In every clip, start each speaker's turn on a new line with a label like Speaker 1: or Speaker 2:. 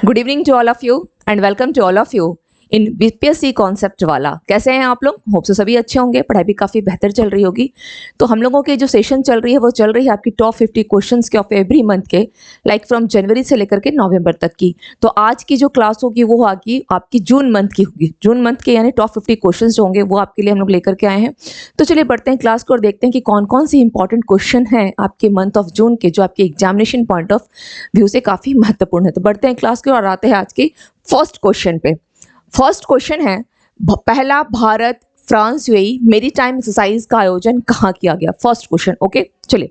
Speaker 1: Good evening to all of you and welcome to all of you in BPSC concept वाला। कैसे हैं आप लोग? होप सो सभी अच्छे होंगे, पढ़ाई भी काफ़ी बेहतर चल रही होगी। तो हम लोगों की जो सेशन चल रही है वो चल रही है आपकी टॉप 50 क्वेश्चंस के ऑफ एवरी मंथ के, लाइक फ्रॉम जनवरी से लेकर के नवंबर तक की। तो आज की जो क्लास होगी वो आगे आपकी जून मंथ की होगी। जून मंथ के यानी टॉप 50 क्वेश्चन जो होंगे वो आपके लिए हम लोग लेकर के आए हैं। तो चलिए बढ़ते हैं क्लास को और देखते हैं कि कौन कौन सी इंपॉर्टेंट क्वेश्चन हैं आपके मंथ ऑफ जून के, जो आपके एग्जामिनेशन पॉइंट ऑफ व्यू से काफ़ी महत्वपूर्ण है। तो बढ़ते हैं क्लास के और आते हैं आज के फर्स्ट क्वेश्चन पे। फर्स्ट क्वेश्चन है, पहला Bharat France UAE maritime exercise का आयोजन कहाँ किया गया? First question. ओके, चलिए।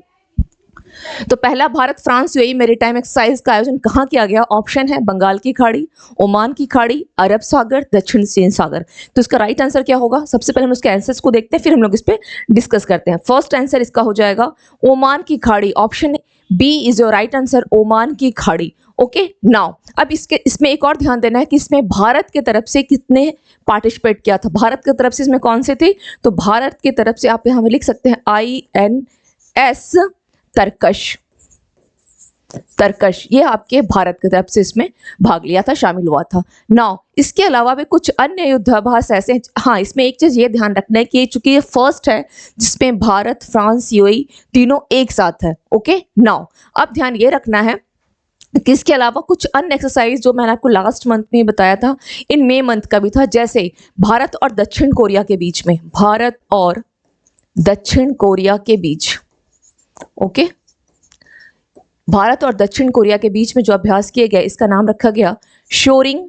Speaker 1: तो पहला Bharat France UAE maritime exercise का आयोजन कहाँ किया गया? ऑप्शन है बंगाल की खाड़ी, ओमान की खाड़ी, अरब सागर, दक्षिण चीन सागर। तो इसका राइट आंसर क्या होगा? सबसे पहले हम उसके आंसर्स को देखते हैं, फिर हम लोग इस पे डिस्कस करते हैं। फर्स्ट आंसर इसका हो जाएगा ओमान की खाड़ी। Option B is your right answer, Oman की खाड़ी। ओके नाउ अब इसमें एक और ध्यान देना है कि इसमें भारत की तरफ से कितने पार्टिसिपेट किया था। भारत की तरफ से इसमें कौन से थे? तो भारत की तरफ से आप यहाँ लिख सकते हैं INS तरकश। तरकश ये आपके भारत की तरफ से इसमें भाग लिया था, शामिल हुआ था। नाउ इसके अलावा भी कुछ अन्य युद्धाभ्यास ऐसे हैं। हाँ, इसमें एक चीज ये ध्यान रखना है कि चूंकि ये फर्स्ट है जिसमें भारत फ्रांस यूएई तीनों एक साथ है। ओके नाउ अब ध्यान ये रखना है कि इसके अलावा कुछ अन्य एक्सरसाइज जो मैंने आपको लास्ट मंथ में बताया था, इन मई मंथ का भी था, जैसे भारत और दक्षिण कोरिया के बीच में, भारत और दक्षिण कोरिया के बीच। ओके, भारत और दक्षिण कोरिया के बीच में जो अभ्यास किए गए इसका नाम रखा गया शोरिंग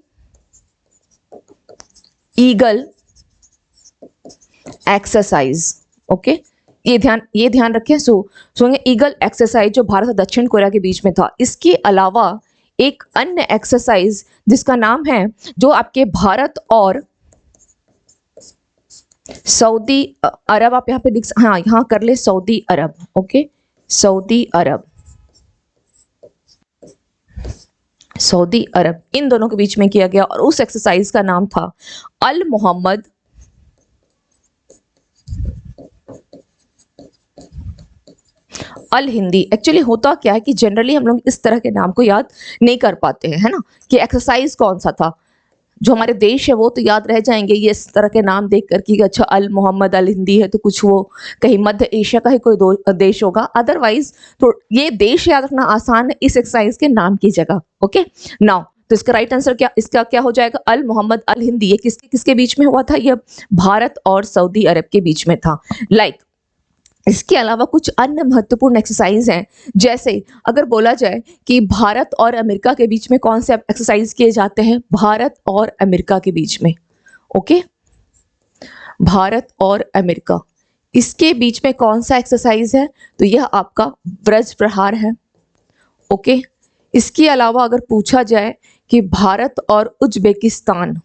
Speaker 1: ईगल एक्सरसाइज। ओके, ये ध्यान रखें। सोइंग ईगल एक्सरसाइज जो भारत और दक्षिण कोरिया के बीच में था। इसके अलावा एक अन्य एक्सरसाइज जिसका नाम है, जो आपके भारत और सऊदी अरब, आप यहाँ पे हाँ यहाँ कर ले सऊदी अरब। ओके, सऊदी अरब, सऊदी अरब, इन दोनों के बीच में किया गया और उस एक्सरसाइज का नाम था अल मोहम्मद अल हिंदी। एक्चुअली होता क्या है कि जनरली हम लोग इस तरह के नाम को याद नहीं कर पाते हैं, है ना, कि एक्सरसाइज कौन सा था। जो हमारे देश है वो तो याद रह जाएंगे ये इस तरह के नाम देख कर कि अच्छा अल मोहम्मद अल हिंदी है तो कुछ वो कहीं मध्य एशिया का ही कोई देश होगा। अदरवाइज तो ये देश याद रखना आसान है इस एक्सरसाइज के नाम की जगह। ओके नाउ तो इसका राइट आंसर इसका क्या हो जाएगा? अल मोहम्मद अल हिंदी। ये किसके किसके बीच में हुआ था? ये भारत और सऊदी अरब के बीच में था। इसके अलावा कुछ अन्य महत्वपूर्ण एक्सरसाइज हैं, जैसे अगर बोला जाए कि भारत और अमेरिका के बीच में कौन से एक्सरसाइज किए जाते हैं? भारत और अमेरिका के बीच में। ओके, भारत और अमेरिका, इसके बीच में कौन सा एक्सरसाइज है? तो यह आपका ब्रज प्रहार है। ओके, इसके अलावा अगर पूछा जाए कि भारत और उज्बेकिस्तान,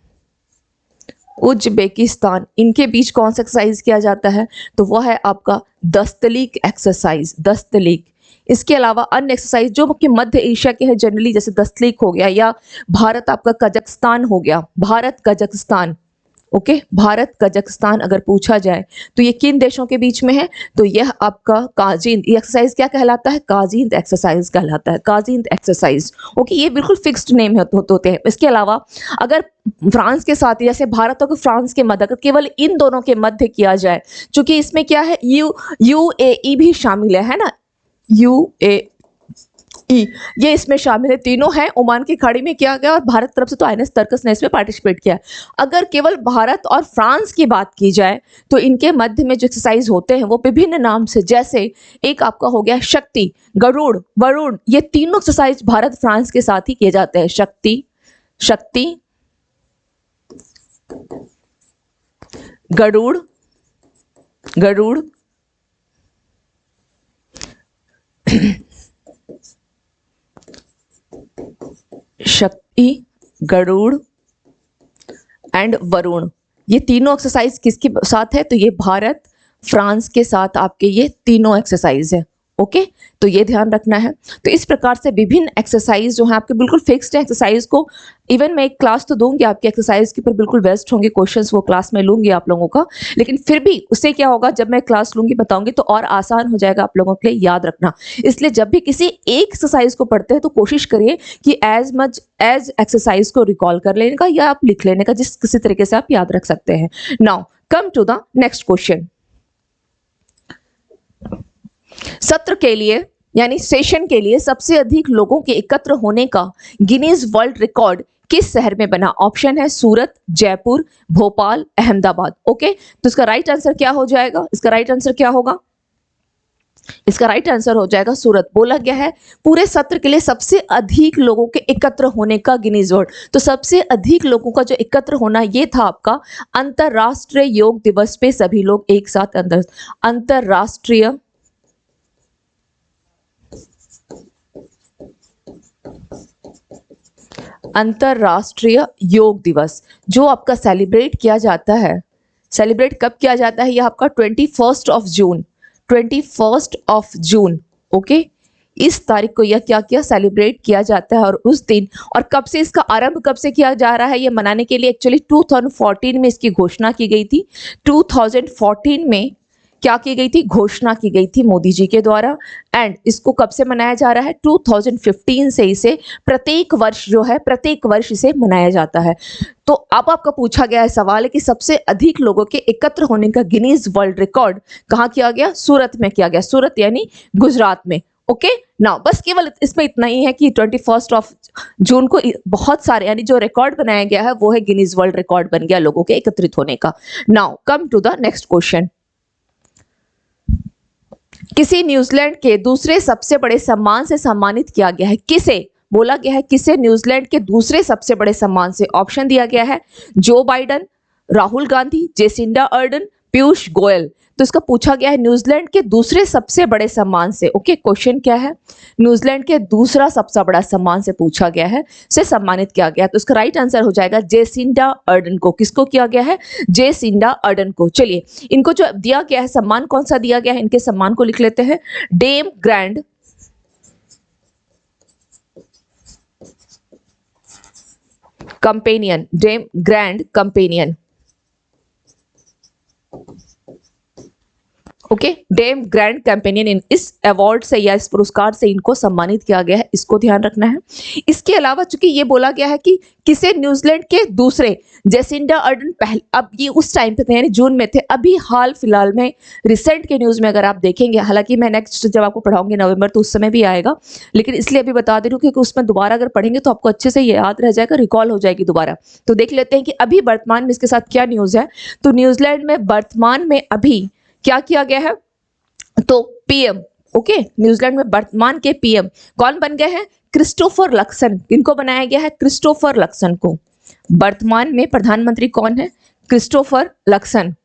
Speaker 1: इनके बीच कौन सा एक्सरसाइज किया जाता है? तो वह है आपका दस्तलीक एक्सरसाइज, दस्तलीक। इसके अलावा अन्य एक्सरसाइज जो कि मध्य एशिया के हैं जनरली, जैसे दस्तलीक हो गया, या भारत आपका कजाकिस्तान हो गया, Bharat Kazakhstan. Okay, Bharat Kazakhstan अगर पूछा जाए तो ये किन देशों के बीच में है? तो यह आपका काजिंद, ये एक्सरसाइज क्या कहलाता है? काजिंद एक्सरसाइज कहलाता है, काजिंद एक्सरसाइज। ओके, ये बिल्कुल फिक्स्ड नेम होते हैं। इसके अलावा अगर फ्रांस के साथ, जैसे भारत और फ्रांस के मध्य, अगर केवल इन दोनों के मध्य किया जाए, चूंकि इसमें क्या है, UAE भी शामिल है ना, UAE ये इसमें शामिल है, तीनों हैं। ओमान की खाड़ी में किया गया और भारत तरफ से तो INS तरकस ने इसमें पार्टिसिपेट किया। अगर केवल भारत और फ्रांस की बात की जाए तो इनके मध्य में जो एक्सरसाइज होते हैं वो विभिन्न नाम से, जैसे एक आपका हो गया शक्ति, गरुड़, वरुण, ये तीनों एक्सरसाइज भारत फ्रांस के साथ ही किए जाते हैं। शक्ति, गरुड़, शक्ति, गरुड़ एंड वरुण, ये तीनों एक्सरसाइज किसके साथ है? तो ये भारत फ्रांस के साथ आपके ये तीनों एक्सरसाइज है। ओके, तो ये ध्यान रखना है। तो इस प्रकार से विभिन्न एक्सरसाइज जो है आपके बिल्कुल फिक्स्ड एक्सरसाइज को, इवन मैं एक क्लास तो दूंगी आपकी एक्सरसाइज के ऊपर, बिल्कुल बेस्ट होंगे क्वेश्चंस, वो क्लास में लूंगी आप लोगों का, लेकिन फिर भी उससे क्या होगा, जब मैं क्लास लूंगी बताऊंगी तो और आसान हो जाएगा आप लोगों के लिए याद रखना। इसलिए जब भी किसी एक एक्सरसाइज को पढ़ते हैं तो कोशिश करिए कि एज मच एज एक्सरसाइज को रिकॉल कर लेने का या आप लिख लेने का, जिस किसी तरीके से आप याद रख सकते हैं। Now come to the next question. सत्र के लिए यानी सेशन के लिए सबसे अधिक लोगों के एकत्र होने का गिनीज वर्ल्ड रिकॉर्ड किस शहर में बना? ऑप्शन है सूरत, जयपुर, भोपाल, अहमदाबाद। ओके, तो इसका राइट आंसर क्या हो जाएगा? इसका राइट आंसर क्या होगा? इसका राइट आंसर हो जाएगा सूरत। बोला गया है पूरे सत्र के लिए सबसे अधिक लोगों के एकत्र होने का गिनीज वर्ल्ड, तो सबसे अधिक लोगों का जो एकत्र होना ये था आपका अंतरराष्ट्रीय योग दिवस पे सभी लोग एक साथ अंतरराष्ट्रीय योग दिवस जो आपका सेलिब्रेट किया जाता है। सेलिब्रेट कब किया जाता है? यह आपका 21 ऑफ जून। ओके, इस तारीख को यह क्या किया, सेलिब्रेट किया जाता है। और उस दिन, और कब से इसका आरंभ कब से किया जा रहा है ये मनाने के लिए? एक्चुअली 2014 में इसकी घोषणा की गई थी। 2014 में क्या की गई थी? घोषणा की गई थी मोदी जी के द्वारा। एंड इसको कब से मनाया जा रहा है? 2015 से इसे प्रत्येक वर्ष इसे मनाया जाता है। तो अब आपका पूछा गया है सवाल है कि सबसे अधिक लोगों के एकत्र होने का गिनीज वर्ल्ड रिकॉर्ड कहाँ किया गया? सूरत में किया गया। सूरत यानी गुजरात में। ओके, नाउ बस केवल इसमें इतना ही है कि 21 ऑफ जून को बहुत सारे यानी जो रिकॉर्ड बनाया गया है वो है गिनीज वर्ल्ड रिकॉर्ड बन गया लोगों के एकत्रित होने का। Now come to the next question. किसी न्यूजीलैंड के दूसरे सबसे बड़े सम्मान से सम्मानित किया गया है? किसे? बोला गया है किसे न्यूजीलैंड के दूसरे सबसे बड़े सम्मान से। ऑप्शन दिया गया है जो Biden, Rahul Gandhi, Jacinda Ardern, Piyush Goyal. तो इसका पूछा गया है न्यूजीलैंड के दूसरे सबसे बड़े सम्मान से। ओके, क्वेश्चन क्या है? न्यूजीलैंड के दूसरा सबसे बड़ा सम्मान से पूछा गया है, से सम्मानित किया गया। तो इसका राइट आंसर हो जाएगा जेसिंडा अर्डन को। किसको किया गया है? जेसिंडा अर्डन को। चलिए, इनको जो दिया गया है सम्मान, कौन सा दिया गया है? इनके सम्मान को लिख लेते हैं, dame grand companion. Dame grand companion. Okay, dame grand companion, इस अवार्ड से या इस पुरस्कार से इनको सम्मानित किया गया है, इसको ध्यान रखना है। इसके अलावा चूंकि ये बोला गया है कि किसे न्यूजीलैंड के दूसरे, जेसिंडा अर्डन पहले, अब ये उस टाइम पे थे यानी जून में थे, अभी हाल फिलहाल में रिसेंट के न्यूज में अगर आप देखेंगे, हालांकि मैं नेक्स्ट जब आपको पढ़ाऊंगी नवंबर तो उस समय भी आएगा, लेकिन इसलिए अभी बता दे रही हूँ क्योंकि उसमें दोबारा अगर पढ़ेंगे तो आपको अच्छे से ये याद रह जाएगा, रिकॉल हो जाएगी दोबारा। तो देख लेते हैं कि अभी वर्तमान में इसके साथ क्या न्यूज है। तो न्यूजीलैंड में वर्तमान में अभी क्या किया गया है? तो पीएम, ओके, न्यूजीलैंड में वर्तमान के पीएम कौन बन गए हैं? Christopher Luxon. इनको बनाया गया है क्रिस्टोफर लक्सन को। वर्तमान में प्रधानमंत्री कौन है? Christopher Luxon.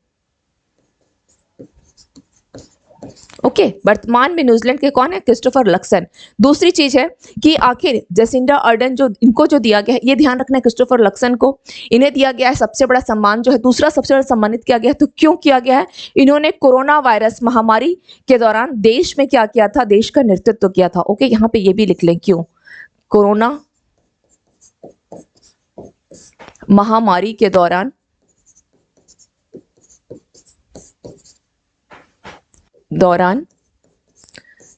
Speaker 1: ओके, वर्तमान में न्यूजीलैंड के कौन है? Christopher Luxon. दूसरी चीज है कि आखिर जेसिंडा अर्डन जो इनको जो दिया गया है, ये ध्यान रखना है क्रिस्टोफर लक्सन को इन्हें दिया गया है सबसे बड़ा सम्मान जो है, दूसरा सबसे बड़ा सम्मानित किया गया है। तो क्यों किया गया है? इन्होंने कोरोना वायरस महामारी के दौरान देश में क्या किया था? देश का नेतृत्व किया था। ओके, यहाँ पे ये भी लिख लें क्यों। कोरोना महामारी के दौरान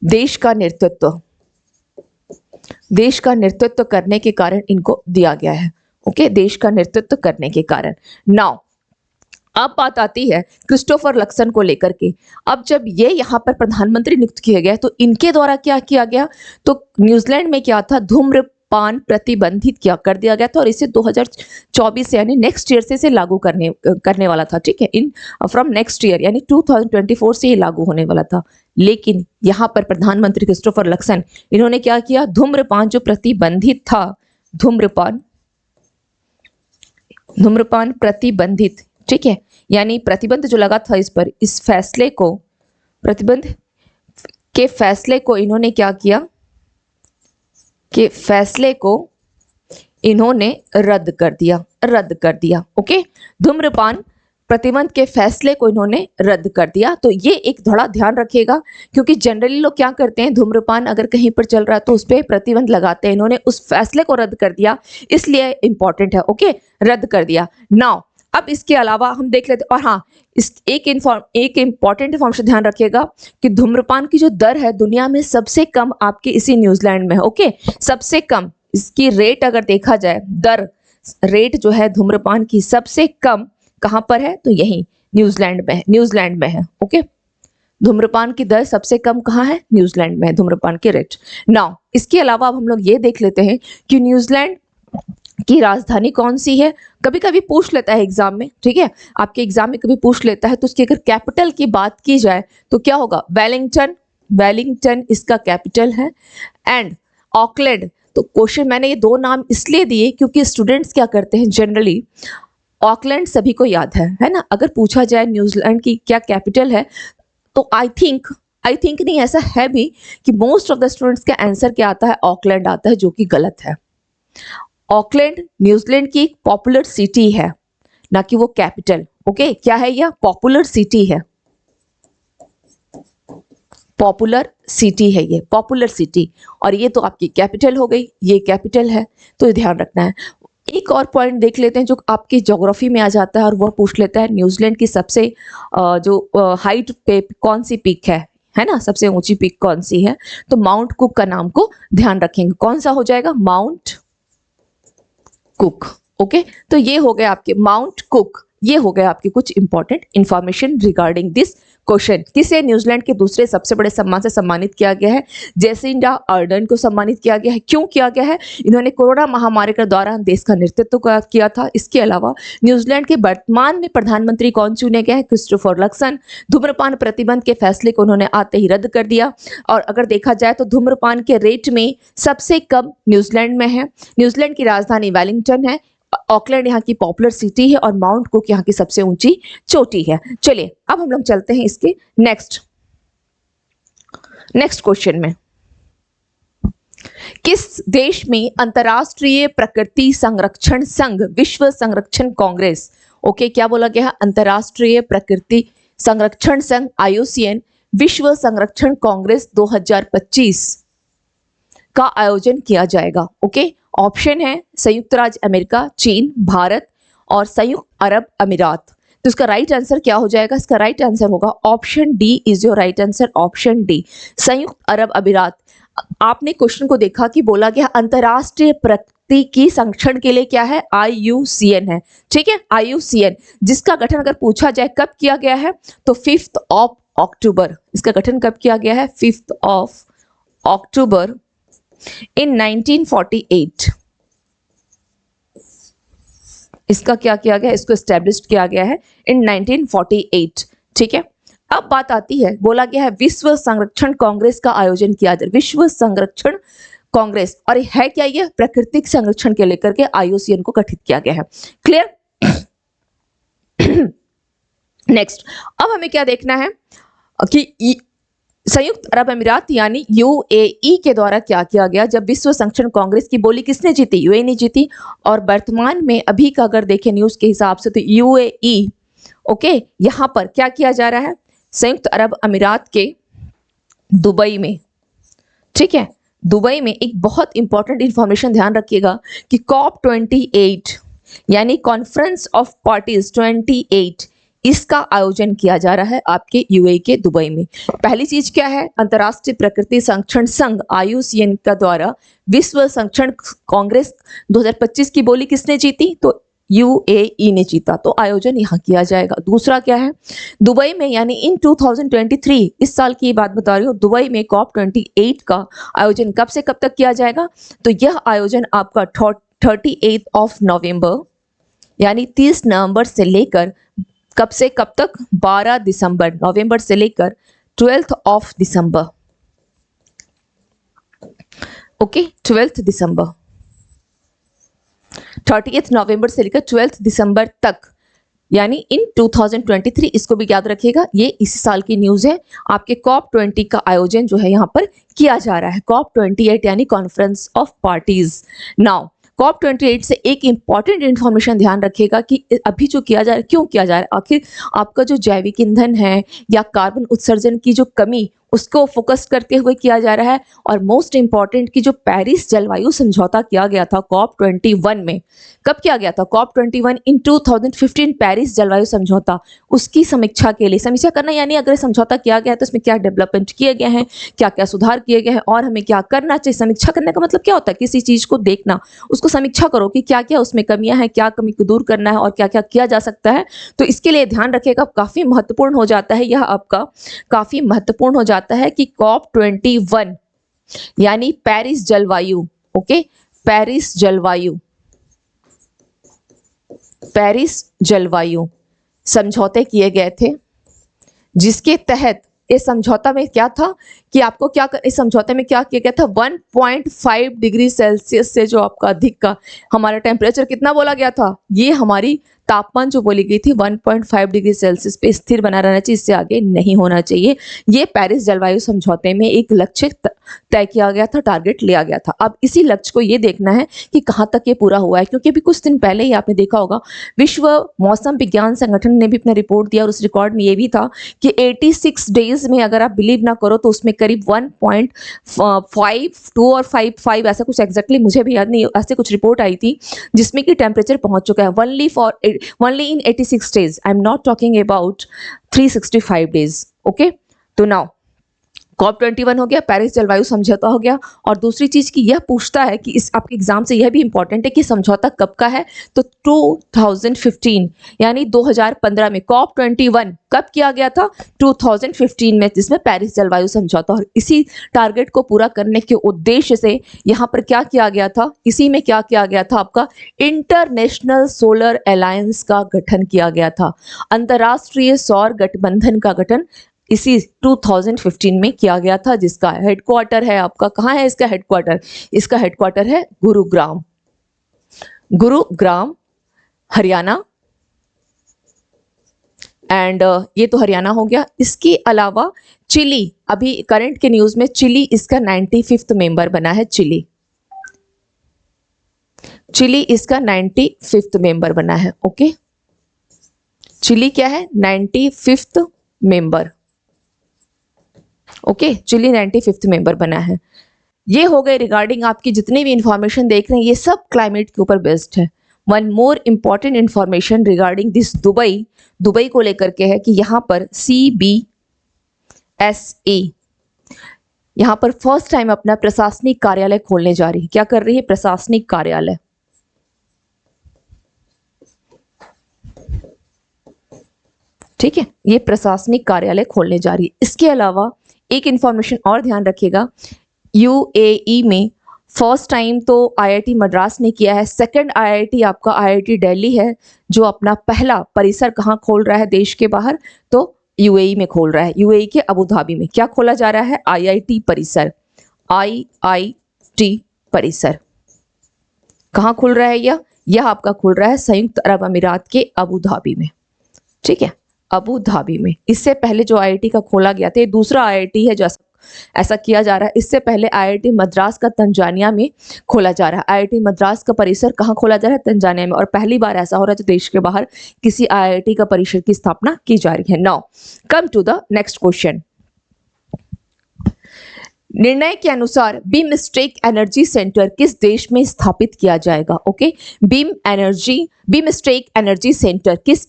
Speaker 1: देश का नेतृत्व करने के कारण इनको दिया गया है। ओके, देश का नेतृत्व करने के कारण। नाउ अब बात आती है क्रिस्टोफर लक्सन को लेकर के। अब जब ये यहाँ पर प्रधानमंत्री नियुक्त किए गए तो इनके द्वारा क्या किया गया? तो न्यूजीलैंड में क्या था? धूम्रपान प्रतिबंधित कर दिया गया था और इसे 2024 से यानी नेक्स्ट ईयर से इसे लागू करने वाला था। ठीक है, इन फ्रॉम नेक्स्ट ईयर यानी 2024 से ये लागू होने वाला था। लेकिन यहाँ पर प्रधानमंत्री क्रिस्टोफर लक्सन इन्होंने क्या किया? धूम्रपान जो प्रतिबंधित था, धूम्रपान प्रतिबंधित, ठीक है, यानी प्रतिबंध जो लगा था इस पर, इस फैसले को, प्रतिबंध के फैसले को इन्होंने क्या किया कि फैसले को इन्होंने रद्द कर दिया। ओके, धूम्रपान प्रतिबंध के फैसले को इन्होंने रद्द कर दिया। तो ये एक थोड़ा ध्यान रखिएगा, क्योंकि जनरली लोग क्या करते हैं, धूम्रपान अगर कहीं पर चल रहा है तो उस पर प्रतिबंध लगाते हैं। इन्होंने उस फैसले को रद्द कर दिया, इसलिए इंपॉर्टेंट है। ओके, रद्द कर दिया। नाउ अब इसके अलावा हम देख लेते, और हाँ, इस एक इंपॉर्टेंट इन्फॉर्मेशन ध्यान रखिएगा कि धूम्रपान की जो दर है दुनिया में सबसे कम आपके इसी न्यूजीलैंड में है। ओके, सबसे कम इसकी रेट अगर देखा जाए, दर रेट जो है धूम्रपान की सबसे कम कहां पर है, तो यही न्यूजीलैंड में है, न्यूजीलैंड में है। ओके, धूम्रपान की दर सबसे कम कहां है, न्यूजीलैंड में है धूम्रपान की रेट। नाउ इसके अलावा अब हम लोग ये देख लेते हैं कि न्यूजीलैंड की राजधानी कौन सी है। कभी कभी पूछ लेता है एग्जाम में, ठीक है, आपके एग्जाम में कभी पूछ लेता है, तो उसकी अगर कैपिटल की बात की जाए तो क्या होगा, वेलिंगटन, वेलिंगटन इसका कैपिटल है। एंड ऑकलैंड, तो क्वेश्चन मैंने ये दो नाम इसलिए दिए क्योंकि स्टूडेंट्स क्या करते हैं जनरली, ऑकलैंड सभी को याद है ना, अगर पूछा जाए न्यूजीलैंड की क्या कैपिटल है, तो आई थिंक नहीं, ऐसा है भी कि मोस्ट ऑफ द स्टूडेंट्स का आंसर क्या आता है, ऑकलैंड आता है, जो कि गलत है। ऑकलैंड न्यूजीलैंड की एक पॉपुलर सिटी है, ना कि वो कैपिटल। ओके, क्या है यह, पॉपुलर सिटी है, पॉपुलर सिटी है ये, पॉपुलर सिटी, और ये तो आपकी कैपिटल हो गई, ये कैपिटल है, तो ये ध्यान रखना है। एक और पॉइंट देख लेते हैं जो आपके ज्योग्राफी में आ जाता है, और वह पूछ लेता है न्यूजीलैंड की सबसे जो हाइट पे कौन सी पीक है ना, सबसे ऊंची पीक कौन सी है, तो माउंट कुक का नाम को ध्यान रखेंगे, कौन सा हो जाएगा, माउंट कुक। ओके, तो ये हो गए आपके माउंट कुक, ये हो गए आपके कुछ important information regarding this question. किसे न्यूजीलैंड के दूसरे सबसे बड़े सम्मान से सम्मानित किया गया है, जेसिंडा अर्डर्न को सम्मानित किया गया है। क्यों किया गया है, इन्होंने कोरोना महामारी के दौरान देश का नेतृत्व किया था। इसके अलावा न्यूजीलैंड के वर्तमान में प्रधानमंत्री कौन चुने गए हैं, क्रिस्टोफर लक्सन। धूम्रपान प्रतिबंध के फैसले को उन्होंने आते ही रद्द कर दिया, और अगर देखा जाए तो धूम्रपान के रेट में सबसे कम न्यूजीलैंड में है। न्यूजीलैंड की राजधानी वेलिंगटन है, ऑकलैंड यहाँ की पॉपुलर सिटी है, और माउंट कुक यहाँ की सबसे ऊंची चोटी है। चलिए अब हम लोग चलते हैं इसके नेक्स्ट क्वेश्चन में। किस देश में अंतर्राष्ट्रीय प्रकृति संरक्षण संघ विश्व संरक्षण कांग्रेस, ओके, क्या बोला गया है, अंतर्राष्ट्रीय प्रकृति संरक्षण संघ IUCN विश्व संरक्षण कांग्रेस 2025 का आयोजन किया जाएगा। ओके, ऑप्शन है संयुक्त राज्य अमेरिका, चीन, भारत और संयुक्त अरब अमीरात। तो इसका राइट आंसर क्या हो जाएगा, इसका राइट आंसर होगा option D is your right answer, option D, संयुक्त अरब अमीरात। आपने क्वेश्चन को देखा कि बोला गया अंतरराष्ट्रीय प्रकृति की संरक्षण के लिए क्या है, IUCN है, ठीक है, IUCN, जिसका गठन अगर पूछा जाए कब किया गया है, तो 5 अक्टूबर, इसका गठन कब किया गया है, 5 अक्टूबर in 1948 इसका क्या किया गया, इसको एस्टेब्लिश किया गया है इन 1948, ठीक है। अब बात आती है, बोला गया है विश्व संरक्षण कांग्रेस का आयोजन किया जाए, विश्व संरक्षण कांग्रेस, और है क्या, ये प्राकृतिक संरक्षण के लेकर के IUCN को गठित किया गया है। क्लियर। नेक्स्ट, अब हमें क्या देखना है कि संयुक्त अरब अमीरात यानी UAE के द्वारा क्या किया गया, जब विश्व संरक्षण कांग्रेस की बोली किसने जीती, UAE ने जीती। और वर्तमान में अभी का अगर देखें न्यूज के हिसाब से तो UAE, ओके, यहां पर क्या किया जा रहा है, संयुक्त अरब अमीरात के दुबई में, ठीक है, दुबई में एक बहुत इंपॉर्टेंट इंफॉर्मेशन ध्यान रखिएगा कि COP28 यानी कॉन्फ्रेंस ऑफ पार्टीज 28 इसका आयोजन किया जा रहा है आपके UAE के दुबई में। पहली चीज क्या है, अंतर्राष्ट्रीय प्रकृति संरक्षण संघ IUCN का द्वारा विश्व संरक्षण कांग्रेस 2025 की बोली किसने जीती, तो UAE ने जीता, तो आयोजन यहाँ किया जाएगा। दूसरा क्या है, दुबई में यानी इन 2023, इस साल की बात बता रही हूँ, दुबई में COP28 का आयोजन कब से कब तक किया जाएगा, तो यह आयोजन आपका 38 नवंबर यानी 30 नवंबर से लेकर कब से कब तक, 12 दिसंबर, नवंबर से लेकर 12 दिसंबर, ओके, 12 दिसंबर, 30 नवंबर से लेकर 12 दिसंबर तक, यानी इन 2023, इसको भी याद रखिएगा, ये इसी साल की न्यूज है। आपके COP20 का आयोजन जो है यहाँ पर किया जा रहा है, COP28 यानी conference of parties. Now COP28 से एक इंपॉर्टेंट इंफॉर्मेशन ध्यान रखिएगा कि अभी जो किया जा रहा है, क्यों किया जा रहा है, आखिर आपका जो जैविक ईंधन है या कार्बन उत्सर्जन की जो कमी उसको फोकस करते हुए किया जा रहा है। और मोस्ट इंपॉर्टेंट कि जो पेरिस जलवायु समझौता किया गया था COP21 में, कब किया गया था? COP21 इन 2015 पेरिस जलवायु समझौता, उसकी समीक्षा के लिए, समीक्षा करना यानी अगर समझौता किया गया है तो उसमें क्या डेवलपमेंट किए गए हैं, क्या क्या सुधार किए गए हैं और हमें क्या करना चाहिए। समीक्षा करने का मतलब क्या होता है? किसी चीज को देखना, उसको समीक्षा करो कि क्या क्या उसमें कमियां हैं, क्या कमी को दूर करना है और क्या क्या किया जा सकता है। तो इसके लिए ध्यान रखिएगा, काफी महत्वपूर्ण हो जाता है यह आपका, काफी महत्वपूर्ण हो जाता है कि COP21 यानी पेरिस जलवायु, ओके, पेरिस जलवायु, पेरिस जलवायु समझौते किए गए थे, जिसके तहत इस समझौता में क्या था कि आपको क्या इस समझौते में क्या किया गया था? 1.5 डिग्री सेल्सियस से जो आपका अधिक का हमारा टेम्परेचर कितना बोला गया था, ये हमारी तापमान जो बोली गई थी 1.5 डिग्री सेल्सियस पे स्थिर बना रहना चाहिए, इससे आगे नहीं होना चाहिए। ये पेरिस जलवायु समझौते में एक लक्ष्य तय किया गया था, टारगेट लिया गया था। अब इसी लक्ष्य को ये देखना है कि कहाँ तक ये पूरा हुआ है, क्योंकि अभी कुछ दिन पहले ही आपने देखा होगा विश्व मौसम विज्ञान संगठन ने भी अपना रिपोर्ट दिया और उस रिकॉर्ड में ये भी था कि 86 डेज में, अगर आप बिलीव ना करो तो उसमें करीब 1.52 और 55 ऐसा कुछ, एग्जैक्टली मुझे भी याद नहीं, ऐसे कुछ रिपोर्ट आई थी जिसमें कि टेम्परेचर पहुंच चुका है only in 86 days. I'm not talking about 365 days. Okay? तो now COP21 हो गया, पेरिस जलवायु समझौता हो गया। और दूसरी चीज की यह पूछता है कि इस आपके एग्जाम से यह भी इंपॉर्टेंट है कि समझौता कब का है, तो 2015 यानी 2015 में। COP21 कब किया गया था? 2015 में, जिसमें पेरिस जलवायु समझौता। और इसी टारगेट को पूरा करने के उद्देश्य से यहाँ पर क्या किया गया था, इसी में क्या किया गया था, आपका इंटरनेशनल सोलर अलायंस का गठन किया गया था। अंतरराष्ट्रीय सौर गठबंधन का गठन इसी 2015 में किया गया था, जिसका हेडक्वार्टर है आपका, कहाँ है इसका हेडक्वार्टर? इसका हेडक्वार्टर है गुरुग्राम, गुरुग्राम हरियाणा। एंड ये तो हरियाणा हो गया। इसके अलावा चिली, अभी करंट के न्यूज में चिली इसका 95th मेंबर बना है। चिली इसका 95th मेंबर बना है। ओके, चिली क्या है? 95th member. Okay, chilli 95th member बना है। ये हो गए रिगार्डिंग आपकी जितनी भी इंफॉर्मेशन देख रहे हैं, ये सब क्लाइमेट के ऊपर बेस्ड है। One more important information regarding this Dubai को लेकर के है कि यहाँ पर CBSE यहाँ पर फर्स्ट टाइम अपना प्रशासनिक कार्यालय खोलने जा रही है। क्या कर रही है? प्रशासनिक कार्यालय। ठीक है, ये प्रशासनिक कार्यालय खोलने जा रही है। इसके अलावा एक इंफॉर्मेशन और ध्यान रखिएगा, UAE में फर्स्ट टाइम तो IIT मद्रास ने किया है। सेकंड IIT आपका IIT दिल्ली है, जो अपना पहला परिसर कहाँ खोल रहा है देश के बाहर? तो UAE में खोल रहा है। UAE के अबू धाबी में क्या खोला जा रहा है? IIT परिसर। IIT परिसर कहाँ खुल रहा है? यह आपका खुल रहा है संयुक्त अरब अमीरात के अबू धाबी में। ठीक है, अबू धाबी में। इससे पहले जो IIT का खोला गया था, दूसरा IIT है जो ऐसा किया जा रहा है। इससे पहले IIT मद्रास का तंजानिया में खोला जा रहा है। IIT मद्रास का परिसर कहाँ खोला जा रहा है? तंजानिया में। और पहली बार ऐसा हो रहा है जो देश के बाहर किसी IIT का परिसर की स्थापना की जा रही है। Now come to the next question. निर्णय के अनुसार बिमस्टेक एनर्जी सेंटर किस देश में स्थापित किया जाएगा? ओके, बिमस्टेक एनर्जी सेंटर किस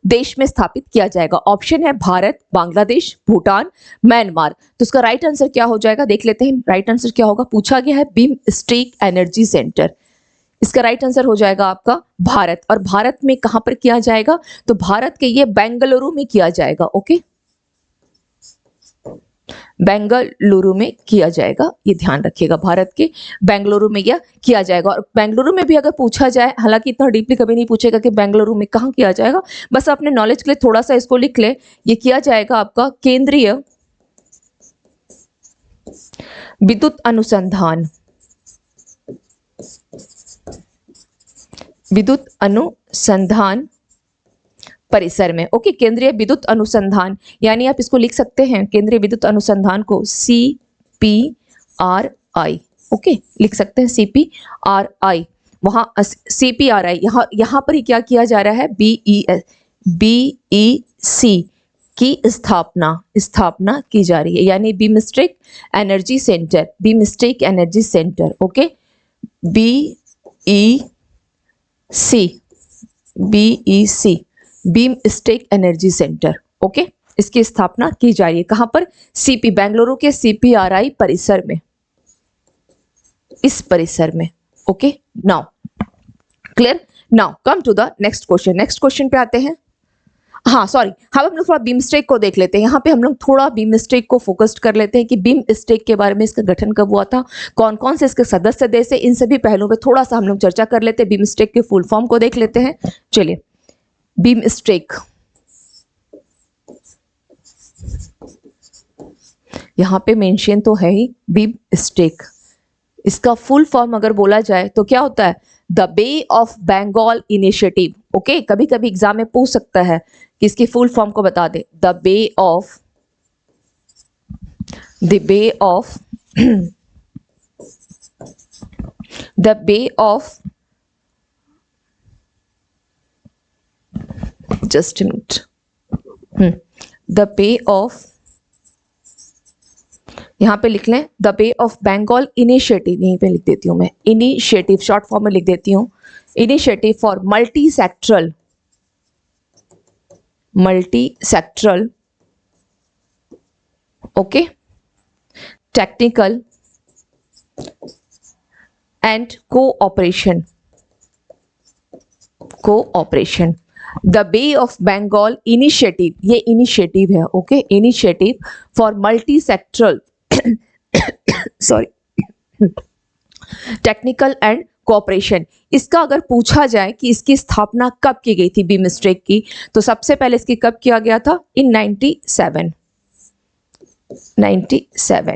Speaker 1: देश में स्थापित किया जाएगा? ऑप्शन है भारत, बांग्लादेश, भूटान, म्यांमार। तो उसका राइट आंसर क्या हो जाएगा? देख लेते हैं राइट आंसर क्या होगा। पूछा गया है बिमस्टेक एनर्जी सेंटर, इसका राइट आंसर हो जाएगा आपका भारत। और भारत में कहां पर किया जाएगा? तो भारत के ये बेंगलुरु में किया जाएगा। ओके, बेंगलुरु में किया जाएगा, ये ध्यान रखिएगा। भारत के बेंगलुरु में यह किया जाएगा। और बेंगलुरु में भी अगर पूछा जाए, हालांकि इतना डीपली कभी नहीं पूछेगा कि बेंगलुरु में कहाँ किया जाएगा, बस अपने नॉलेज के लिए थोड़ा सा इसको लिख ले। ये किया जाएगा आपका केंद्रीय विद्युत अनुसंधान परिसर में। ओके, केंद्रीय विद्युत अनुसंधान, यानी आप इसको लिख सकते हैं केंद्रीय विद्युत अनुसंधान को CPRI। ओके, लिख सकते हैं CPRI, वहां CPRI, यहाँ पर ही क्या किया जा रहा है, BEC की स्थापना की जा रही है, यानी BIMSTEC energy centre, okay, BEC BIMSTEC energy centre, okay, इसकी स्थापना की जा रही है। कहां पर, बेंगलुरु के CPRI परिसर में, इस परिसर में, okay. Now clear, now come to the next question पे आते हैं। हाँ सॉरी, हम लोग थोड़ा बीमस्टेक को देख लेते हैं। यहाँ पे हम लोग थोड़ा बीमस्टेक को फोकस्ड कर लेते हैं कि बीमस्टेक के बारे में, इसका गठन कब हुआ था, कौन कौन से इसके सदस्य देश है, इन सभी पहलुओं पे थोड़ा सा हम लोग चर्चा कर लेते हैं। बीमस्टेक के फुल फॉर्म को देख लेते हैं। चलिए, बीमस्टेक, यहाँ पे मेंशन तो है ही बीमस्टेक, इसका फुल फॉर्म अगर बोला जाए तो क्या होता है, the bay of Bengal initiative, okay. कभी कभी एग्जाम में पूछ सकता है कि इसकी फुल फॉर्म को बता दे, the bay of just a minute, the bay of, यहाँ पे लिख लें the bay of Bengal initiative, यहीं पे लिख देती हूँ मैं, इनिशिएटिव शॉर्ट फॉर्म में लिख देती हूँ, initiative for multi sectoral, okay, technical and cooperation, the bay of Bengal initiative, ये इनिशिएटिव है, okay, initiative for multi sectoral sorry technical and cooperation. इसका अगर पूछा जाए कि इसकी स्थापना कब की गई थी बीमस्टेक की, तो सबसे पहले इसकी कब किया गया था, इन 97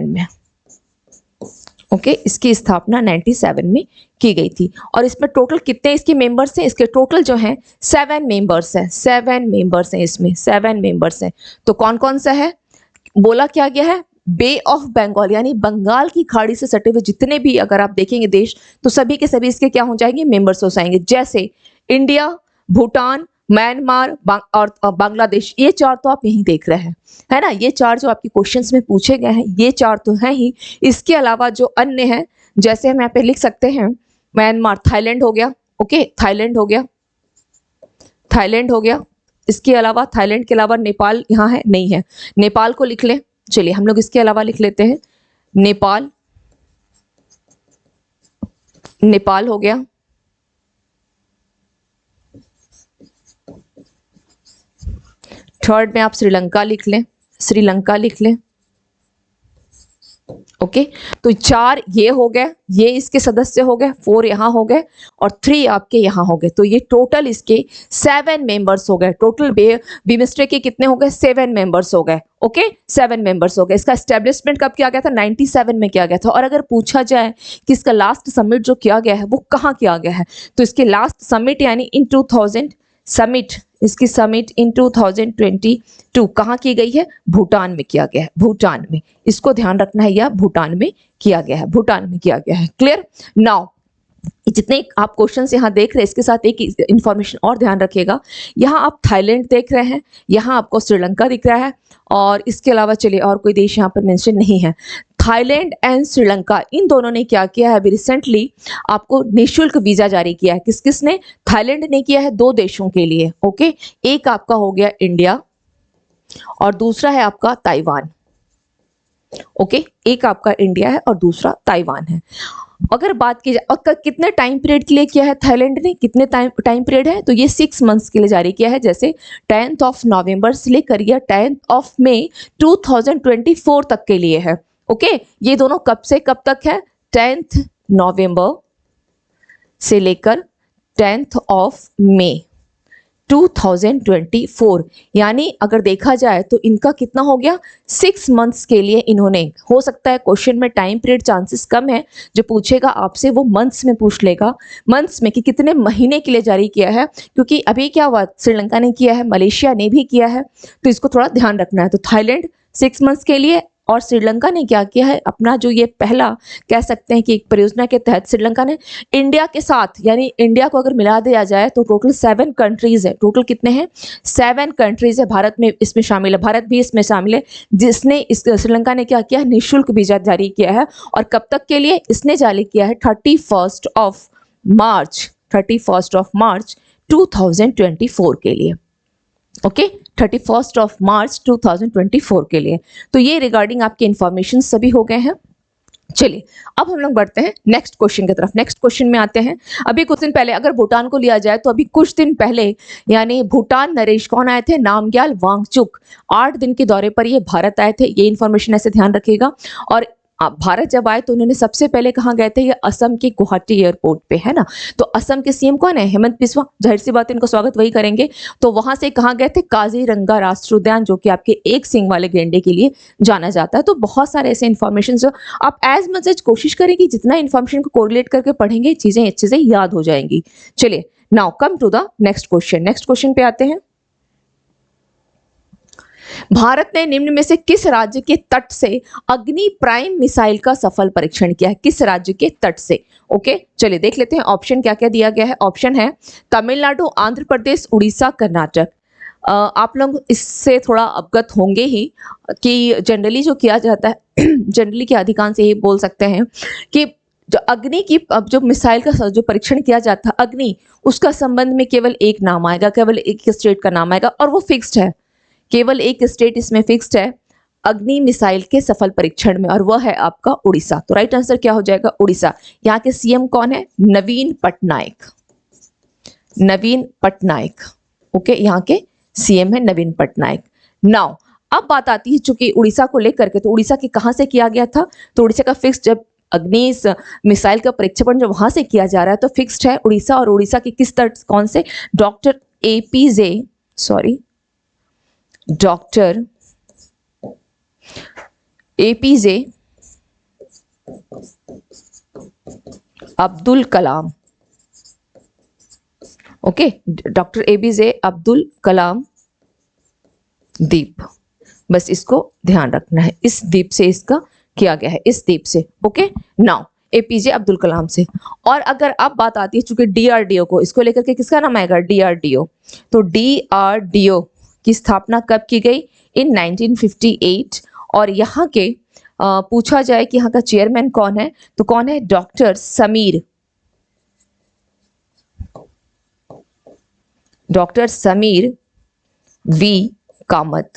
Speaker 1: में, ओके, इसकी स्थापना 97 में की गई थी। और इसमें टोटल कितने इसके मेंबर्स हैं, इसके टोटल जो हैं 7 मेंबर्स हैं, 7 मेंबर्स हैं, इसमें 7 मेंबर्स हैं। तो कौन कौन सा है, बोला क्या गया है, बे ऑफ बंगाल, यानी बंगाल की खाड़ी से सटे हुए जितने भी अगर आप देखेंगे देश, तो सभी के सभी इसके क्या हो जाएंगे, मेंबर्स हो जाएंगे। जैसे इंडिया, भूटान, म्यांमार और बांग्लादेश, ये 4 तो आप यहीं देख रहे हैं, है ना, ये 4 जो आपके क्वेश्चंस में पूछे गए हैं, ये 4 तो हैं ही। इसके अलावा जो अन्य हैं, जैसे हम यहाँ पे लिख सकते हैं म्यांमार, थाईलैंड हो गया, ओके, थाईलैंड हो गया। इसके अलावा थाईलैंड के अलावा नेपाल यहाँ है, नहीं है, नेपाल को लिख लें। चलिए हम लोग इसके अलावा लिख लेते हैं, नेपाल हो गया, थर्ड में आप श्रीलंका लिख लें, ओके। तो 4 ये हो गए, ये इसके सदस्य हो गए, 4 यहाँ हो गए और 3 आपके यहाँ हो गए। तो ये टोटल इसके 7 मेंबर्स हो गए। टोटल बीमस्टेक के कितने हो गए, 7 मेंबर्स हो गए, ओके, 7 मेंबर्स हो गए। इसका एस्टेब्लिशमेंट कब किया गया था, 97 में किया गया था। और अगर पूछा जाए कि इसका लास्ट समिट जो किया गया है वो कहाँ किया गया है, तो इसके लास्ट समिट यानी इन 2000 समिट, इसकी समिट इन 2022 कहाँ की गई है, भूटान में किया गया है, भूटान में, इसको ध्यान रखना है, यह भूटान में किया गया है, क्लियर। नाउ जितने आप क्वेश्चंस यहाँ देख रहे हैं, इसके साथ एक इंफॉर्मेशन और ध्यान रखिएगा, यहाँ आप थाईलैंड देख रहे हैं, यहाँ आपको श्रीलंका दिख रहा है, और इसके अलावा चलिए और कोई देश यहाँ पर मेंशन नहीं है। थाईलैंड एंड श्रीलंका, इन दोनों ने क्या किया है, अभी रिसेंटली आपको निःशुल्क वीजा जारी किया है। किसने, थाईलैंड ने किया है 2 देशों के लिए, ओके, एक आपका हो गया इंडिया और दूसरा है आपका ताइवान, ओके, एक आपका इंडिया है और दूसरा ताइवान है। अगर बात की जाए और कितने टाइम पीरियड के लिए किया है थाईलैंड ने, कितने टाइम पीरियड है, तो ये 6 मंथ्स के लिए जारी किया है। जैसे 10th of November से लेकर या 10th of May 2024 तक के लिए है, ओके। ये दोनों कब से कब तक है, 10th November से लेकर 10th of May 2024, यानी अगर देखा जाए तो इनका कितना हो गया, 6 मंथ्स के लिए इन्होंने, हो सकता है क्वेश्चन में टाइम पीरियड चांसेस कम है, जो पूछेगा आपसे वो मंथ्स में पूछ लेगा, मंथ्स में कि कितने महीने के लिए जारी किया है, क्योंकि अभी क्या हुआ, श्रीलंका ने किया है, मलेशिया ने भी किया है, तो इसको थोड़ा ध्यान रखना है। तो थाईलैंड 6 मंथ्स के लिए और श्रीलंका ने क्या किया है, अपना जो ये पहला कह सकते हैं कि एक परियोजना के तहत श्रीलंका ने इंडिया के साथ, यानी इंडिया को अगर मिला दिया जाए तो टोटल 7 कंट्रीज है। टोटल कितने हैं, 7 कंट्रीज है। भारत में इसमें शामिल है, भारत भी इसमें शामिल है, जिसने इस श्रीलंका ने क्या किया है, निःशुल्क वीजा जारी किया है। और कब तक के लिए इसने जारी किया है, 31 मार्च 2024 के लिए। ओके 31 मार्च 2024 के लिए। तो ये रिगार्डिंग आपके इंफॉर्मेशन सभी हो गए हैं। चलिए अब हम लोग बढ़ते हैं नेक्स्ट क्वेश्चन की तरफ। नेक्स्ट क्वेश्चन में आते हैं। अभी कुछ दिन पहले अगर भूटान को लिया जाए तो अभी कुछ दिन पहले यानी भूटान नरेश कौन आए थे, नामग्याल वांगचुक 8 दिन के दौरे पर ये भारत आए थे। ये इन्फॉर्मेशन ऐसे ध्यान रखिएगा। और भारत जब आए तो उन्होंने सबसे पहले कहाँ गए थे, ये असम के गुवाहाटी एयरपोर्ट पे, है ना। तो असम के सीएम कौन है, हेमंत बिस्वा, जाहिर सी बात है इनको स्वागत वही करेंगे। तो वहां से कहाँ गए थे, काजीरंगा राष्ट्रीय उद्यान, जो कि आपके एक सींग वाले गेंडे के लिए जाना जाता है। तो बहुत सारे ऐसे इन्फॉर्मेशन जो आप एज मच एज कोशिश करेंगे, जितना इन्फॉर्मेशन को कोरिलेट करके पढ़ेंगे चीजें अच्छे से याद हो जाएंगी। चलिए now come to the next question. Next question पे आते हैं। भारत ने निम्न में से किस राज्य के तट से अग्नि प्राइम मिसाइल का सफल परीक्षण किया है, किस राज्य के तट से। ओके चलिए देख लेते हैं ऑप्शन क्या क्या दिया गया है। ऑप्शन है तमिलनाडु, आंध्र प्रदेश, उड़ीसा, कर्नाटक। आप लोग इससे थोड़ा अवगत होंगे ही कि जनरली जो किया जाता है जनरली के अधिकांश यही बोल सकते हैं कि जो अग्नि की जो मिसाइल का जो परीक्षण किया जाता है अग्नि, उसका संबंध में केवल एक नाम आएगा, केवल एक स्टेट का नाम आएगा और वो फिक्स्ड है। केवल एक स्टेट इसमें फिक्स्ड है अग्नि मिसाइल के सफल परीक्षण में, और वह है आपका उड़ीसा। तो राइट आंसर क्या हो जाएगा, उड़ीसा। यहाँ के सीएम कौन है, नवीन पटनायक। नवीन पटनायक। ओके यहाँ के सीएम है नवीन पटनायक। नाउ अब बात आती है चूंकि उड़ीसा को लेकर के, तो उड़ीसा के कहां से किया गया था, तो उड़ीसा का फिक्स्ड, जब अग्नि मिसाइल का परीक्षण जो वहां से किया जा रहा है तो फिक्स्ड है उड़ीसा। और उड़ीसा के किस तट, कौन से, doctor APJ Abdul Kalam. Okay doctor APJ Abdul Kalam द्वीप, बस इसको ध्यान रखना है, इस द्वीप से इसका किया गया है, इस द्वीप से। Okay now APJ Abdul Kalam से। और अगर अब बात आती है चूंकि डीआरडीओ को, इसको लेकर के किसका नाम आएगा, डीआरडीओ। तो डीआरडीओ की स्थापना कब की गई, इन 1958। और यहाँ के पूछा जाए कि यहाँ का चेयरमैन कौन है, तो कौन है, doctor Sameer V Kamat.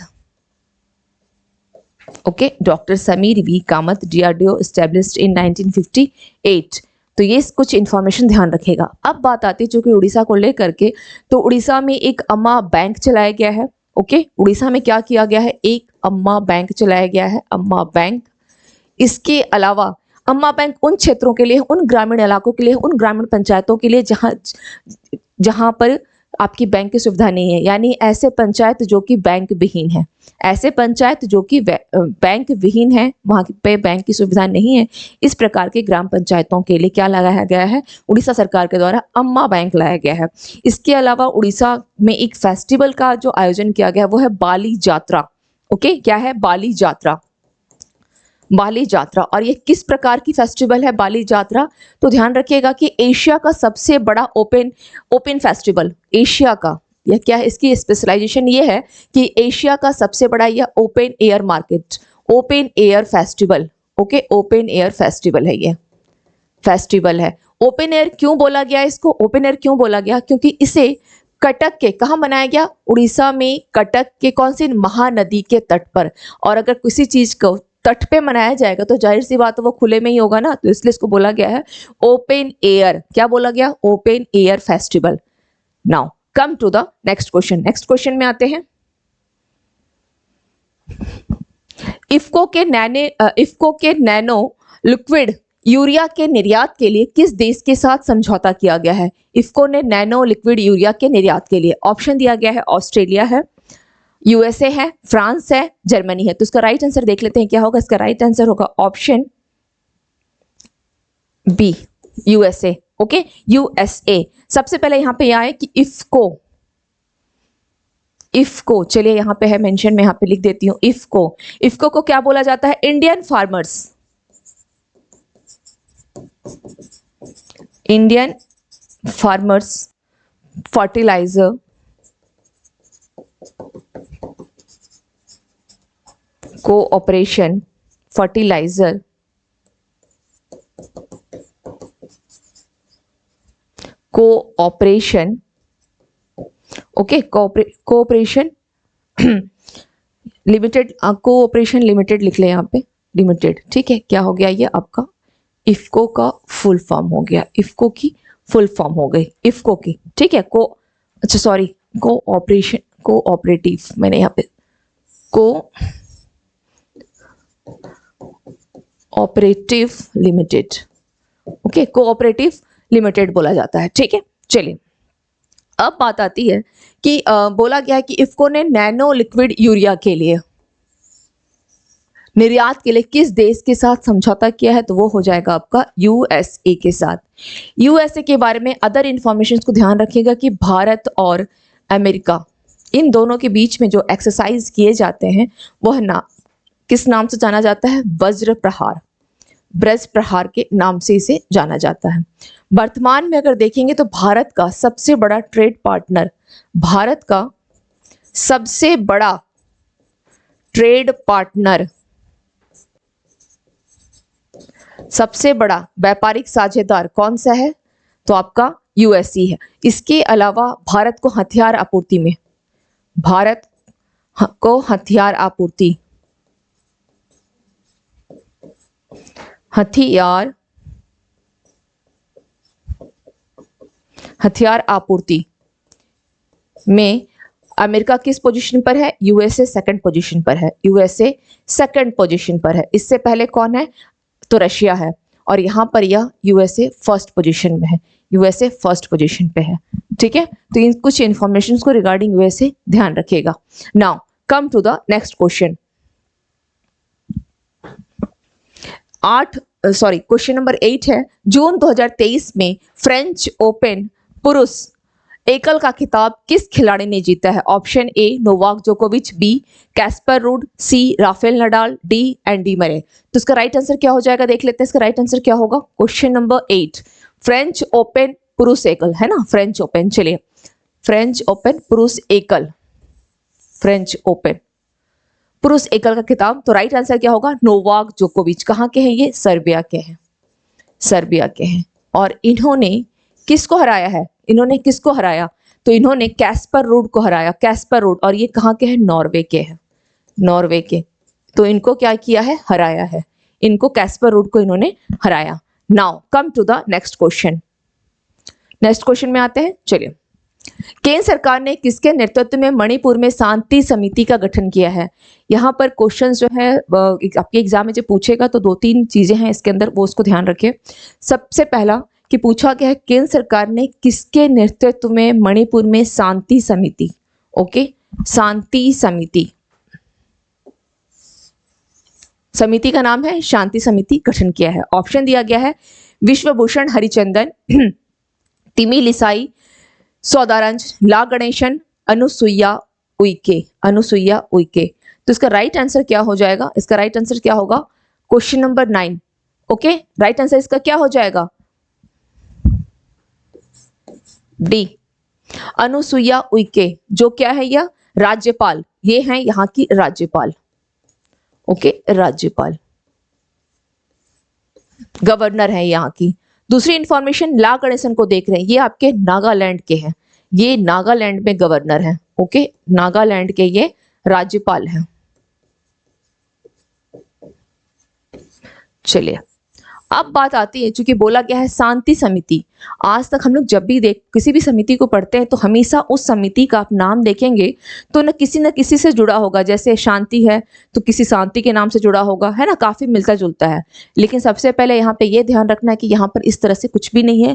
Speaker 1: Okay doctor Sameer V Kamat, DRDO established in 1958। तो ये कुछ इंफॉर्मेशन ध्यान रखेगा। अब बात आती है चूंकि उड़ीसा को लेकर के, तो उड़ीसा में एक अम्मा बैंक चलाया गया है। ओके उड़ीसा में क्या किया गया है, एक अम्मा बैंक चलाया गया है, अम्मा बैंक। इसके अलावा अम्मा बैंक उन क्षेत्रों के लिए, उन ग्रामीण इलाकों के लिए, उन ग्रामीण पंचायतों के लिए जहां पर आपकी बैंक की सुविधा नहीं है, यानी ऐसे पंचायत जो कि बैंक विहीन है, ऐसे पंचायत जो कि बैंक विहीन है, वहां पे बैंक की सुविधा नहीं है, इस प्रकार के ग्राम पंचायतों के लिए क्या लगाया गया है, उड़ीसा सरकार के द्वारा अम्मा बैंक लाया गया है। इसके अलावा उड़ीसा में एक फेस्टिवल का जो आयोजन किया गया है वो है बाली यात्रा। ओके क्या है, बाली यात्रा, बाली यात्रा। और ये किस प्रकार की फेस्टिवल है बाली यात्रा, तो ध्यान रखिएगा कि एशिया का सबसे बड़ा ओपन फेस्टिवल, एशिया का, यह क्या है, इसकी स्पेशलाइजेशन ये है कि एशिया का सबसे बड़ा यह open air market, open air festival. Okay open air festival है, ये फेस्टिवल है। ओपन एयर क्यों बोला गया, इसको ओपन एयर क्यों बोला गया, क्योंकि इसे कटक के, कहाँ मनाया गया, उड़ीसा में कटक के कौन सी, महानदी के तट पर। और अगर किसी चीज को तट पे मनाया जाएगा तो जाहिर सी बात है वो खुले में ही होगा ना, तो इसलिए इसको बोला गया है ओपन एयर, क्या बोला गया, open air festival. Now come to the next question. Next question में आते हैं। इफ्को के नैनो लिक्विड यूरिया के निर्यात के लिए किस देश के साथ समझौता किया गया है, इफ्को ने नैनो लिक्विड यूरिया के निर्यात के लिए। ऑप्शन दिया गया है, ऑस्ट्रेलिया है, यूएसए है, फ्रांस है, जर्मनी है। तो इसका राइट आंसर देख लेते हैं क्या होगा, इसका राइट आंसर होगा option B, USA. Okay USA. सबसे पहले यहां पे यह है कि इफ्को इफको, चलिए यहाँ पे है मेंशन, मैं यहाँ पे लिख देती हूँ इफको। इफको को क्या बोला जाता है? Indian farmers, Indian farmers fertiliser cooperation, fertiliser cooperation, okay, cooperation limited, cooperation limited लिख ले यहाँ पे, लिमिटेड, ठीक है। क्या हो गया ये आपका? इफको का फुल फॉर्म हो गया, इफको की फुल फॉर्म हो गई इफको की, ठीक है। अच्छा सॉरी, कोऑपरेशन, कोऑपरेटिव, मैंने यहाँ पे cooperative limited, okay, cooperative limited बोला जाता है, ठीक है। चलिए अब बात आती है कि बोला गया है कि इफको ने नैनो लिक्विड यूरिया के लिए निर्यात के लिए किस देश के साथ समझौता किया है? तो वो हो जाएगा आपका यूएसए के साथ। यूएसए के बारे में अदर इंफॉर्मेशन को ध्यान रखिएगा कि भारत और अमेरिका, इन दोनों के बीच में जो एक्सरसाइज किए जाते हैं वह किस नाम से जाना जाता है? वज्र प्रहार, ब्रज प्रहार के नाम से इसे जाना जाता है। वर्तमान में अगर देखेंगे तो भारत का सबसे बड़ा ट्रेड पार्टनर, भारत का सबसे बड़ा ट्रेड पार्टनर, सबसे बड़ा व्यापारिक साझेदार कौन सा है? तो आपका यूएसए है। इसके अलावा भारत को हथियार आपूर्ति में, भारत को हथियार आपूर्ति, हथियार आपूर्ति में अमेरिका किस पोजीशन पर है? यूएसए सेकंड पोजीशन पर है, यूएसए सेकंड पोजीशन पर है। इससे पहले कौन है? तो रशिया है, और यहां पर यह यूएसए फर्स्ट पोजीशन में है, यूएसए फर्स्ट पोजीशन पे है, ठीक है। तो इन कुछ इंफॉर्मेशन को रिगार्डिंग यूएसए ध्यान रखिएगा। Now come to the next question. Question number 8 है, जून 2023 में फ्रेंच ओपन पुरुष एकल का खिताब किस खिलाड़ी ने जीता है? ऑप्शन ए नोवाक जोकोविच, B Casper Ruud, C Rafael Nadal, D Andy Murray. तो इसका राइट आंसर क्या हो जाएगा? देख लेते हैं इसका राइट आंसर क्या होगा। क्वेश्चन नंबर 8, फ्रेंच ओपन पुरुष एकल है ना, फ्रेंच ओपन, चलिए फ्रेंच ओपन पुरुष एकल, फ्रेंच ओपन पुरुष एकल का खिताब, तो राइट आंसर क्या होगा? नोवाक जोकोविच। कहाँ के हैं ये? सर्बिया के हैं, सर्बिया के हैं। और इन्होंने किसको हराया है? इन्होंने किसको हराया? तो इन्होंने कैस्पर रूड को हराया, कैस्पर रूड, और ये कहाँ के हैं? नॉर्वे के हैं, नॉर्वे के। तो इनको क्या किया है? हराया है, इनको कैस्पर रूड को इन्होंने हराया। Now come to the next question. Next question में आते हैं, चलिए। केंद्र सरकार ने किसके नेतृत्व में मणिपुर में शांति समिति का गठन किया है? यहाँ पर क्वेश्चन जो है आपके एग्जाम में जो पूछेगा तो 2-3 चीजें हैं इसके अंदर, वो उसको ध्यान रखिए। सबसे पहला कि पूछा गया है केंद्र सरकार ने किसके नेतृत्व में मणिपुर में शांति समिति, ओके, शांति समिति, समिति का नाम है शांति समिति, गठन किया है। ऑप्शन दिया गया है विश्वभूषण हरिचंदन, तिमी लिसाई, सौदारंज, ला गणेशन, अनुसुईया उइके, अनुसुईया उइके। तो इसका राइट आंसर क्या हो जाएगा? इसका राइट आंसर क्या होगा? Question number 9, okay, right answer इसका क्या हो जाएगा? डी, अनुसुईया उइके, जो क्या है? यह राज्यपाल, ये हैं यहाँ की राज्यपाल, ओके, राज्यपाल, गवर्नर है यहाँ की। दूसरी इंफॉर्मेशन, ला गणेशन को देख रहे हैं, ये आपके नागालैंड के हैं, ये नागालैंड में गवर्नर हैं, ओके, नागालैंड के ये राज्यपाल हैं। चलिए अब बात आती है, चूंकि बोला गया है शांति समिति, आज तक हम लोग जब भी किसी भी समिति को पढ़ते हैं तो हमेशा उस समिति का आप नाम देखेंगे तो न किसी से जुड़ा होगा, जैसे शांति है तो किसी शांति के नाम से जुड़ा होगा, है ना, काफी मिलता जुलता है। लेकिन सबसे पहले यहाँ पे ये ध्यान रखना है कि यहाँ पर इस तरह से कुछ भी नहीं है।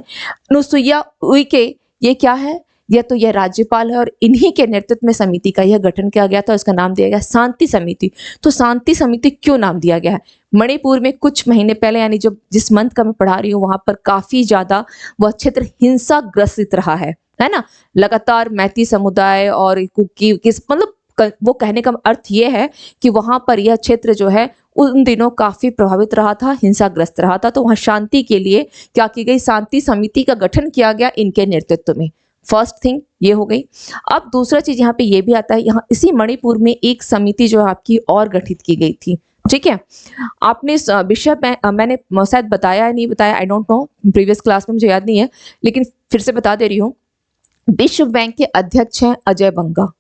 Speaker 1: अनुसुईया उइके ये क्या है? यह तो यह राज्यपाल है और इन्हीं के नेतृत्व में समिति का यह गठन किया गया था, इसका नाम दिया गया शांति समिति। तो शांति समिति क्यों नाम दिया गया है? मणिपुर में कुछ महीने पहले, यानी जब जिस मंथ का मैं पढ़ा रही हूँ वहां पर काफी ज्यादा वह क्षेत्र हिंसा ग्रसित रहा है, है ना। लगातार मैती समुदाय और कुकी किस मतलब वो कहने का अर्थ ये है कि वहां पर यह क्षेत्र जो है उन दिनों काफी प्रभावित रहा था, हिंसाग्रस्त रहा था, तो वहां शांति के लिए क्या की गई, शांति समिति का गठन किया गया इनके नेतृत्व में। फर्स्ट थिंग ये हो गई। अब दूसरा चीज यहाँ पे ये भी आता है, यहाँ इसी मणिपुर में एक समिति जो आपकी और गठित की गई थी, ठीक है। आपने इस विषय में मैंने शायद बताया या नहीं बताया, I don't know, previous class में मुझे याद नहीं है, लेकिन फिर से बता दे रही हूँ। विश्व बैंक के अध्यक्ष हैं अजय बंगा,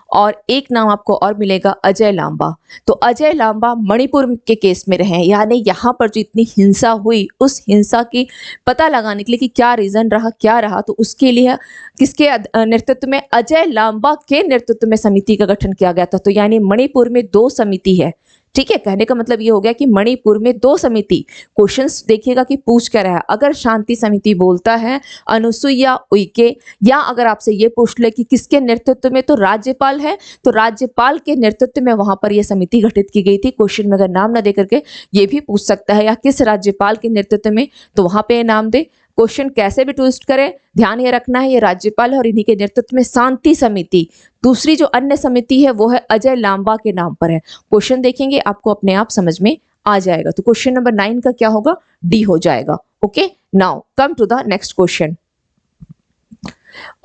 Speaker 1: और एक नाम आपको और मिलेगा, अजय लांबा। तो अजय लांबा मणिपुर के केस में रहे, यानी यहाँ पर जो इतनी हिंसा हुई उस हिंसा की पता लगाने के लिए कि क्या रीजन रहा क्या रहा, तो उसके लिए किसके नेतृत्व में, अजय लांबा के नेतृत्व में समिति का गठन किया गया था। तो यानी मणिपुर में 2 समिति है, ठीक है। कहने का मतलब ये हो गया कि मणिपुर में 2 समिति। क्वेश्चंस देखिएगा कि पूछ क्या रहा है। अगर शांति समिति बोलता है अनुसुईया उइके, या अगर आपसे ये पूछ ले कि किसके नेतृत्व में, तो राज्यपाल है, तो राज्यपाल के नेतृत्व में वहां पर यह समिति गठित की गई थी। क्वेश्चन में अगर नाम न दे करके ये भी पूछ सकता है, या किस राज्यपाल के नेतृत्व में, तो वहां पे नाम दे। क्वेश्चन कैसे भी ट्विस्ट करे, ध्यान ये रखना है ये राज्यपाल है और इन्हीं के नेतृत्व में शांति समिति। दूसरी जो अन्य समिति है वो है अजय लांबा के नाम पर है। क्वेश्चन देखेंगे आपको अपने आप समझ में आ जाएगा। तो क्वेश्चन नंबर 9 का क्या होगा, डी हो जाएगा। Okay, now come to the next question.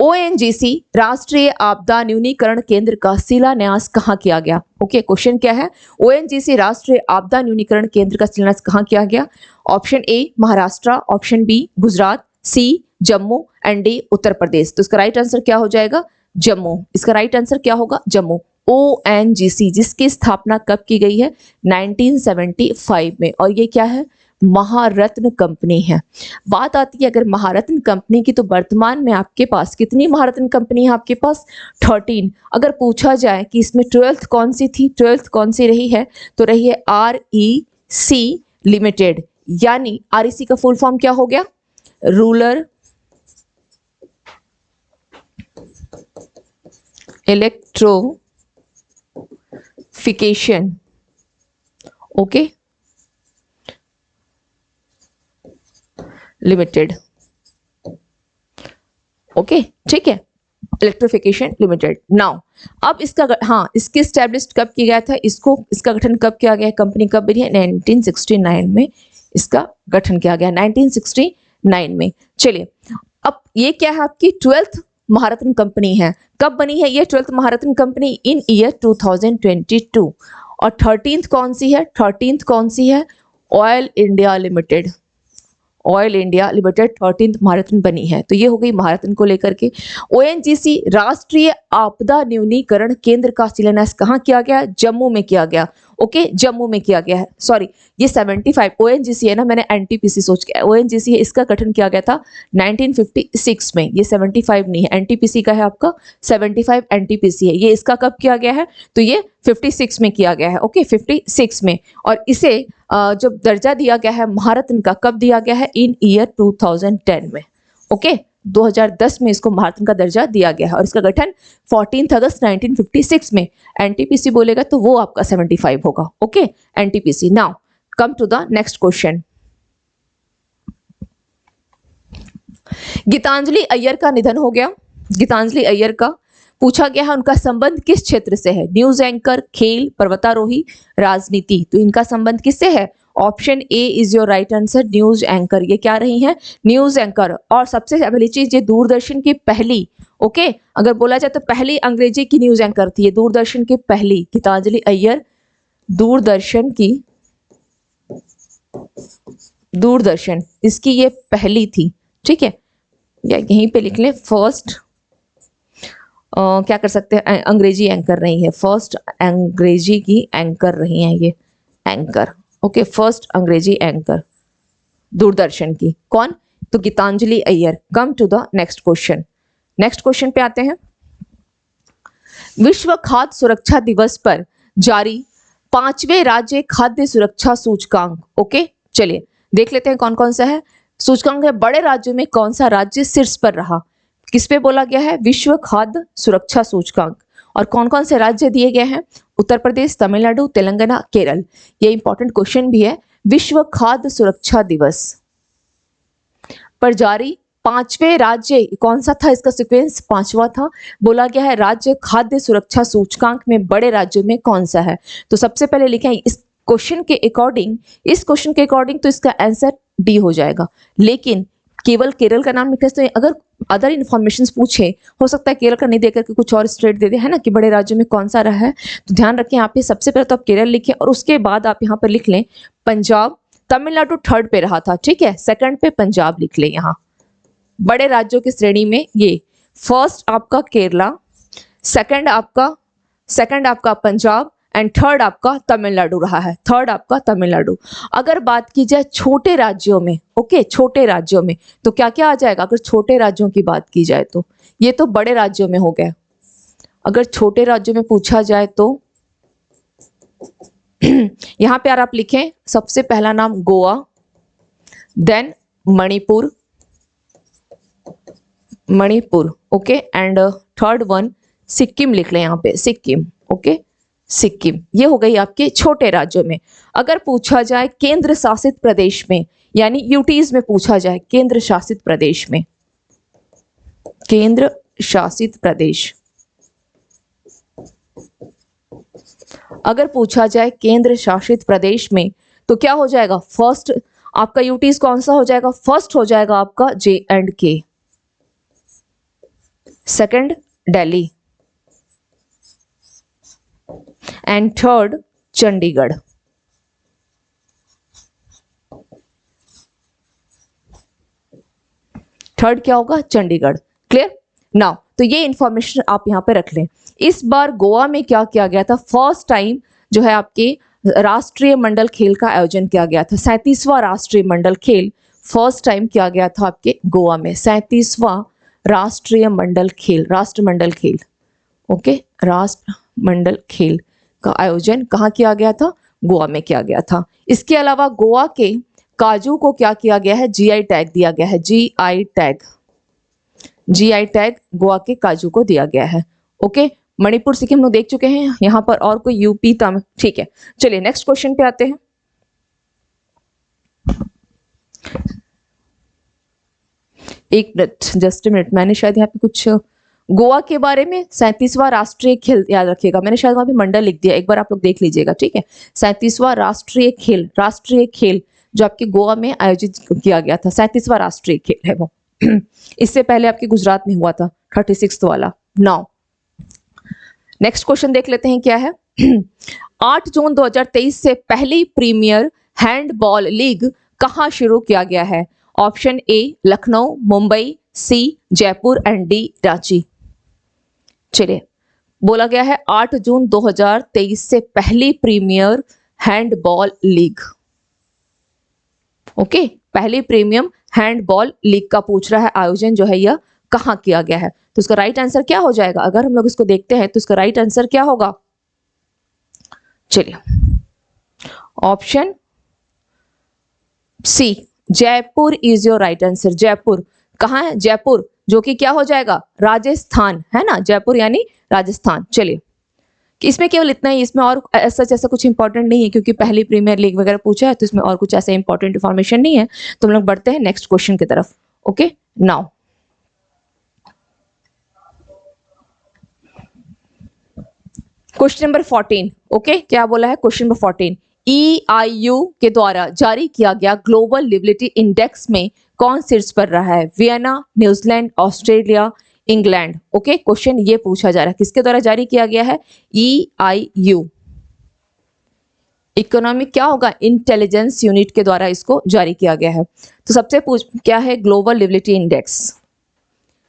Speaker 1: ONGC राष्ट्रीय आपदा न्यूनीकरण केंद्र का शिलान्यास कहां किया गया। ओके, क्वेश्चन क्या है, ओएनजीसी राष्ट्रीय आपदा न्यूनीकरण केंद्र का शिलान्यास कहां किया गया। Option A Maharashtra, option B Gujarat, C Jammu and D Uttar Pradesh. तो इसका राइट आंसर क्या हो जाएगा, जम्मू। इसका राइट आंसर क्या होगा, जम्मू। ओएनजीसी जिसकी स्थापना कब की गई है, 1975 में, और ये क्या है, महारत्न कंपनी है। बात आती है अगर महारत्न कंपनी की, तो वर्तमान में आपके पास कितनी महारत्न कंपनी है, आपके पास 13। अगर पूछा जाए कि इसमें 12th कौन सी थी, 12th कौन सी रही है, तो रही है REC लिमिटेड। यानी REC का फुल फॉर्म क्या हो गया, रूरल इलेक्ट्रोफिकेशन, ओके लिमिटेड। ओके, ठीक है, इलेक्ट्रिफिकेशन लिमिटेड। नाउ अब इसका हाँ, इसकी स्टैब्लिश कब किया गया था, इसका गठन कब किया गया, कंपनी कब बनी है, 1969 में इसका गठन किया गया, 1969 में। चलिए, अब ये क्या है, आपकी 12th महारत्न कंपनी है। कब बनी है ये 12th महारत्न कंपनी, इन ईयर 2022। और 13th कौन सी है, 13th कौन सी है, oil India limited. Oil India limited 13th महारत्न बनी है। तो ये हो गई महारत्न को लेकर के। ओएनजीसी राष्ट्रीय आपदा न्यूनीकरण केंद्र का शिलान्यास कहाँ किया गया, जम्मू में किया गया। ओके, जम्मू में किया गया है। सॉरी, ये 75 ओएनजीसी है ना, मैंने एनटीपीसी सोच के, ओएनजीसी है, इसका गठन किया गया था 1956 में। ये 75 नहीं है, एनटीपीसी का है आपका 75, एनटीपीसी है। ये इसका कब किया गया है, तो ये 56 में किया गया है। ओके, 56 में। और इसे जो दर्जा दिया गया है महारत्न का, कब दिया गया है, इन ईयर 2010 में। ओके, 2010 में इसको महारत्न का दर्जा दिया गया है। और इसका गठन 14 अगस्त 1956 में। एनटीपीसी बोलेगा तो वो आपका 75 होगा। Okay, NTPC. Now come to the next question. Geetanjali Iyer का निधन हो गया। गीतांजलि अय्यर का पूछा गया है उनका संबंध किस क्षेत्र से है, न्यूज एंकर, खेल, पर्वतारोही, राजनीति। तो इनका संबंध किससे है, option A is your right answer, news anchor. ये क्या रही है, न्यूज एंकर। और सबसे पहली चीज, ये दूरदर्शन की पहली, ओके, अगर बोला जाए तो पहली अंग्रेजी की न्यूज एंकर थी ये, दूरदर्शन की पहली। गीतांजलि अय्यर दूरदर्शन की, दूरदर्शन इसकी ये पहली थी, ठीक है, या यहीं पे लिख ले, फर्स्ट क्या कर सकते हैं, अंग्रेजी एंकर रही है, फर्स्ट अंग्रेजी की एंकर रही हैं ये, एंकर। ओके, फर्स्ट अंग्रेजी एंकर दूरदर्शन की, कौन, तो Geetanjali Iyer. Come to the next question. Next question पे आते हैं। विश्व खाद्य सुरक्षा दिवस पर जारी 5वें राज्य खाद्य सुरक्षा सूचकांक। ओके, चलिए देख लेते हैं कौन कौन सा है सूचकांक है। बड़े राज्यों में कौन सा राज्य शीर्ष पर रहा, किस पे बोला गया है, विश्व खाद्य सुरक्षा सूचकांक। और कौन कौन से राज्य दिए गए हैं, उत्तर प्रदेश, तमिलनाडु, तेलंगाना, केरल। ये इंपॉर्टेंट क्वेश्चन भी है। विश्व खाद्य सुरक्षा दिवस पर जारी पांचवें राज्य कौन सा था, इसका सीक्वेंस पांचवा था। बोला गया है राज्य खाद्य सुरक्षा सूचकांक में बड़े राज्यों में कौन सा है। तो सबसे पहले लिखें इस क्वेश्चन के अकॉर्डिंग तो इसका आंसर डी हो जाएगा। लेकिन केवल केरल का नाम लिखने से अगर अदर इन्फॉर्मेशन पूछे, हो सकता है केरल का नहीं देकर के कुछ और स्टेट दे दे, है ना, कि बड़े राज्यों में कौन सा रहा है। तो ध्यान रखें यहाँ पे सबसे पहले तो आप केरल लिखें और उसके बाद आप यहाँ पर लिख लें पंजाब। तमिलनाडु थर्ड पे रहा था, ठीक है, सेकंड पे पंजाब लिख लें। यहाँ बड़े राज्यों की श्रेणी में ये फर्स्ट आपका केरला, सेकंड आपका पंजाब एंड थर्ड आपका तमिलनाडु रहा है। थर्ड आपका तमिलनाडु। अगर बात की जाए छोटे राज्यों में, ओके, छोटे राज्यों में तो क्या क्या आ जाएगा। अगर छोटे राज्यों की बात की जाए तो ये तो बड़े राज्यों में हो गया। अगर छोटे राज्यों में पूछा जाए तो यहां पे आप लिखें सबसे पहला नाम Goa, then Manipur, okay, and third one Sikkim लिख लें यहाँ पे, सिक्किम, ओके, सिक्किम। ये हो गई आपके छोटे राज्यों में। अगर पूछा जाए केंद्र शासित प्रदेश में, यानी यूटीज में पूछा जाए, केंद्र शासित प्रदेश में, केंद्र शासित प्रदेश, अगर पूछा जाए केंद्र शासित प्रदेश में तो क्या हो जाएगा। फर्स्ट आपका यूटीज कौन सा हो जाएगा। फर्स्ट हो जाएगा आपका J&K, second Delhi and third Chandigarh. Third क्या होगा, चंडीगढ़। Clear now. तो ये इंफॉर्मेशन आप यहां पे रख लें। इस बार गोवा में क्या किया गया था, फर्स्ट टाइम जो है आपके राष्ट्रीय मंडल खेल का आयोजन किया गया था। 37वां राष्ट्रीय मंडल खेल फर्स्ट टाइम किया गया था आपके गोवा में। 37वां राष्ट्रीय मंडल खेल, राष्ट्रमंडल खेल, ओके, राष्ट्रमंडल खेल का आयोजन कहाँ किया गया था, गोवा में किया गया था। इसके अलावा गोवा के काजू को क्या किया गया है, जीआई टैग दिया गया है। जीआई टैग गोवा के काजू को दिया गया है। ओके, मणिपुर सिक्किम लोग देख चुके हैं। यहाँ पर और कोई यूपी तम, ठीक है। चलिए नेक्स्ट क्वेश्चन पे आते हैं। एक मिनट, जस्ट अ मिनट, मैंने शायद यहाँ पे कुछ गोवा के बारे में 37वां राष्ट्रीय खेल, याद रखिएगा मैंने शायद वहां पे मंडल लिख दिया, एक बार आप लोग देख लीजिएगा, ठीक है। 37वां राष्ट्रीय खेल जो आपके गोवा में आयोजित किया गया था, 37वां राष्ट्रीय खेल है वो। इससे पहले आपके गुजरात में हुआ था 36 वाला। नाउ नेक्स्ट क्वेश्चन देख लेते हैं क्या है। 8 जून 2023 से पहली प्रीमियर हैंडबॉल लीग कहां शुरू किया गया है। Option A Lucknow, Mumbai, C Jaipur and D Ranchi. चलिए, बोला गया है 8 जून 2023 से पहली प्रीमियर हैंडबॉल लीग, ओके, पहली प्रीमियम हैंडबॉल लीग का पूछ रहा है आयोजन जो है यह कहां किया गया है। तो इसका राइट आंसर क्या हो जाएगा। अगर हम लोग इसको देखते हैं तो इसका राइट आंसर क्या होगा। चलिए, option C Jaipur is your right answer. Jaipur कहां है, जयपुर जो कि क्या हो जाएगा, राजस्थान, है ना, जयपुर यानी राजस्थान। चलिए, कि इसमें केवल इतना ही, इसमें और ऐसा कुछ इंपॉर्टेंट नहीं है क्योंकि पहली प्रीमियर लीग वगैरह पूछा है, तो इसमें और कुछ ऐसा इंपॉर्टेंट इंफॉर्मेशन नहीं है। तो हम लोग बढ़ते हैं नेक्स्ट क्वेश्चन की तरफ। Okay, now question number 14। Okay, क्या बोला है क्वेश्चन नंबर 14। EIU के द्वारा जारी किया गया ग्लोबल लिविलिटी इंडेक्स में कौन शीर्ष पर रहा है। Vienna, New Zealand, Australia, England. Okay, question ये पूछा जा रहा है किसके द्वारा जारी किया गया है। EIU, इकोनॉमिक क्या होगा, इंटेलिजेंस यूनिट के द्वारा इसको जारी किया गया है। तो सबसे क्या है, ग्लोबल लिविलिटी इंडेक्स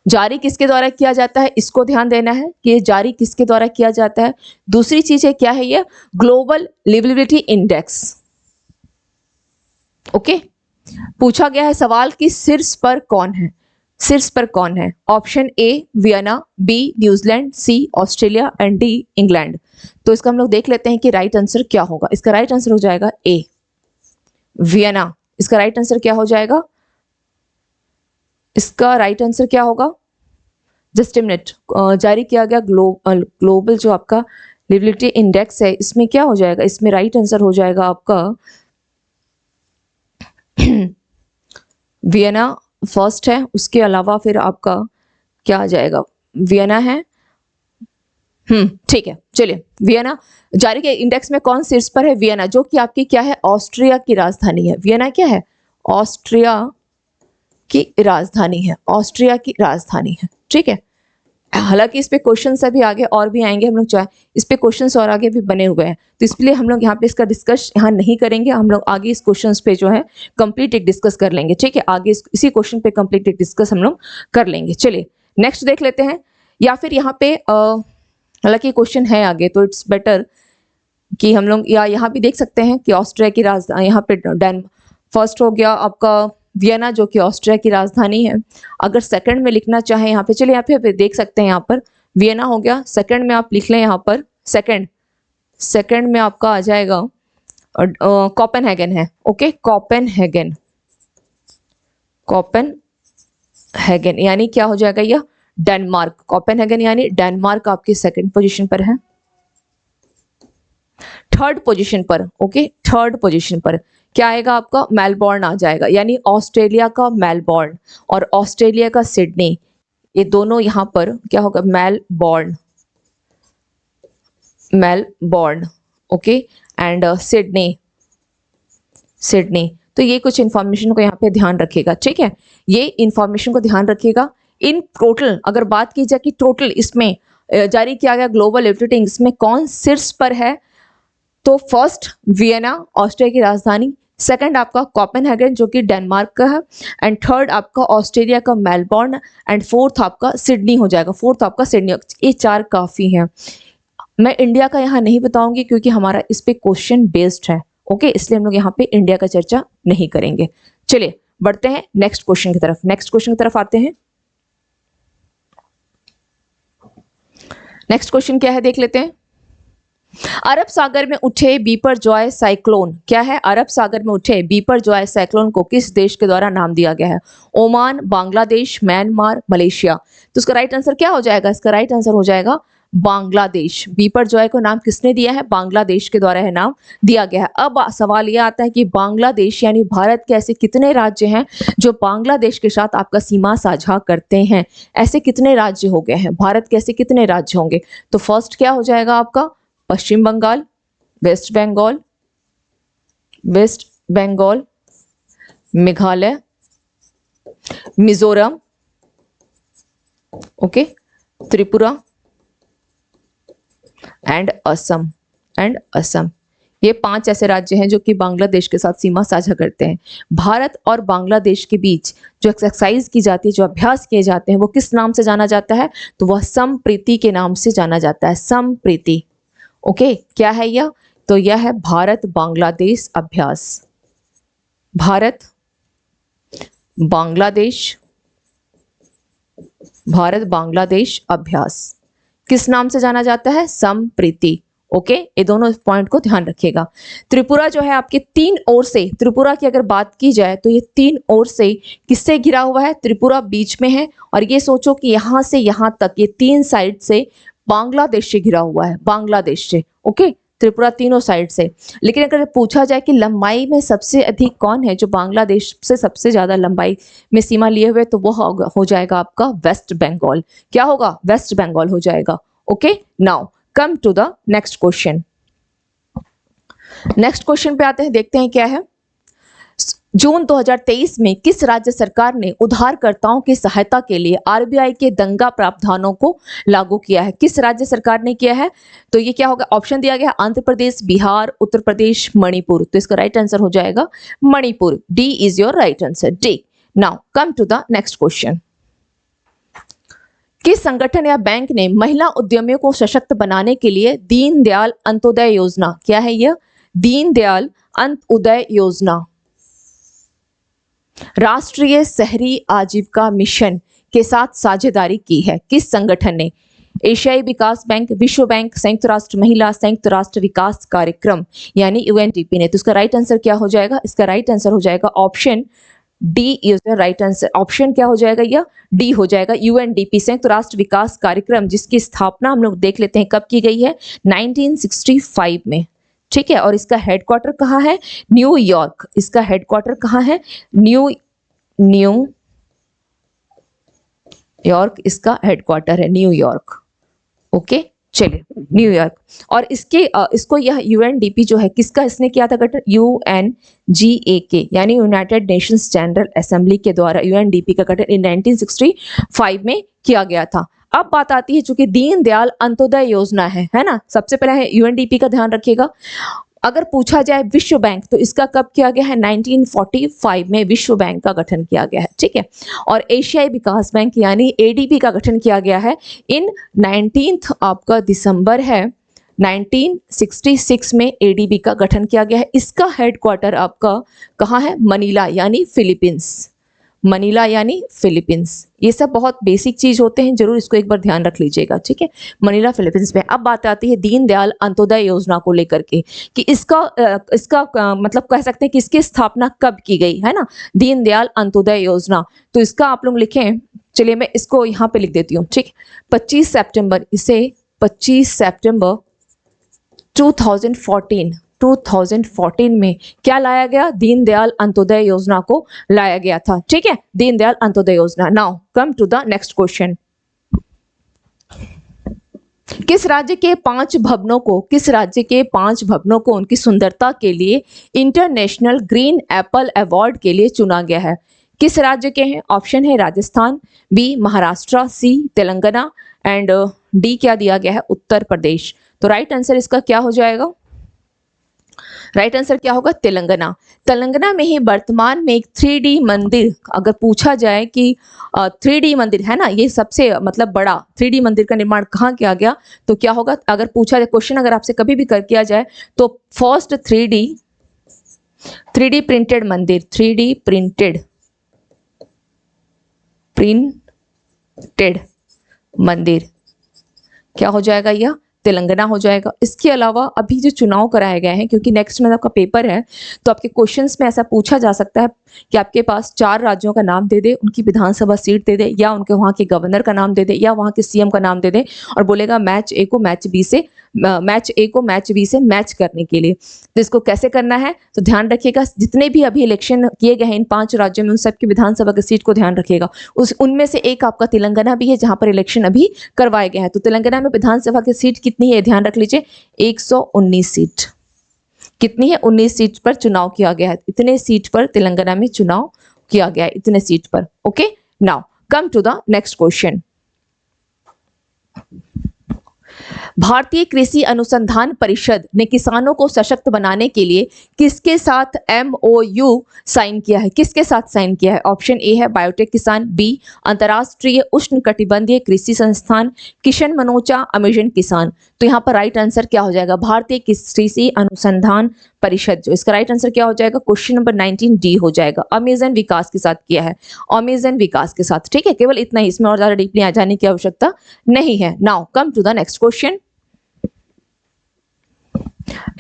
Speaker 1: जारी किसके द्वारा किया जाता है, इसको ध्यान देना है कि ये जारी किसके द्वारा किया जाता है। दूसरी चीज है क्या है, ये ग्लोबल लिविलिटी इंडेक्स। ओके, पूछा गया है सवाल कि शीर्ष पर कौन है, शीर्ष पर कौन है। Option A Vienna, B New Zealand, C Australia and D England. तो इसका हम लोग देख लेते हैं कि राइट आंसर क्या होगा। इसका राइट आंसर हो जाएगा ए वियना। इसका राइट आंसर क्या हो जाएगा, इसका राइट आंसर क्या होगा, जस्ट ए मिनट, जारी किया गया ग्लोबल जो आपका लिविलिटी इंडेक्स है, इसमें क्या हो जाएगा, इसमें राइट आंसर हो जाएगा आपका वियना फर्स्ट है, उसके अलावा फिर आपका क्या आ जाएगा, वियना है। ठीक है, चलिए वियना। जारी के इंडेक्स में कौन शीर्ष पर है? वियना, जो कि आपकी क्या है, ऑस्ट्रिया की राजधानी है। वियना क्या है? ऑस्ट्रिया की राजधानी है, ऑस्ट्रिया की राजधानी है। ठीक है, हालांकि इस पे क्वेश्चन अभी आगे और भी आएंगे, हम लोग चाहे इस पे क्वेश्चंस और आगे भी बने हुए हैं, तो इसलिए हम लोग यहाँ पे इसका डिस्कस यहाँ नहीं करेंगे। हम लोग आगे इस क्वेश्चंस पे जो है कंप्लीट एक डिस्कस कर लेंगे। ठीक है, आगे इसी क्वेश्चन पे कंप्लीट एक डिस्कस हम लोग कर लेंगे। चलिए नेक्स्ट देख लेते हैं, या फिर यहाँ पे हालांकि क्वेश्चन है आगे, तो इट्स बेटर कि हम लोग या यहाँ भी देख सकते हैं कि ऑस्ट्रिया की राजधानी, यहाँ पे फर्स्ट हो गया आपका वियना, जो कि ऑस्ट्रिया की राजधानी है। अगर सेकंड में लिखना चाहे यहाँ पे, चलिए यहाँ पे देख सकते हैं, यहाँ पर वियना हो गया। सेकंड में आप लिख लें यहाँ पर, सेकंड में आपका आ जाएगा कोपेनहेगन है। ओके, कोपेनहेगन यानी क्या हो जाएगा, यह डेनमार्क। कोपेनहेगन यानी डेनमार्क आपकी सेकंड पोजीशन पर है। थर्ड पोजीशन पर, ओके, थर्ड पोजीशन पर क्या आएगा आपका, मेलबोर्न आ जाएगा, यानी ऑस्ट्रेलिया का मेलबोर्न और ऑस्ट्रेलिया का सिडनी, ये दोनों यहां पर क्या होगा, मेलबोर्न, ओके, एंड सिडनी। तो ये कुछ इंफॉर्मेशन को यहाँ पे ध्यान रखिएगा। ठीक है, ये इंफॉर्मेशन को ध्यान रखिएगा। इन टोटल अगर बात की जाए कि टोटल इसमें जारी किया गया ग्लोबल रेटिंग, इसमें कौन शीर्ष पर है, तो फर्स्ट वियना, ऑस्ट्रिया की राजधानी, सेकंड आपका कोपेनहेगन जो कि डेनमार्क का है, एंड थर्ड आपका ऑस्ट्रेलिया का मेलबोर्न, एंड फोर्थ आपका सिडनी हो जाएगा। फोर्थ आपका सिडनी। ये चार काफी हैं। मैं इंडिया का यहाँ नहीं बताऊंगी क्योंकि हमारा इस पे क्वेश्चन बेस्ड है। ओके, इसलिए हम लोग यहाँ पे इंडिया का चर्चा नहीं करेंगे। चलिए बढ़ते हैं नेक्स्ट क्वेश्चन की तरफ। नेक्स्ट क्वेश्चन की तरफ आते हैं। नेक्स्ट क्वेश्चन क्या है देख लेते हैं। अरब सागर में उठे बिपरजॉय साइक्लोन, क्या है, अरब सागर में उठे बिपरजॉय साइक्लोन को किस देश के द्वारा नाम दिया गया है? Oman, Bangladesh, Myanmar, Malaysia. तो इसका राइट आंसर क्या हो जाएगा? इसका राइट आंसर हो जाएगा बांग्लादेश। बिपरजॉय को नाम किसने दिया है? बांग्लादेश के द्वारा है नाम दिया गया है। अब सवाल यह आता है कि बांग्लादेश यानी भारत के ऐसे कितने राज्य हैं जो बांग्लादेश के साथ आपका सीमा साझा करते हैं? ऐसे कितने राज्य हो गए हैं? भारत के ऐसे कितने राज्य होंगे? तो फर्स्ट क्या हो जाएगा आपका, Paschim Bangal, West Bengal, Meghalaya, Mizoram, okay, Tripura and Assam. ये 5 ऐसे राज्य हैं जो कि बांग्लादेश के साथ सीमा साझा करते हैं। भारत और बांग्लादेश के बीच जो एक्सरसाइज की जाती है, जो अभ्यास किए जाते हैं, वो किस नाम से जाना जाता है? तो वह समप्रीति के नाम से जाना जाता है। समप्रीति, ओके, क्या है यह? तो यह है भारत बांग्लादेश अभ्यास। भारत बांग्लादेश अभ्यास किस नाम से जाना जाता है? समप्रीति। ओके, ये दोनों पॉइंट को ध्यान रखिएगा। त्रिपुरा जो है आपके 3 ओर से, त्रिपुरा की अगर बात की जाए तो ये 3 ओर से किससे घिरा हुआ है? त्रिपुरा बीच में है, और ये सोचो कि यहां से यहां तक ये 3 साइड से बांग्लादेश से घिरा हुआ है, बांग्लादेश से। ओके, त्रिपुरा तीनों साइड से। लेकिन अगर पूछा जाए कि लंबाई में सबसे अधिक कौन है जो बांग्लादेश से सबसे ज्यादा लंबाई में सीमा लिए हुए, तो वो हो जाएगा आपका वेस्ट बंगाल। क्या होगा? वेस्ट बंगाल हो जाएगा। Okay, now come to the next question. Next question पे आते हैं, देखते हैं क्या है। जून 2023 में किस राज्य सरकार ने उधारकर्ताओं की सहायता के लिए आरबीआई के दंगा प्रावधानों को लागू किया है? किस राज्य सरकार ने किया है? तो ये क्या होगा? ऑप्शन दिया गया, आंध्र प्रदेश, बिहार, उत्तर प्रदेश, मणिपुर। तो इसका राइट आंसर हो जाएगा Manipur. D is your right answer, D. Now come to the next question. किस संगठन या बैंक ने महिला उद्यमियों को सशक्त बनाने के लिए दीनदयाल अंत्योदय योजना, क्या है यह? दीनदयाल अंत्योदय योजना, राष्ट्रीय शहरी आजीविका मिशन के साथ साझेदारी की है? किस संगठन ने? एशियाई विकास बैंक, विश्व बैंक, संयुक्त राष्ट्र महिला, संयुक्त राष्ट्र विकास कार्यक्रम यानी यूएनडीपी ने। तो इसका राइट आंसर क्या हो जाएगा? इसका राइट आंसर हो जाएगा option D is the right answer. Option क्या हो जाएगा? यह डी हो जाएगा, यूएनडीपी, संयुक्त राष्ट्र विकास कार्यक्रम, जिसकी स्थापना हम लोग देख लेते हैं कब की गई है? 1965 में। ठीक है, और इसका हेडक्वार्टर कहाँ है? न्यूयॉर्क। इसका हेडक्वार्टर कहाँ है? न्यूयॉर्क यॉर्क इसका हेडक्वार्टर है, न्यूयॉर्क। ओके, चलिए न्यूयॉर्क। और इसको यह यूएनडीपी जो है किसका इसने किया था गठन, यूएनजीए यानी यूनाइटेड नेशंस जनरल असेंबली के द्वारा यूएनडीपी का गठन इन 1965 में किया गया था। अब बात आती है, चूंकि दीनदयाल अंत्योदय योजना है ना, सबसे पहले है यूएनडीपी का ध्यान रखिएगा। अगर पूछा जाए विश्व बैंक, तो इसका कब किया गया है, 1945 में विश्व बैंक का गठन किया गया है, ठीक है। और एशियाई विकास बैंक यानी एडीबी का गठन किया गया है इन 19 आपका दिसंबर है 1966 में एडीबी का गठन किया गया है। इसका हेडक्वार्टर आपका कहाँ है, मनीला यानी फिलीपींस, मनीला यानी फिलीपींस। ये सब बहुत बेसिक चीज होते हैं, जरूर इसको एक बार ध्यान रख लीजिएगा, ठीक है। मनीला फिलीपींस में। अब बात आती है दीनदयाल अंत्योदय योजना को लेकर के कि इसका मतलब कह सकते हैं कि इसकी स्थापना कब की गई है ना, दीनदयाल अंत्योदय योजना। तो इसका आप लोग लिखें, चलिए मैं इसको यहाँ पे लिख देती हूँ, ठीक। 25 सितंबर, इसे 25 सितंबर 2014 में क्या लाया गया, दीनदयाल अंत्योदय योजना को लाया गया था, ठीक है, Deendayal Antyodaya Yojana. Now come to the next question. किस राज्य के 5 भवनों को उनकी सुंदरता के लिए इंटरनेशनल ग्रीन एप्पल अवार्ड के लिए चुना गया है? किस राज्य के हैं? ऑप्शन है Rajasthan, B Maharashtra, C Telangana and D क्या दिया गया है, उत्तर प्रदेश। तो राइट आंसर इसका क्या हो जाएगा, राइट आंसर क्या होगा, तेलंगाना। तेलंगाना में ही वर्तमान में एक 3D मंदिर, अगर पूछा जाए कि 3D मंदिर है ना, ये सबसे मतलब बड़ा 3D मंदिर का निर्माण कहाँ किया गया, तो क्या होगा, अगर पूछा जाए क्वेश्चन, अगर आपसे कभी भी कर किया जाए, तो फर्स्ट 3D प्रिंटेड मंदिर, 3D प्रिंटेड मंदिर क्या हो जाएगा, यह तेलंगाना हो जाएगा। इसके अलावा अभी जो चुनाव कराए गए हैं, क्योंकि नेक्स्ट में आपका पेपर है, तो आपके क्वेश्चंस में ऐसा पूछा जा सकता है कि आपके पास 4 राज्यों का नाम दे दे, उनकी विधानसभा सीट दे दे, या उनके वहाँ के गवर्नर का नाम दे दे, या वहाँ के सीएम का नाम दे दे, और बोलेगा मैच ए को मैच बी से मैच करने के लिए। तो इसको कैसे करना है, तो ध्यान रखिएगा, जितने भी अभी इलेक्शन किए गए हैं इन 5 राज्यों में, उन सबकी विधानसभा की सीट को ध्यान रखिएगा। उनमें से एक आपका तेलंगाना भी है, जहां पर इलेक्शन अभी करवाए गए हैं। तो तेलंगाना में विधानसभा की सीट कितनी है, ध्यान रख लीजिए, 119 सीट। कितनी है, 19 सीट पर चुनाव किया गया है। इतने सीट पर तेलंगाना में चुनाव किया गया है, इतने सीट पर। Okay, now come to the next question. भारतीय कृषि अनुसंधान परिषद ने किसानों को सशक्त बनाने के लिए किसके साथ MOU साइन किया है, किसके साथ साइन किया है? ऑप्शन ए है बायोटेक किसान, बी अंतर्राष्ट्रीय उष्णकटिबंधीय कृषि संस्थान, किशन मनोचा, अमेजन किसान। तो यहाँ पर राइट आंसर क्या हो जाएगा, भारतीय कृषि अनुसंधान परिषद। जो इसका राइट आंसर क्या हो जाएगा, क्वेश्चन नंबर 19 डी हो जाएगा। अमेजन विकास के साथ किया है, अमेजन विकास के साथ, ठीक है। केवल इतना ही, इसमें और ज्यादा डीपली आ जाने की आवश्यकता नहीं है। Now come to the next question.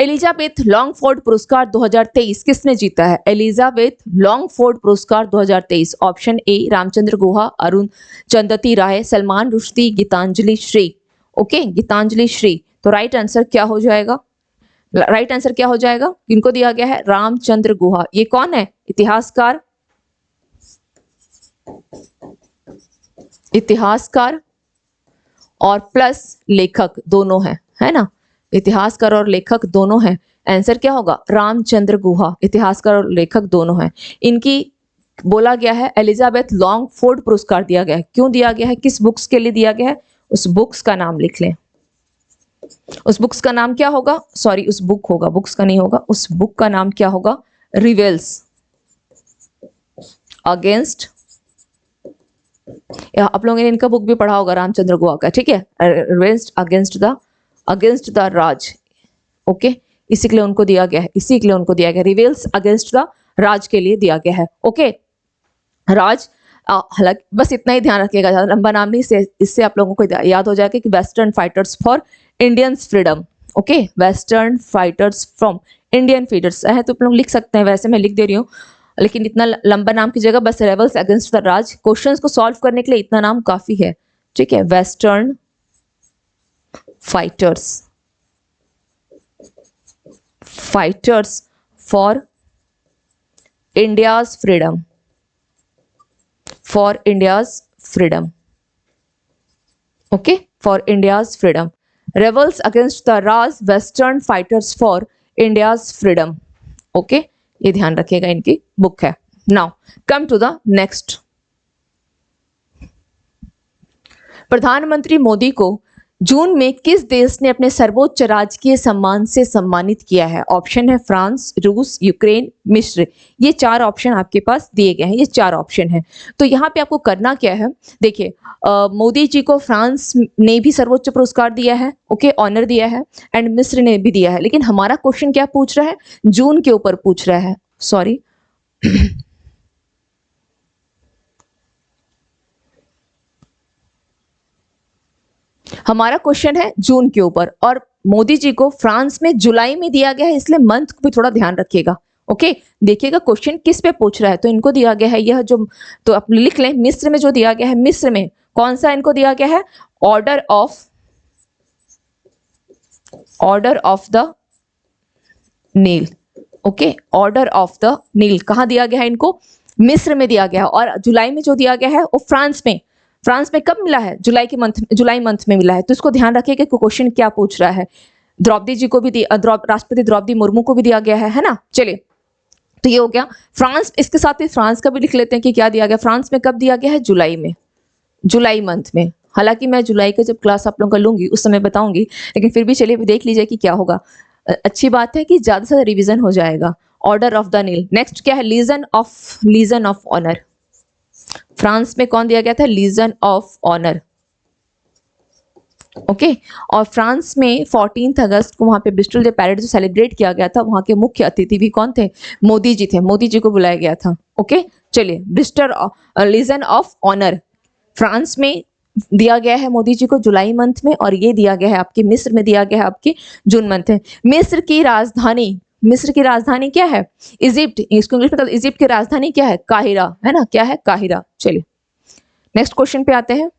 Speaker 1: Elizabeth Longford पुरस्कार 2023 किसने जीता है? एलिजाबेथ लॉन्गफोर्ड पुरस्कार 2023। Option A Ramachandra Guha, Arundhati Roy, Salman Rushdie, Geetanjali Shree. Okay, Geetanjali Shree. तो राइट आंसर क्या हो जाएगा, राइट आंसर क्या हो जाएगा, किनको दिया गया है, रामचंद्र गुहा। ये कौन है, इतिहासकार और प्लस लेखक दोनों है ना, इतिहासकार और लेखक दोनों हैं। आंसर क्या होगा, रामचंद्र गुहा, इतिहासकार और लेखक दोनों हैं। इनकी बोला गया है एलिजाबेथ लॉन्गफोर्ड पुरस्कार दिया गया है। क्यों दिया गया है, किस बुक्स के लिए दिया गया है, उस बुक्स का नाम लिख लें। उस बुक्स का नाम क्या होगा, सॉरी उस बुक होगा, बुक्स का नहीं होगा, उस बुक का नाम क्या होगा, रिवेल्स अगेंस्ट, आप लोगों ने इनका बुक भी पढ़ा होगा रामचंद्र गुहा का, ठीक है, reveals against the Raj. Okay, इसी के लिए उनको दिया गया है, इसी के लिए उनको दिया गया, रिवेल्स अगेंस्ट द राज के लिए दिया गया है। ओके, राज, हालांकि बस इतना ही ध्यान रखिएगा, ज्यादा लंबा नाम नहीं, इससे आप लोगों को याद हो जाएगा कि western fighters for Indian freedom. Okay, western fighters from Indian freedom है, तो आप लोग लिख सकते हैं, वैसे मैं लिख दे रही हूँ, लेकिन इतना लंबा नाम की जगह बस rebels against the Raj. Questions को सॉल्व करने के लिए इतना नाम काफी है, ठीक है, western fighters for India's freedom, okay, for India's freedom, rebels against the Raj western fighters for India's freedom. Okay, ये ध्यान रखिएगा, इनकी बुक है। Now come to the next. प्रधानमंत्री मोदी को जून में किस देश ने अपने सर्वोच्च राजकीय सम्मान से सम्मानित किया है? ऑप्शन है फ्रांस, रूस, यूक्रेन, मिस्र। ये चार ऑप्शन आपके पास दिए गए हैं, ये चार ऑप्शन है। तो यहाँ पे आपको करना क्या है, देखिए मोदी जी को फ्रांस ने भी सर्वोच्च पुरस्कार दिया है, ओके, ऑनर दिया है, एंड मिस्र ने भी दिया है। लेकिन हमारा क्वेश्चन क्या पूछ रहा है, जून के ऊपर पूछ रहा है, सॉरी हमारा क्वेश्चन है जून के ऊपर, और मोदी जी को फ्रांस में जुलाई में दिया गया है, इसलिए मंथ को भी थोड़ा ध्यान रखिएगा। ओके, देखिएगा क्वेश्चन किस पे पूछ रहा है। तो इनको दिया गया है यह जो, तो आप लिख लें, मिस्र में जो दिया गया है, मिस्र में कौन सा इनको दिया गया है, order of the Nile. Okay, order of the Nile कहाँ दिया गया है इनको, मिस्र में दिया गया है। और जुलाई में जो दिया गया है वो फ्रांस में कब मिला है, जुलाई मंथ में मिला है। तो इसको ध्यान रखिए कि क्वेश्चन क्या पूछ रहा है। द्रौपदी जी को भी दिया, राष्ट्रपति द्रौपदी मुर्मू को भी दिया गया है ना। चलिए, तो ये हो गया फ्रांस। इसके साथ ही फ्रांस का भी लिख लेते हैं कि क्या दिया गया, फ्रांस में कब दिया गया है, जुलाई में, जुलाई मंथ में। हालांकि मैं जुलाई का जब क्लास आप लोगों का लूंगी उस समय बताऊंगी, लेकिन फिर भी चलिए देख लीजिए कि क्या होगा। अच्छी बात है कि ज्यादा से ज्यादा रिविजन हो जाएगा। Order of the Nile. Next क्या है, लीजन ऑफ ऑनर। फ्रांस में कौन दिया गया था, लीजन ऑफ ऑनर। ओके, और फ्रांस में 14 अगस्त को वहां पे बिस्टिल डे पैरेड जो सेलिब्रेट किया गया था, वहां के मुख्य अतिथि भी कौन थे, मोदी जी थे, मोदी जी को बुलाया गया था। ओके, चलिए, बिस्टर लीजन ऑफ ऑनर फ्रांस में दिया गया है मोदी जी को जुलाई मंथ में, और ये दिया गया है आपके मिस्र में दिया गया है आपके जून मंथ है। मिस्र की राजधानी क्या है, इजिप्ट। इसको इंग्लिश में इजिप्ट की राजधानी क्या है, काहिरा, है ना, क्या है, काहिरा। चलिए नेक्स्ट क्वेश्चन पे आते हैं।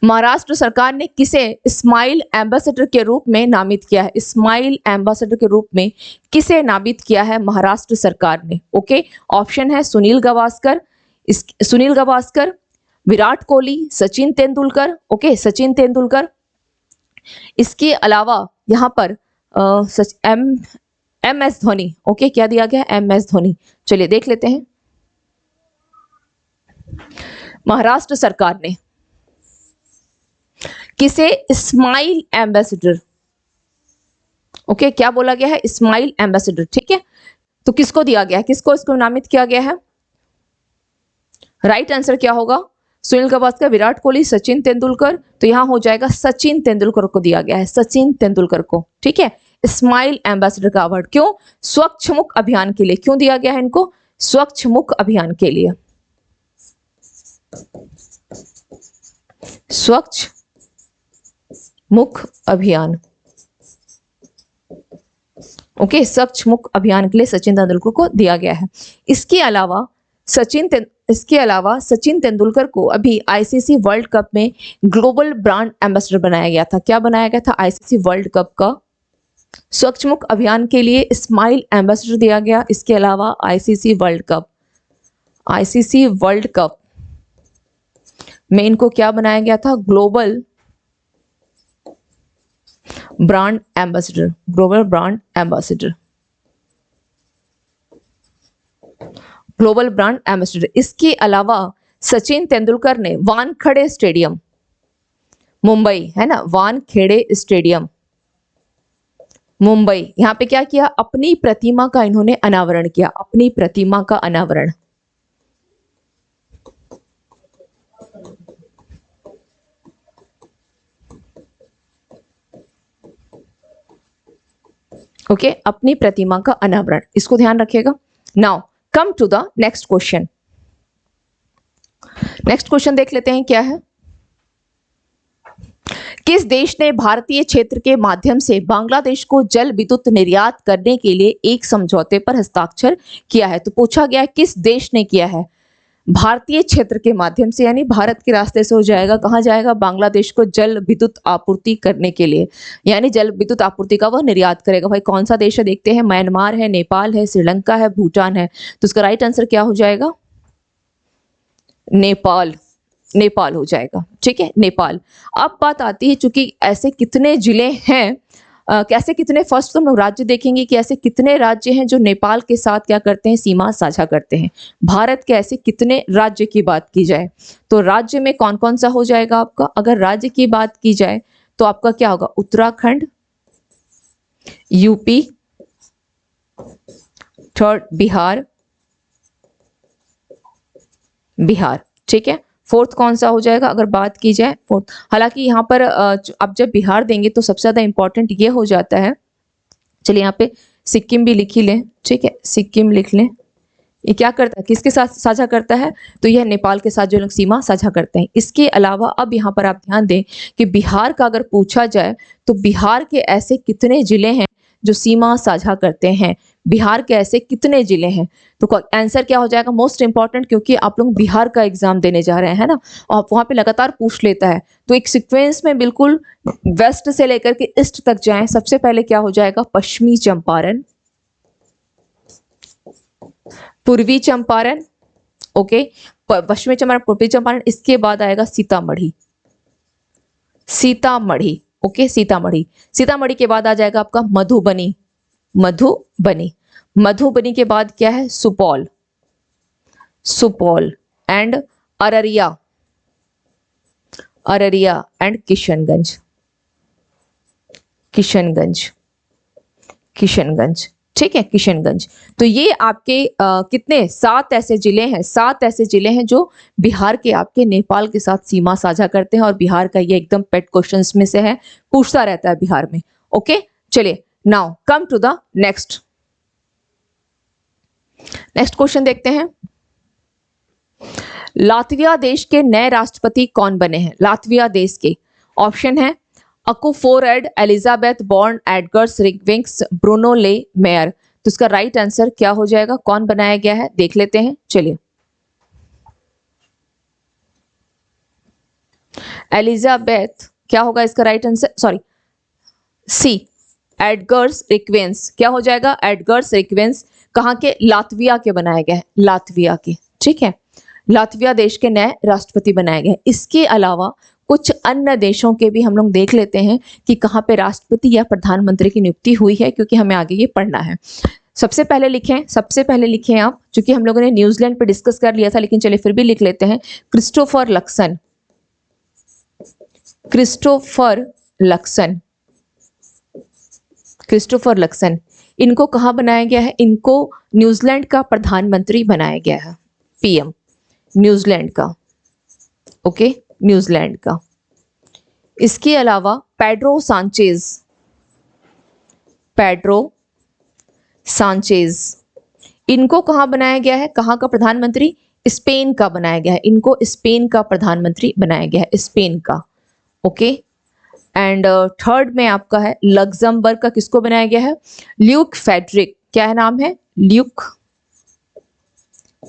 Speaker 1: महाराष्ट्र सरकार ने किसे स्माइल एम्बेसडर के रूप में नामित किया है, स्माइल एम्बेसडर के रूप में किसे नामित किया है महाराष्ट्र सरकार ने? ओके, ऑप्शन है सुनील गावस्कर, विराट कोहली, सचिन तेंदुलकर। ओके, सचिन तेंदुलकर। इसके अलावा यहाँ पर एम एस धोनी। ओके, क्या दिया गया, एम एस धोनी। चलिए देख लेते हैं। महाराष्ट्र सरकार ने किसे स्माइल एम्बेसडर, ओके, क्या बोला गया है, स्माइल एम्बेसडर। ठीक है, तो किसको दिया गया है, किसको इसको नामित किया गया है? राइट आंसर क्या होगा, सुनील गावस्कर, विराट कोहली, सचिन तेंदुलकर। तो यहां हो जाएगा सचिन तेंदुलकर को दिया गया है, सचिन तेंदुलकर को। ठीक है, स्माइल एम्बेसडर का अवार्ड क्यों, स्वच्छ मुख अभियान के लिए। क्यों दिया गया है इनको, स्वच्छ मुख अभियान के लिए, स्वच्छ मुख अभियान। ओके, स्वच्छ मुख अभियान के लिए सचिन तेंदुलकर को दिया गया है। इसके अलावा सचिन तेंदुलकर को अभी आईसीसी वर्ल्ड कप में ग्लोबल ब्रांड एम्बेसडर बनाया गया था। क्या बनाया गया था, आईसीसी वर्ल्ड कप का स्वच्छ मुख अभियान के लिए स्माइल एम्बेसडर दिया गया। इसके अलावा आईसीसी वर्ल्ड कप में इनको क्या बनाया गया था, ग्लोबल ब्रांड एम्बेसडर। इसके अलावा सचिन तेंदुलकर ने वानखेड़े स्टेडियम, मुंबई, है ना, वानखेड़े स्टेडियम मुंबई, यहां पे क्या किया, अपनी प्रतिमा का इन्होंने अनावरण किया, अपनी प्रतिमा का अनावरण। ओके, अपनी प्रतिमा का अनावरण, इसको ध्यान रखिएगा। Now come to the next question. Next question देख लेते हैं क्या है। किस देश ने भारतीय क्षेत्र के माध्यम से बांग्लादेश को जल विद्युत निर्यात करने के लिए एक समझौते पर हस्ताक्षर किया है? तो पूछा गया है किस देश ने किया है, भारतीय क्षेत्र के माध्यम से, यानी भारत के रास्ते से हो जाएगा, कहां जाएगा, बांग्लादेश को जल विद्युत आपूर्ति करने के लिए, यानी जल विद्युत आपूर्ति का वह निर्यात करेगा। भाई कौन सा देश है, देखते हैं, म्यांमार है, नेपाल है, श्रीलंका है, भूटान है। तो इसका राइट आंसर क्या हो जाएगा, नेपाल। नेपाल हो जाएगा, ठीक है, नेपाल। अब बात आती है, चूंकि ऐसे कितने जिले हैं, कैसे कितने, फर्स्ट तो हम लोग राज्य देखेंगे कि ऐसे कितने राज्य हैं जो नेपाल के साथ क्या करते हैं, सीमा साझा करते हैं। भारत के ऐसे कितने राज्य की बात की जाए तो राज्य में कौन कौन सा हो जाएगा आपका, अगर राज्य की बात की जाए तो आपका क्या होगा, उत्तराखंड, यूपी, थर्ड बिहार, बिहार, ठीक है। फोर्थ कौन सा हो जाएगा अगर बात की जाए, फोर्थ, हालांकि यहाँ पर अब जब बिहार देंगे तो सबसे ज्यादा इंपॉर्टेंट ये हो जाता है, चलिए यहाँ पे सिक्किम भी लिख ही लें, ठीक है, सिक्किम लिख लें। ये क्या करता है, किसके साथ साझा करता है, तो यह नेपाल के साथ जो लोग सीमा साझा करते हैं। इसके अलावा अब यहाँ पर आप ध्यान दें कि बिहार का अगर पूछा जाए तो बिहार के ऐसे कितने जिले हैं जो सीमा साझा करते हैं, बिहार के ऐसे कितने जिले हैं, तो आंसर क्या हो जाएगा, मोस्ट इंपॉर्टेंट, क्योंकि आप लोग बिहार का एग्जाम देने जा रहे हैं ना, और वहां पे लगातार पूछ लेता है, तो एक सीक्वेंस में बिल्कुल वेस्ट से लेकर के ईस्ट तक जाएं। सबसे पहले क्या हो जाएगा, पश्चिमी चंपारण, पूर्वी चंपारण, ओके, पश्चिमी चंपारण, पूर्वी चंपारण, इसके बाद आएगा सीतामढ़ी, सीतामढ़ी, ओके, सीतामढ़ी, सीतामढ़ी के बाद आ जाएगा आपका मधुबनी, मधुबनी, मधुबनी के बाद क्या है, सुपौल, सुपौल एंड अररिया, अररिया एंड किशनगंज, किशनगंज, किशनगंज, ठीक है, किशनगंज। तो ये आपके कितने, 7 ऐसे जिले हैं, 7 ऐसे जिले हैं जो बिहार के आपके नेपाल के साथ सीमा साझा करते हैं, और बिहार का ये एकदम पेट क्वेश्चंस में से है, पूछता रहता है बिहार में, ओके। चलिए now come to the next, next question देखते हैं। लातविया देश के नए राष्ट्रपति कौन बने हैं, लातविया देश के, ऑप्शन है अकुफोरेड, एलिजाबेथ बॉर्न, एडगर्स रिगविंग्स, ब्रूनो ले मेयर। तो इसका राइट आंसर क्या हो जाएगा, कौन बनाया गया है, देख लेते हैं, चलिए। एलिजाबेथ, क्या होगा इसका राइट आंसर, सॉरी, सी, एडगर्स रिक्वेंस, क्या हो जाएगा, एडगर्स रिक्वेंस, कहां के, लातविया के बनाए गए हैं, लातविया के, ठीक है, लातविया देश के नए राष्ट्रपति बनाए गए। इसके अलावा कुछ अन्य देशों के भी हम लोग देख लेते हैं कि कहां पे राष्ट्रपति या प्रधानमंत्री की नियुक्ति हुई है, क्योंकि हमें आगे ये पढ़ना है। सबसे पहले लिखें, सबसे पहले लिखें आप, क्योंकि हम लोगों ने न्यूजीलैंड पे डिस्कस कर लिया था, लेकिन चलिए फिर भी लिख लेते हैं, Christopher Luxon, Christopher Luxon, Christopher Luxon, इनको कहां बनाया गया है, इनको न्यूजीलैंड का प्रधानमंत्री बनाया गया है, पीएम न्यूजीलैंड का, ओके, न्यूजीलैंड का। इसके अलावा पेड्रो सांचेज, पेड्रो सांचेज, इनको कहां बनाया गया है, कहां का प्रधानमंत्री, स्पेन का बनाया गया है, इनको स्पेन का प्रधानमंत्री बनाया गया है, स्पेन का, ओके। एंड थर्ड में आपका है लग्जमबर्ग का, किसको बनाया गया है, ल्यूक फेडरिक, क्या है नाम है, ल्यूक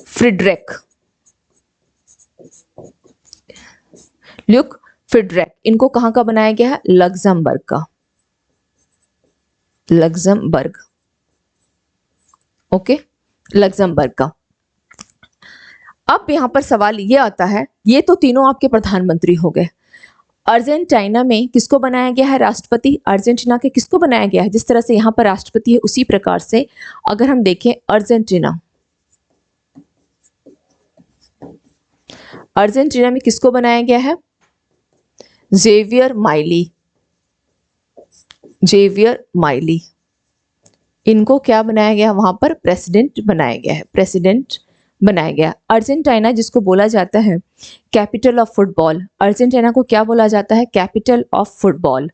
Speaker 1: फ्रिडरिक, ल्यूक फ्रिडरिक, इनको कहां का बनाया गया है, लग्जमबर्ग का, लग्जमबर्ग, ओके, लग्जमबर्ग का। अब यहां पर सवाल ये आता है, ये तो तीनों आपके प्रधानमंत्री हो गए, अर्जेंटीना में किसको बनाया गया है राष्ट्रपति, अर्जेंटीना के किसको बनाया गया है, जिस तरह से यहां पर राष्ट्रपति है उसी प्रकार से अगर हम देखें अर्जेंटीना, अर्जेंटीना में किसको बनाया गया है, जेवियर माइली, जेवियर माइली, इनको क्या बनाया गया वहां पर, प्रेसिडेंट बनाया गया है, प्रेसिडेंट बनाया गया। अर्जेंटीना जिसको बोला जाता है कैपिटल ऑफ फुटबॉल, अर्जेंटीना को क्या बोला जाता है, capital of football,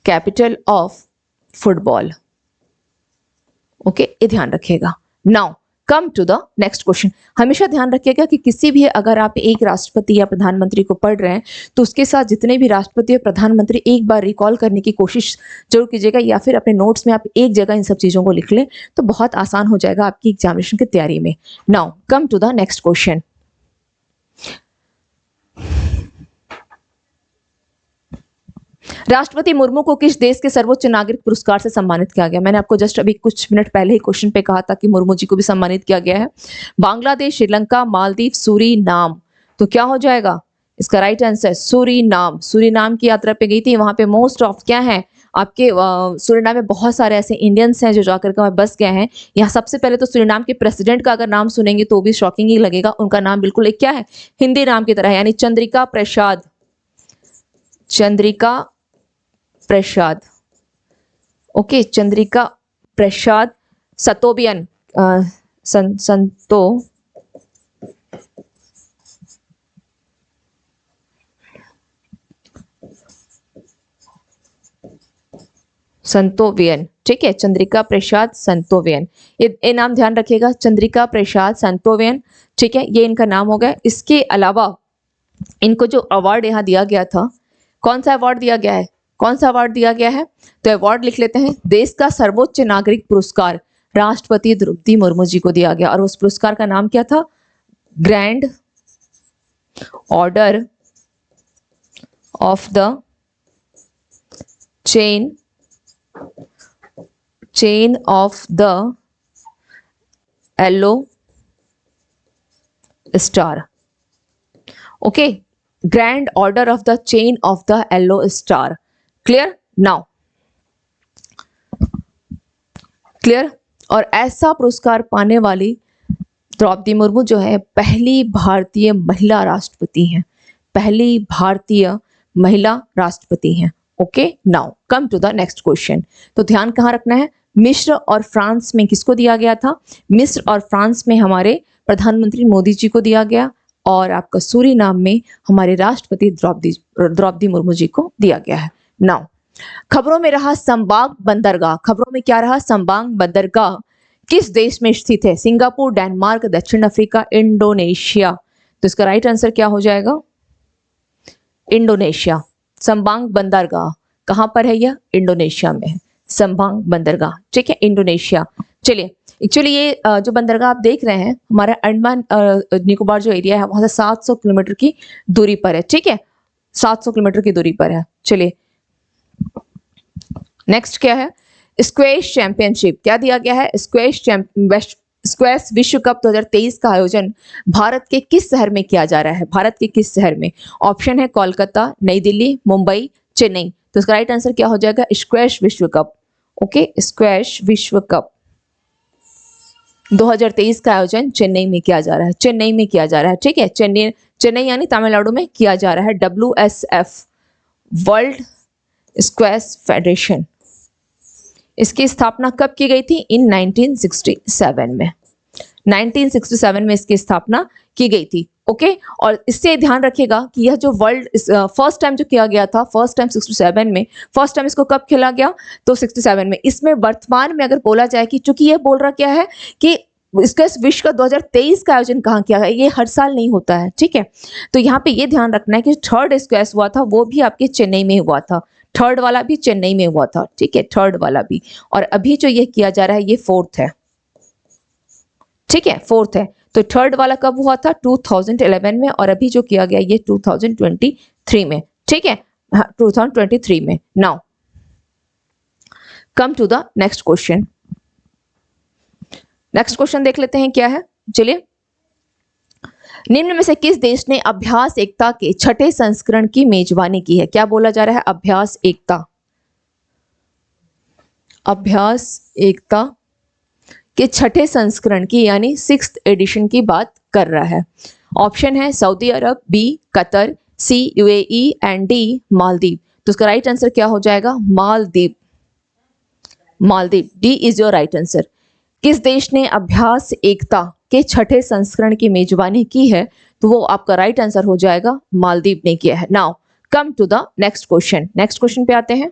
Speaker 1: capital of football, okay, ये ध्यान रखिएगा। Now come to the next question. हमेशा ध्यान रखिएगा कि किसी भी अगर आप एक राष्ट्रपति या प्रधानमंत्री को पढ़ रहे हैं तो उसके साथ जितने भी राष्ट्रपति और प्रधानमंत्री एक बार रिकॉल करने की कोशिश जरूर कीजिएगा, या फिर अपने नोट्स में आप एक जगह इन सब चीजों को लिख लें तो बहुत आसान हो जाएगा आपकी एग्जामिनेशन की तैयारी में। Now come to the next question. राष्ट्रपति मुर्मू को किस देश के सर्वोच्च नागरिक पुरस्कार से सम्मानित किया गया? मैंने आपको जस्ट अभी कुछ मिनट पहले ही क्वेश्चन पे कहा था कि मुर्मू जी को भी सम्मानित किया गया है। बांग्लादेश, श्रीलंका, मालदीव, सूरीनाम। तो क्या हो जाएगा इसका राइट आंसर? सूरीनाम। सूरीनाम की यात्रा पे गई थी, वहां पे मोस्ट ऑफ क्या है आपके सूरीनाम में बहुत सारे ऐसे इंडियंस हैं जो जाकर के वहां बस गए हैं। यहाँ सबसे पहले तो सूरीनाम के प्रेसिडेंट का अगर नाम सुनेंगे तो भी शॉकिंग ही लगेगा। उनका नाम बिल्कुल एक क्या है, हिंदी नाम की तरह है, यानी चंद्रिका प्रसाद। चंद्रिका प्रसाद, ओके, चंद्रिका प्रसाद सतोबियन, संतोवियन, ठीक है, चंद्रिका प्रसाद संतोवियन, ये नाम ध्यान रखिएगा, चंद्रिका प्रसाद संतोवियन, ठीक है, ये इनका नाम हो गया। इसके अलावा इनको जो अवार्ड यहाँ दिया गया था, कौन सा अवार्ड दिया गया है, कौन सा अवार्ड दिया गया है? तो अवार्ड लिख लेते हैं, देश का सर्वोच्च नागरिक पुरस्कार राष्ट्रपति द्रौपदी मुर्मू जी को दिया गया, और उस पुरस्कार का नाम क्या था? Grand order of the chain of the yellow star, okay, grand order of the chain of the yellow star. Clear now? Clear? और ऐसा पुरस्कार पाने वाली द्रौपदी मुर्मू जो है पहली भारतीय महिला राष्ट्रपति हैं, पहली भारतीय महिला राष्ट्रपति हैं। Okay, now come to the next question. तो ध्यान कहाँ रखना है? मिस्र और फ्रांस में किसको दिया गया था? मिस्र और फ्रांस में हमारे प्रधानमंत्री मोदी जी को दिया गया, और आपका सूरीनाम में हमारे राष्ट्रपति द्रौपदी मुर्मू जी को दिया गया है। नाउ खबरों में रहा संबाग बंदरगाह, खबरों में क्या रहा? संबाग बंदरगाह किस देश में स्थित है? सिंगापुर, डेनमार्क, दक्षिण अफ्रीका, इंडोनेशिया। तो इसका राइट आंसर क्या हो जाएगा? इंडोनेशिया। संबाग बंदरगाह कहां पर है? यह इंडोनेशिया में है, संबाग बंदरगाह, ठीक है, इंडोनेशिया। चलिए, एक्चुअली ये जो बंदरगाह आप देख रहे हैं हमारा अंडमान निकोबार जो एरिया है वहां से 700 किलोमीटर की दूरी पर है, ठीक है, 700 किलोमीटर की दूरी पर है। चलिए नेक्स्ट क्या है? स्क्वैश चैंपियनशिप क्या दिया गया है? स्क्वैश विश्व कप 2023 का आयोजन भारत के किस शहर में किया जा रहा है? भारत के किस शहर में? ऑप्शन है कोलकाता, नई दिल्ली, मुंबई, चेन्नई। तो इसका राइट आंसर क्या हो जाएगा? स्क्वैश विश्व कप। ओके, स्क्वैश विश्व कप 2023 का आयोजन चेन्नई में किया जा रहा है, चेन्नई में किया जा रहा है, ठीक है, चेन्नई यानी तमिलनाडु में किया जा रहा है। WSF वर्ल्ड स्क्वैश फेडरेशन, इसकी स्थापना कब की गई थी? इन 1967 में, 1967 में इसकी स्थापना की गई थी। ओके, और इससे ध्यान रखिएगा कि यह जो वर्ल्ड फर्स्ट टाइम जो किया गया था, फर्स्ट टाइम 67 में, फर्स्ट टाइम इसको कब खेला गया? तो 67 में। इसमें वर्तमान में अगर बोला जाए कि चूंकि ये बोल रहा क्या है कि इसका विश्व का 2023 का आयोजन कहाँ किया गया, ये हर साल नहीं होता है, ठीक है। तो यहाँ पे ये ध्यान रखना है कि थर्ड स्क्वैश हुआ था वो भी आपके चेन्नई में हुआ था, थर्ड वाला भी चेन्नई में हुआ था, ठीक है, थर्ड वाला भी। और अभी जो ये किया जा रहा है ये फोर्थ है, ठीक है, फोर्थ है। तो थर्ड वाला कब हुआ था? 2011 में, और अभी जो किया गया ये 2023 में, ठीक है, 2023 में। Now come to the next question. Next question देख लेते हैं क्या है। चलिए, निम्न में से किस देश ने अभ्यास एकता के छठे संस्करण की मेजबानी की है? क्या बोला जा रहा है? अभ्यास एकता, अभ्यास एकता के छठे संस्करण की यानी 6th एडिशन की बात कर रहा है। ऑप्शन है Saudi Arabia, B Qatar, C UAE and D Maldives. तो इसका राइट आंसर क्या हो जाएगा? Maldives, Maldives, D is your right answer. किस देश ने अभ्यास एकता के छठे संस्करण की मेजबानी की है? तो वो आपका राइट आंसर हो जाएगा मालदीव ने किया है। Now come to the next question. Next question पे आते हैं।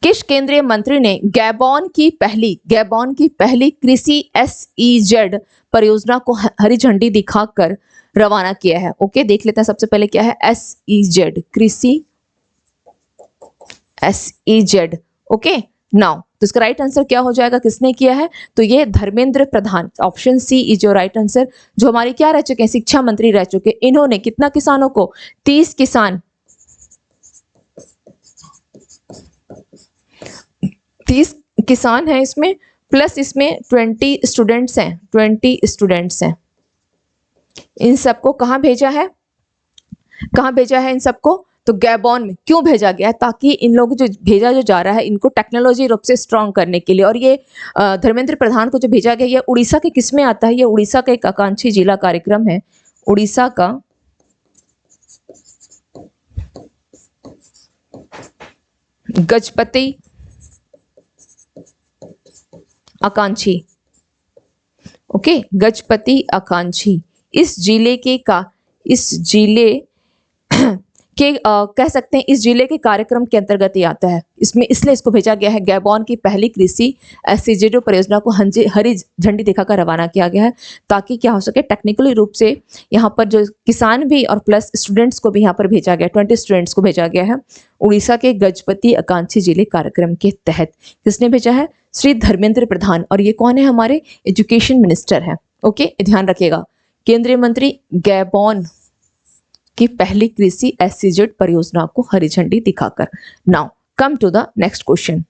Speaker 1: किस केंद्रीय मंत्री ने गैबॉन की पहली कृषि SEZ परियोजना को हरी झंडी दिखाकर रवाना किया है? ओके, देख लेते हैं सबसे पहले क्या है SEZ, कृषि SEZ। ओके, नाउ तो इसका राइट आंसर क्या हो जाएगा? किसने किया है? तो ये Dharmendra Pradhan, option C is your right answer, जो हमारे क्या रह चुके हैं? शिक्षा मंत्री रह चुके। इन्होंने कितना किसानों को? 30 किसान 30 किसान हैं इसमें, प्लस इसमें 20 स्टूडेंट्स हैं, 20 स्टूडेंट्स हैं। इन सबको कहाँ भेजा है, कहाँ भेजा है इन सबको? तो गैबॉन में। क्यों भेजा गया है? ताकि इन लोग जो भेजा जो जा रहा है इनको टेक्नोलॉजी रूप से स्ट्रॉन्ग करने के लिए। और ये धर्मेंद्र प्रधान को जो भेजा गया, ये उड़ीसा के किस में आता है? ये उड़ीसा का एक आकांक्षी जिला कार्यक्रम है, उड़ीसा का गजपति आकांक्षी। ओके, गजपति आकांक्षी इस जिले के कह सकते हैं इस जिले के कार्यक्रम के अंतर्गत ही आता है। इसमें इसलिए इसको भेजा गया है। गैबॉन की पहली कृषि एससीजेड परियोजना को हरी झंडी दिखाकर रवाना किया गया है, ताकि क्या हो सके, टेक्निकली रूप से यहाँ पर जो किसान भी और प्लस स्टूडेंट्स को भी यहाँ पर भेजा गया, 20 स्टूडेंट्स को भेजा गया है उड़ीसा के गजपति आकांक्षी जिले कार्यक्रम के तहत। किसने भेजा है? श्री धर्मेंद्र प्रधान। और ये कौन है? हमारे एजुकेशन मिनिस्टर है। ओके, ध्यान रखिएगा, केंद्रीय मंत्री गैबॉन की पहली कृषि एससीजेड परियोजना को हरी झंडी दिखाकर। Now come to the next question.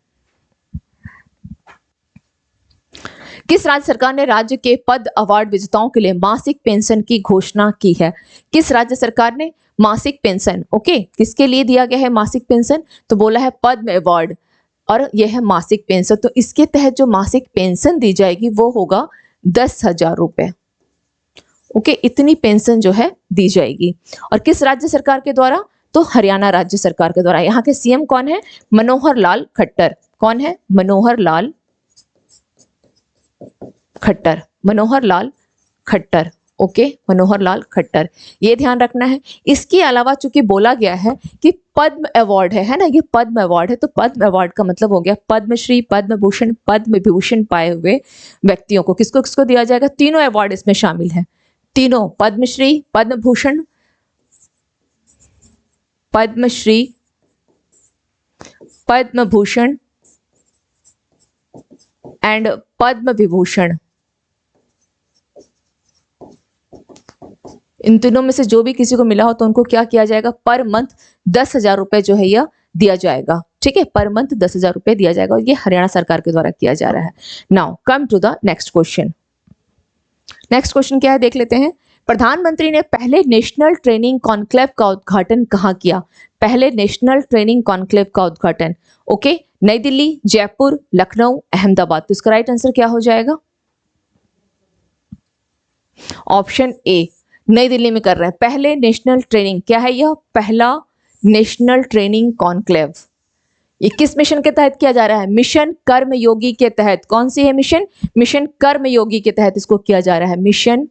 Speaker 1: किस राज्य सरकार ने राज्य के पद अवार्ड विजेताओं के लिए मासिक पेंशन की घोषणा की है? किस राज्य सरकार ने मासिक पेंशन, ओके, किसके लिए दिया गया है मासिक पेंशन? तो बोला है पद्म अवार्ड, और यह है मासिक पेंशन। तो इसके तहत जो मासिक पेंशन दी जाएगी वो होगा 10,000 रुपए। ओके, इतनी पेंशन जो है दी जाएगी। और किस राज्य सरकार के द्वारा? तो हरियाणा राज्य सरकार के द्वारा। यहाँ के सीएम कौन है? मनोहर लाल खट्टर। कौन है? मनोहर लाल खट्टर, मनोहर लाल खट्टर। ओके, मनोहर लाल खट्टर, ये ध्यान रखना है। इसके अलावा चूंकि बोला गया है कि पद्म अवार्ड है ना, ये पद्म अवार्ड है, तो पद्म अवार्ड का मतलब हो गया पद्मश्री, पद्म भूषण, पद्म विभूषण पाए हुए व्यक्तियों को किसको किसको दिया जाएगा? तीनों अवार्ड इसमें शामिल है, तीनों, पद्मश्री, पद्म भूषण, पद्मश्री, पद्म भूषण एंड पद्म विभूषण। इन तीनों में से जो भी किसी को मिला हो तो उनको क्या किया जाएगा? पर मंथ 10,000 रुपए जो है यह दिया जाएगा। ठीक है, पर मंथ 10,000 रुपए दिया जाएगा, और ये हरियाणा सरकार के द्वारा किया जा रहा है। Now come to the next question. Next question क्या है देख लेते हैं। प्रधानमंत्री ने पहले नेशनल ट्रेनिंग कॉन्क्लेव का उद्घाटन कहाँ किया? पहले नेशनल ट्रेनिंग कॉन्क्लेव का उद्घाटन, ओके, नई दिल्ली, जयपुर, लखनऊ, अहमदाबाद। तो इसका राइट आंसर क्या हो जाएगा? ऑप्शन ए, नई दिल्ली में कर रहे हैं। पहले नेशनल ट्रेनिंग, क्या है यह? पहला नेशनल ट्रेनिंग कॉन्क्लेव। ये किस मिशन के तहत किया जा रहा है? मिशन कर्मयोगी के तहत। कौन सी है मिशन? मिशन कर्मयोगी के तहत इसको किया जा रहा है। मिशन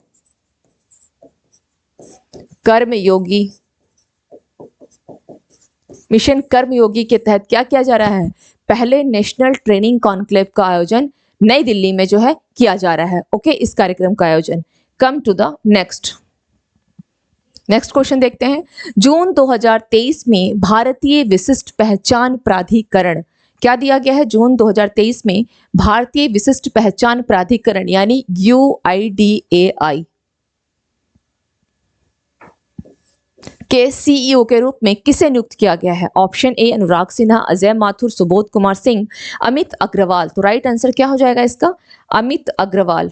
Speaker 1: कर्मयोगी, मिशन कर्मयोगी के तहत क्या किया जा रहा है? पहले नेशनल ट्रेनिंग कॉन्क्लेव का आयोजन नई दिल्ली में जो है किया जा रहा है। ओके, इस कार्यक्रम का आयोजन। Come to the next question देखते हैं। जून 2023 में भारतीय विशिष्ट पहचान प्राधिकरण, क्या दिया गया है? जून 2023 में भारतीय विशिष्ट पहचान प्राधिकरण यानी UIDAI के सीईओ के रूप में किसे नियुक्त किया गया है? ऑप्शन ए, अनुराग सिन्हा, अजय माथुर, सुबोध कुमार सिंह, अमित अग्रवाल। तो राइट आंसर क्या हो जाएगा इसका? अमित अग्रवाल,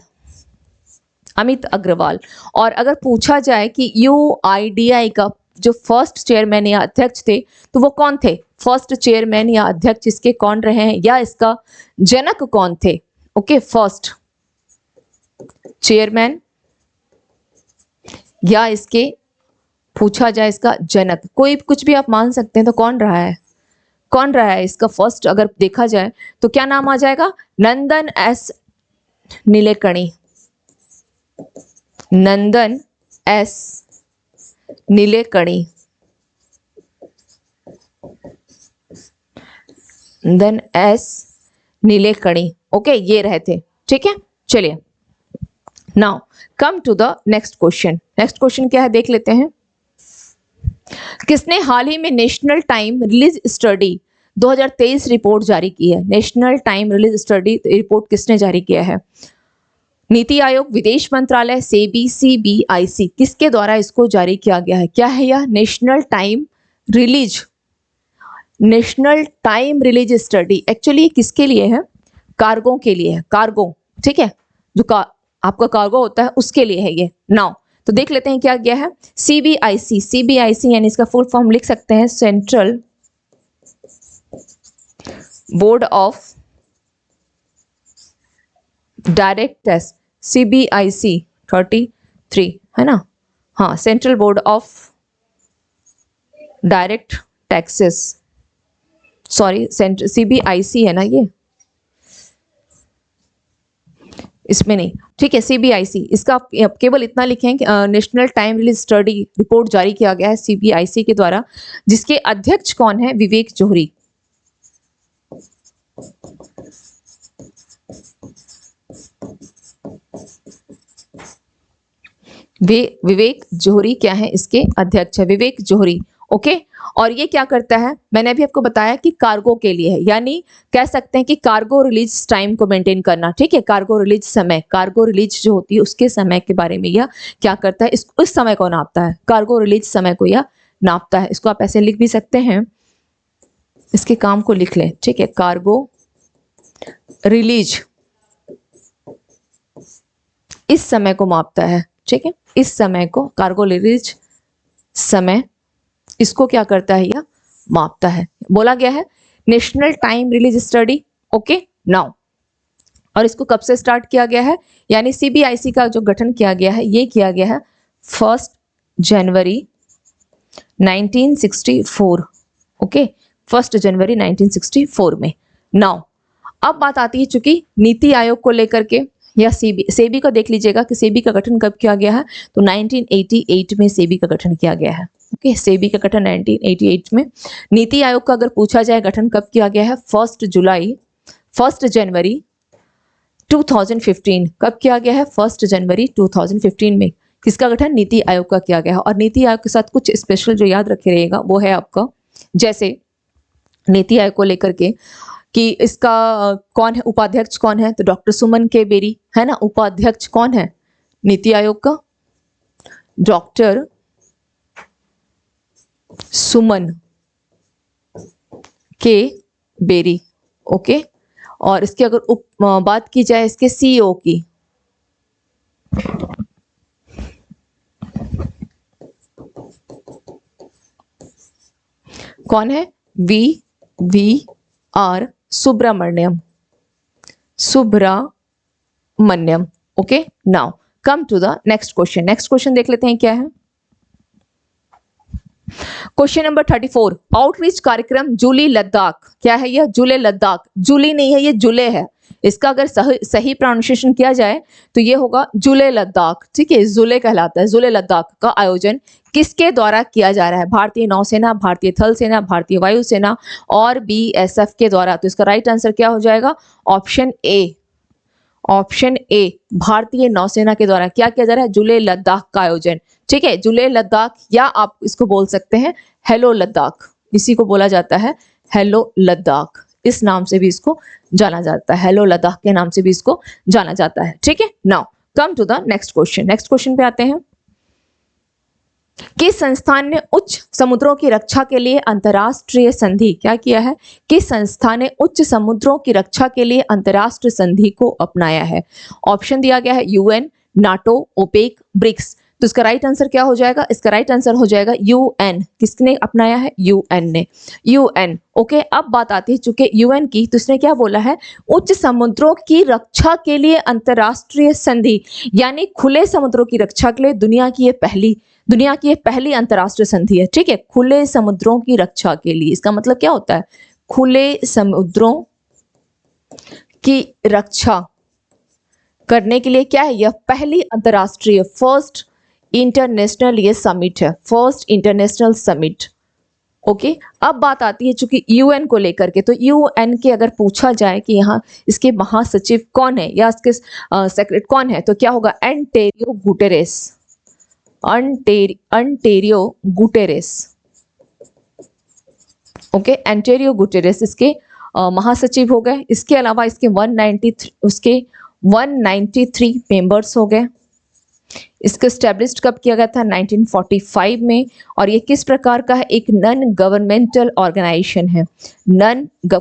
Speaker 1: अमित अग्रवाल। और अगर पूछा जाए कि UIDAI का जो फर्स्ट चेयरमैन या अध्यक्ष थे तो वो कौन थे? फर्स्ट चेयरमैन या अध्यक्ष इसके कौन रहे हैं, या इसका जनक कौन थे? ओके, फर्स्ट चेयरमैन या इसके पूछा जाए इसका जनक, कोई कुछ भी आप मान सकते हैं। तो कौन रहा है, कौन रहा है इसका फर्स्ट? अगर देखा जाए तो क्या नाम आ जाएगा? Nandan S Nilekani, Nandan S Nilekani, Nandan S Nilekani. Okay, ये रहे थे। ठीक है, चलिए now come to the next question. Next question क्या है देख लेते हैं। किसने हाल ही में national time release study 2023 report जारी की है? National time release study report किसने जारी किया है? नीति आयोग, विदेश मंत्रालय, सेबी, CBIC, किसके द्वारा इसको जारी किया गया है? क्या है यह? National time release national time release study, actually किसके लिए है? कार्गो के लिए है, कार्गो, ठीक है, जो आपका कार्गो होता है उसके लिए है ये। नाउ तो देख लेते हैं क्या गया है। सीबीआईसी, सीबीआईसी यानी इसका फुल फॉर्म लिख सकते हैं central board of direct test, CBIC 33 है ना, हाँ, central board of direct taxes, sorry CBIC है ना ये, इसमें नहीं, ठीक है, सीबीआईसी, इसका आप केवल इतना लिखें कि national time release study report जारी किया गया है सीबीआईसी के द्वारा, जिसके अध्यक्ष कौन है? विवेक जोहरी। विवेक जोहरी क्या है? इसके अध्यक्ष है विवेक जोहरी। ओके, और ये क्या करता है? मैंने अभी आपको बताया कि कार्गो के लिए है, यानी कह सकते हैं कि कार्गो रिलीज टाइम को मेंटेन करना, ठीक है, कार्गो रिलीज समय, कार्गो रिलीज जो होती है उसके समय के बारे में यह क्या करता है? इस समय को नापता है, कार्गो रिलीज समय को यह नापता है। इसको आप ऐसे लिख भी सकते हैं, इसके काम को लिख लें, ठीक है, कार्गो रिलीज इस समय को मापता है, ठीक है, इस समय को कार्गो रिलीज समय, इसको क्या करता है? यह मापता है। बोला गया है national time release study. Okay, now, और इसको कब से स्टार्ट किया गया है? यानी सीबीआईसी का जो गठन किया गया है ये किया गया है 1 जनवरी 1964। ओके, 1 जनवरी 1964 में। नाउ अब बात आती है चूंकि नीति आयोग को लेकर के, या सेबी का देख लीजिएगा कि सेबी का गठन कब किया गया है, तो 1988 में सेबी का गठन किया गया है। ओके, सेबी का गठन 1988 में। नीति आयोग का अगर पूछा जाए गठन कब किया गया है, 1 जनवरी 2015। कब किया गया है? 1 जनवरी 2015 में किसका गठन? नीति आयोग का किया गया है। और नीति आयोग के साथ कुछ स्पेशल जो याद रखे रहेगा वो है आपका, जैसे नीति आयोग को लेकर के कि इसका कौन है उपाध्यक्ष, कौन है? तो डॉक्टर सुमन के बेरी है ना। उपाध्यक्ष कौन है नीति आयोग का? डॉक्टर सुमन के बेरी। ओके, और इसकी अगर बात की जाए इसके सीईओ की, कौन है? V R. Subrahmanyam. Okay, now come to the next question. Next question देख लेते हैं क्या है। क्वेश्चन नंबर 34, आउटरीच कार्यक्रम जुली लद्दाख। क्या है यह? जुले लद्दाख। जुली नहीं है, ये जुले है। इसका अगर सही प्रोनाउंसिएशन किया जाए तो ये होगा जुले लद्दाख, ठीक है, जुले कहलाता है। जुले लद्दाख का आयोजन किसके द्वारा किया जा रहा है? भारतीय नौसेना, भारतीय थल सेना, भारतीय वायुसेना और बीएसएफ के द्वारा। तो इसका राइट आंसर क्या हो जाएगा? Option A. ऑप्शन ए, भारतीय नौसेना के द्वारा क्या किया जा रहा है? जुले लद्दाख का आयोजन, ठीक है, जुले लद्दाख, या आप इसको बोल सकते हैं हेलो लद्दाख। इसी को बोला जाता है हेलो लद्दाख, इस नाम से भी इसको जाना जाता है, हेलो लद्दाख के नाम से भी इसको जाना जाता है, ठीक है। Now come to the next question. Next question पे आते हैं। किस संस्थान ने उच्च समुद्रों की रक्षा के लिए अंतर्राष्ट्रीय संधि क्या किया है? किस संस्था ने उच्च समुद्रों की रक्षा के लिए अंतर्राष्ट्रीय संधि को अपनाया है? ऑप्शन दिया गया है यूएन, नाटो, ओपेक, ब्रिक्स। तो इसका राइट आंसर क्या हो जाएगा? इसका राइट आंसर हो जाएगा यूएन। किसने अपनाया है? यूएन ने। यूएन। ओके, अब बात आती है चूंकि यूएन की, तो इसने क्या बोला है? उच्च समुद्रों की रक्षा के लिए अंतर्राष्ट्रीय संधि, यानी खुले समुद्रों की रक्षा के लिए दुनिया की ये पहली अंतर्राष्ट्रीय संधि है, ठीक है, खुले समुद्रों की रक्षा के लिए। इसका मतलब क्या होता है? खुले समुद्रों की रक्षा करने के लिए क्या है? यह पहली अंतर्राष्ट्रीय, फर्स्ट इंटरनेशनल ये समिट है, फर्स्ट इंटरनेशनल समिट। ओके, अब बात आती है चूंकि यूएन को लेकर के, तो यूएन के अगर पूछा जाए कि यहाँ इसके महासचिव कौन है या इसके सेक्रेटरी कौन है, तो क्या होगा? Antonio Guterres. Antonio Guterres. Okay, Antonio Guterres इसके महासचिव हो गए। इसके अलावा इसके 193 मेंबर्स हो गए। इसको स्टैब्लिश्ड कब किया गया था? 1945 में। और ये किस प्रकार का है? एक नॉन गवर्नमेंटल ऑर्गेनाइजेशन है।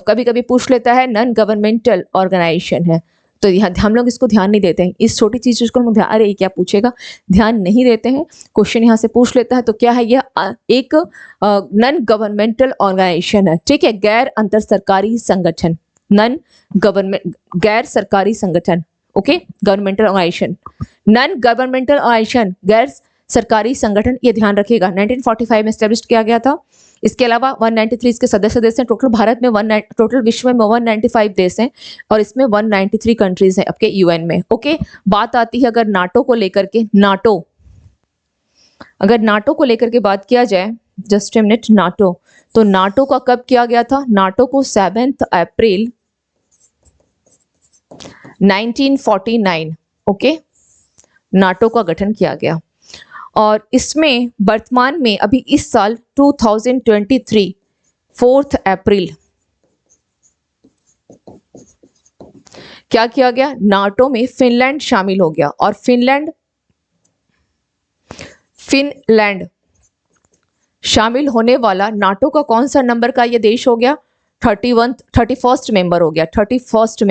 Speaker 1: कभी कभी पूछ लेता है नॉन गवर्नमेंटल ऑर्गेनाइजेशन है, तो यहाँ हम लोग इसको ध्यान नहीं देते हैं, इस छोटी चीज को हम ध्यान, अरे क्या पूछेगा, ध्यान नहीं देते हैं। क्वेश्चन यहाँ से पूछ लेता है तो क्या है यह? एक नॉन गवर्नमेंटल ऑर्गेनाइजेशन है, ठीक है, गैर अंतर सरकारी संगठन, नॉन गवर्नमेंट, गैर सरकारी संगठन, okay, governmental organisation, non governmental organisation, गैर सरकारी संगठन, ये ध्यान रखिएगा। 1945 में एस्टेब्लिश किया गया था। इसके अलावा 193 इसके सदस्य देश हैं। टोटल भारत में टोटल विश्व में 195 देश हैं और इसमें 193 कंट्रीज हैं आपके यूएन में, ओके। बात आती है अगर नाटो को लेकर के, अगर नाटो को लेकर के बात किया जाए, जस्ट ए मिनट, नाटो, तो नाटो का कब किया गया था? नाटो को 7 अप्रैल 1949, ओके, नाटो का गठन किया गया। और इसमें वर्तमान में अभी इस साल 2023 4 अप्रैल क्या किया गया? नाटो में फिनलैंड शामिल हो गया। और फिनलैंड शामिल होने वाला नाटो का कौन सा नंबर का ये देश हो गया? 31st मेंबर हो गया। 31st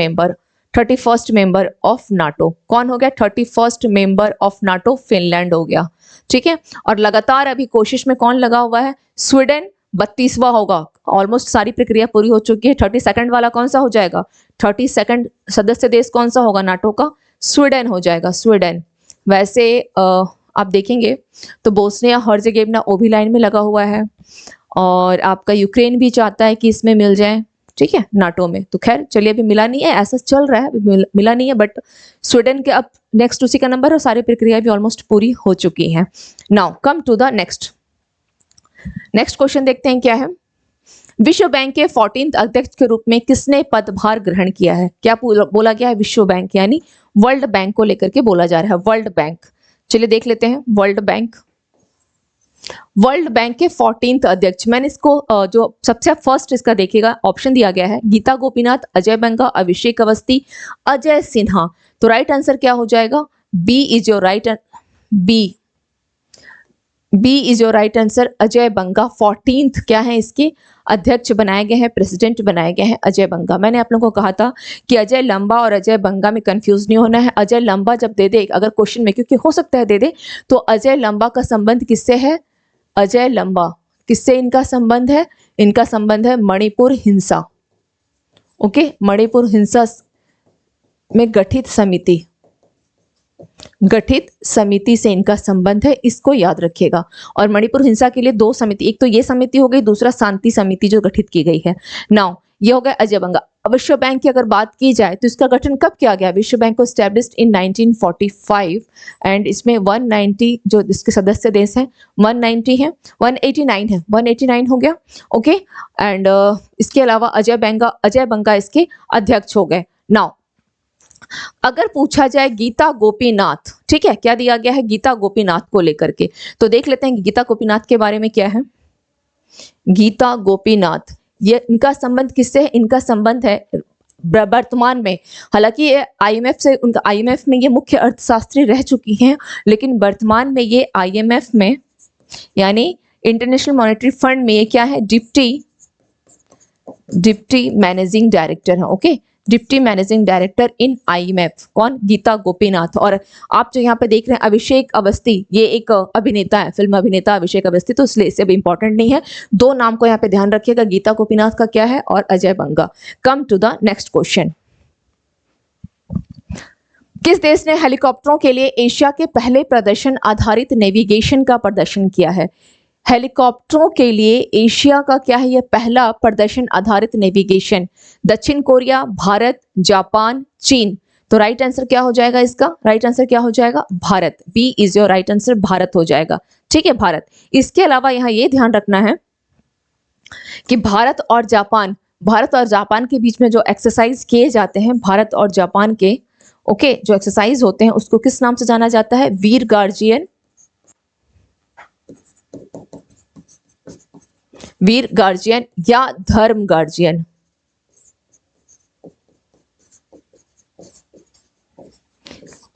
Speaker 1: मेंबर ऑफ नाटो कौन हो गया? 31st member of NATO Finland हो गया, ठीक है। और लगातार अभी कोशिश में कौन लगा हुआ है? स्वीडन 32वां होगा, ऑलमोस्ट सारी प्रक्रिया पूरी हो चुकी है। 32nd वाला कौन सा हो जाएगा? 32nd सदस्य देश कौन सा होगा नाटो का? स्वीडन हो जाएगा, स्वीडन। वैसे आप देखेंगे तो बोस्निया हर्जेगोविना वो भी लाइन में लगा हुआ है और आपका यूक्रेन भी चाहता है कि इसमें मिल जाए, ठीक है, नाटो में। तो खैर चलिए, अभी मिला नहीं है, ऐसा चल रहा है, अभी मिला नहीं है, बट स्वीडन के अब नेक्स्ट उसी का नंबर और सारी प्रक्रिया भी ऑलमोस्ट पूरी हो चुकी है। Now come to the next question, देखते हैं क्या है। विश्व बैंक के 14th अध्यक्ष के रूप में किसने पदभार ग्रहण किया है? क्या बोला गया है? विश्व बैंक यानी वर्ल्ड बैंक को लेकर के बोला जा रहा है, वर्ल्ड बैंक। चलिए देख लेते हैं वर्ल्ड बैंक के 14th अध्यक्ष। मैंने इसको जो सबसे फर्स्ट इसका देखिएगा ऑप्शन दिया गया है, गीता गोपीनाथ, अजय बंगा, अभिषेक अवस्थी, अजय सिन्हा। तो राइट आंसर क्या हो जाएगा? B is your right answer, Ajay Banga 14th क्या है इसके अध्यक्ष बनाए गए हैं, प्रेसिडेंट बनाए गए हैं अजय बंगा। मैंने आप लोगों को कहा था कि अजय लंबा और अजय बंगा में कंफ्यूज नहीं होना है। अजय लंबा जब दे दे अगर क्वेश्चन में, क्योंकि हो सकता है दे दे, तो अजय लंबा का संबंध किससे है? अजय लंबा किससे इनका संबंध है? इनका संबंध है मणिपुर हिंसा, ओके, मणिपुर हिंसा में गठित समिति से इनका संबंध है, इसको याद रखिएगा। और मणिपुर हिंसा के लिए 2 समिति, एक तो ये समिति हो गई, दूसरा शांति समिति जो गठित की गई है। नाउ ये हो गया अजय बंगा। विश्व बैंक की अगर बात की जाए तो इसका गठन कब किया गया? विश्व बैंक को स्टैब्लिश्ड इन 1945 एंड इसमें 190 जो इसके सदस्य देश हैं 190 है, 189 हो गया, ओके। एंड इसके अलावा अजय बंगा इसके अध्यक्ष हो गए। नाउ अगर पूछा जाए गीता गोपीनाथ, ठीक है, क्या दिया गया है गीता गोपीनाथ को लेकर के, तो देख लेते हैं गीता गोपीनाथ के बारे में क्या है। गीता गोपीनाथ, ये इनका संबंध किससे है? इनका संबंध है वर्तमान में, हालांकि ये आईएमएफ से, उनका आईएमएफ में ये मुख्य अर्थशास्त्री रह चुकी हैं, लेकिन वर्तमान में ये आईएमएफ में यानी इंटरनेशनल मॉनेटरी फंड में ये क्या है? डिप्टी मैनेजिंग डायरेक्टर है, okay, deputy managing director in IMF. कौन? गीता गोपीनाथ। और आप जो यहाँ पे देख रहे हैं अभिषेक अवस्थी, ये एक अभिनेता है, फिल्म अभिनेता अभिषेक अवस्थी, तो इसलिए इससे भी इंपॉर्टेंट नहीं है। 2 नाम को यहाँ पे ध्यान रखिएगा, गीता गोपीनाथ का क्या है और Ajay Banga. Come to the next question. किस देश ने हेलीकॉप्टरों के लिए एशिया के पहले प्रदर्शन आधारित नेविगेशन का प्रदर्शन किया है? हेलीकॉप्टरों के लिए एशिया का क्या है? यह पहला प्रदर्शन आधारित नेविगेशन। दक्षिण कोरिया, भारत, जापान, चीन। तो राइट आंसर क्या हो जाएगा इसका? राइट आंसर क्या हो जाएगा? Bharat. B is your right answer, Bharat हो जाएगा, ठीक है, भारत। इसके अलावा यहाँ ये ध्यान रखना है कि भारत और जापान के बीच में जो एक्सरसाइज किए जाते हैं भारत और जापान के, ओके, जो एक्सरसाइज होते हैं उसको किस नाम से जाना जाता है? वीर गार्जियन या धर्म गार्जियन।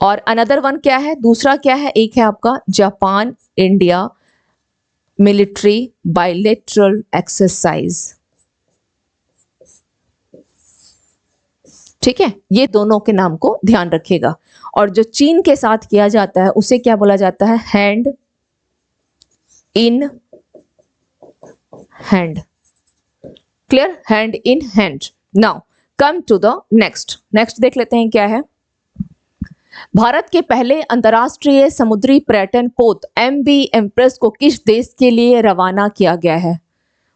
Speaker 1: और अनदर वन क्या है, दूसरा क्या है, एक है आपका Japan India military bilateral exercise. ठीक है, ये दोनों के नाम को ध्यान रखिएगा। और जो चीन के साथ किया जाता है उसे क्या बोला जाता है, hand in hand. Clear, hand in hand. Now come to the next देख लेते हैं क्या है। भारत के पहले अंतर्राष्ट्रीय समुद्री पर्यटन पोत MV एम्प्रेस को किस देश के लिए रवाना किया गया है।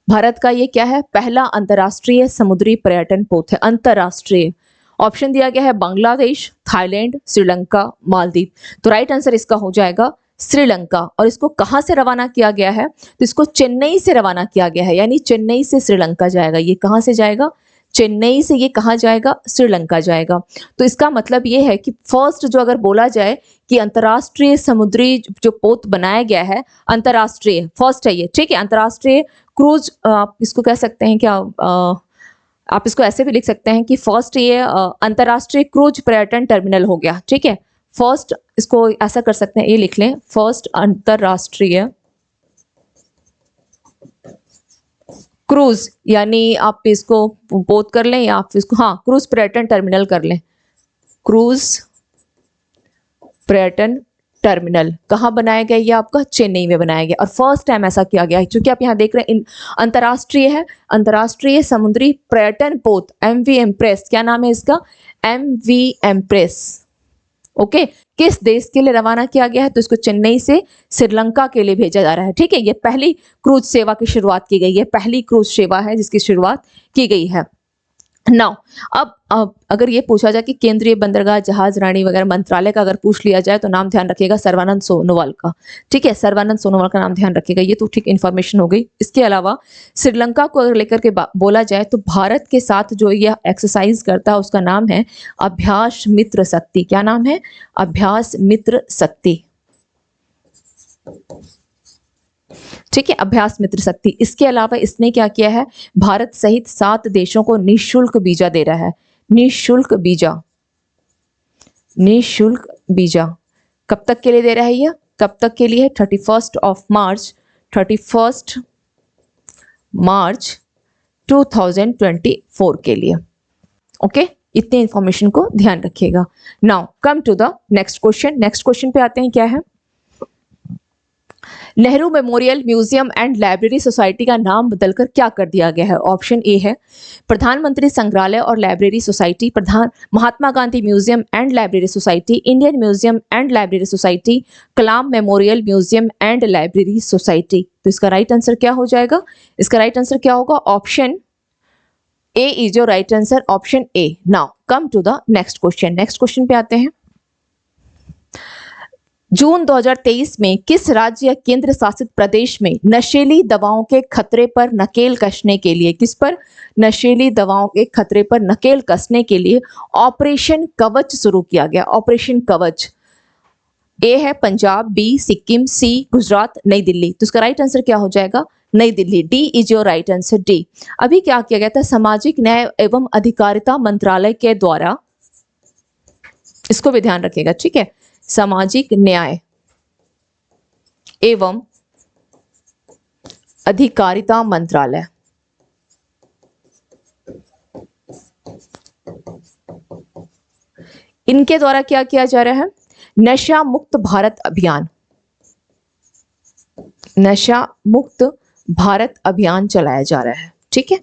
Speaker 1: भारत का ये क्या है, पहला अंतर्राष्ट्रीय समुद्री पर्यटन पोत है, अंतर्राष्ट्रीय। ऑप्शन दिया गया है बांग्लादेश, थाईलैंड, श्रीलंका, मालदीव। तो राइट आंसर इसका हो जाएगा श्रीलंका। और इसको कहां से रवाना किया गया है, तो इसको चेन्नई से रवाना किया गया है, यानी चेन्नई से श्रीलंका जाएगा। ये कहां से जाएगा, चेन्नई से ये कहां जाएगा, श्रीलंका जाएगा। तो इसका मतलब ये है कि फर्स्ट जो अगर बोला जाए कि अंतर्राष्ट्रीय समुद्री जो पोत बनाया गया है, अंतर्राष्ट्रीय फर्स्ट है ये, ठीक है। अंतर्राष्ट्रीय क्रूज, आप इसको कह सकते हैं क्या, आप इसको ऐसे भी लिख सकते हैं कि फर्स्ट ये अंतर्राष्ट्रीय क्रूज पर्यटन टर्मिनल हो गया, ठीक है। फर्स्ट इसको ऐसा कर सकते हैं, ये लिख लें, फर्स्ट अंतर्राष्ट्रीय क्रूज, यानी आप इसको बोथ कर लें या आप इसको, हाँ, क्रूज पर्यटन टर्मिनल कर लें। क्रूज पर्यटन टर्मिनल कहाँ बनाया गया, ये आपका चेन्नई में बनाया गया। और फर्स्ट टाइम ऐसा किया गया है, क्योंकि आप यहाँ देख रहे हैं अंतर्राष्ट्रीय है, अंतर्राष्ट्रीय समुद्री पर्यटन पोत MV एम्प्रेस, क्या नाम है इसका, MV एम्प्रेस। ओके, किस देश के लिए रवाना किया गया है, तो इसको चेन्नई से श्रीलंका के लिए भेजा जा रहा है, ठीक है। ये पहली क्रूज सेवा की शुरुआत की गई है, पहली क्रूज सेवा है जिसकी शुरुआत की गई है। नाउ अब अगर ये पूछा जाए कि केंद्रीय बंदरगाह जहाज रानी वगैरह मंत्रालय का अगर पूछ लिया जाए तो नाम ध्यान रखिएगा सर्बानंद सोनोवाल का, ठीक है। सर्बानंद सोनोवाल का नाम ध्यान रखिएगा, ये तो ठीक इन्फॉर्मेशन हो गई। इसके अलावा श्रीलंका को अगर लेकर के बोला जाए तो भारत के साथ जो यह एक्सरसाइज करता है उसका नाम है अभ्यास मित्र शक्ति। क्या नाम है, अभ्यास मित्र शक्ति, ठीक है, अभ्यास मित्र शक्ति। इसके अलावा इसने क्या किया है, भारत सहित 7 देशों को निःशुल्क वीजा दे रहा है, निःशुल्क वीजा, निःशुल्क वीजा। कब तक के लिए दे रहा है, ये कब तक के लिए, 31 मार्च 2024 के लिए। ओके, इतने इंफॉर्मेशन को ध्यान रखिएगा। Now come to the next question. Next question पे आते हैं, क्या है, Nehru memorial museum and library society का नाम बदलकर क्या कर दिया गया है। ऑप्शन ए है प्रधानमंत्री संग्रहालय और library society, Pradhan Mahatma Gandhi museum and library society, Indian museum and library society, Kalam memorial museum and library society. तो इसका राइट आंसर क्या हो जाएगा, इसका राइट आंसर क्या होगा, option A is your right answer, option A. Now come to the next question. Next question पे आते हैं। जून 2023 में किस राज्य या केंद्र शासित प्रदेश में नशीली दवाओं के खतरे पर नकेल कसने के लिए, किस पर, नशीली दवाओं के खतरे पर नकेल कसने के लिए ऑपरेशन कवच शुरू किया गया। ऑपरेशन कवच, ए है पंजाब, बी सिक्किम, सी गुजरात, नई दिल्ली। तो इसका राइट आंसर क्या हो जाएगा, नई Delhi. D is your right answer, D. अभी क्या किया गया था, सामाजिक न्याय एवं अधिकारिता मंत्रालय के द्वारा, इसको भी ध्यान रखिएगा, ठीक है, सामाजिक न्याय एवं अधिकारिता मंत्रालय, इनके द्वारा क्या किया जा रहा है, नशा मुक्त भारत अभियान, नशा मुक्त भारत अभियान चलाया जा रहा है, ठीक है,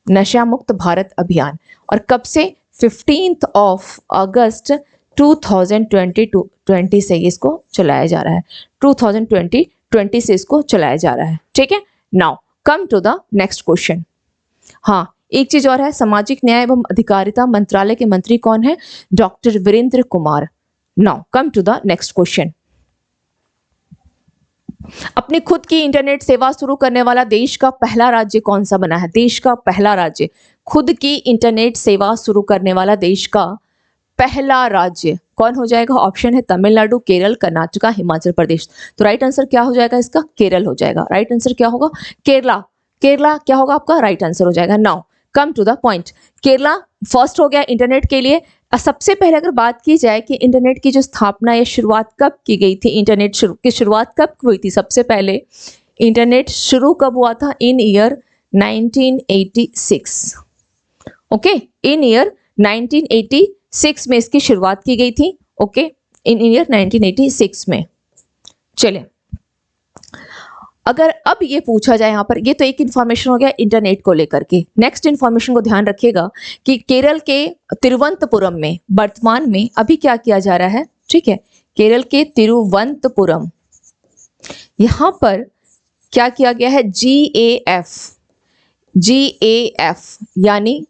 Speaker 1: नशा मुक्त भारत अभियान। और कब से, 15 अगस्त 2020 से इसको चलाया जा रहा है, 2020 से इसको चलाया जा रहा है, ठीक है। Now come to the next question. हाँ, एक चीज और है, सामाजिक न्याय एवं अधिकारिता मंत्रालय के मंत्री कौन है, doctor Virendra Kumar. Now come to the next question. अपनी खुद की इंटरनेट सेवा शुरू करने वाला देश का पहला राज्य कौन सा बना है, देश का पहला राज्य, खुद की इंटरनेट सेवा शुरू करने वाला देश का पहला राज्य कौन हो जाएगा। ऑप्शन है तमिलनाडु, केरल, कर्नाटका, हिमाचल प्रदेश। तो राइट आंसर क्या हो जाएगा इसका, केरल हो जाएगा। राइट आंसर क्या होगा, केरला। केरला क्या होगा आपका राइट आंसर हो जाएगा। Now come to the point. Kerala first हो गया इंटरनेट के लिए, सबसे पहले अगर बात की जाए कि इंटरनेट की जो स्थापना या शुरुआत कब की गई थी, इंटरनेट की शुरुआत कब हुई थी, सबसे पहले इंटरनेट शुरू कब हुआ था? इन ईयर 1986। ओके, इन ईयर 1986 में इसकी शुरुआत की गई थी। ओके, इन ईयर 1986 में। चलिए, अगर अब ये पूछा जाए यहाँ पर, ये तो एक इंफॉर्मेशन हो गया इंटरनेट को लेकर के। नेक्स्ट इंफॉर्मेशन को ध्यान रखिएगा कि केरल के तिरुवनंतपुरम में वर्तमान में अभी क्या किया जा रहा है, ठीक है, केरल के तिरुवनंतपुरम, यहाँ पर क्या किया गया है? GAF यानी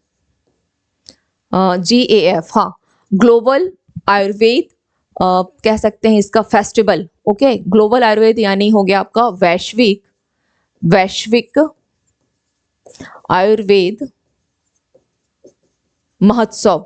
Speaker 1: GAF, हाँ, ग्लोबल आयुर्वेद कह सकते हैं इसका फेस्टिवल। ओके, ग्लोबल आयुर्वेद यानी हो गया आपका वैश्विक आयुर्वेद महोत्सव।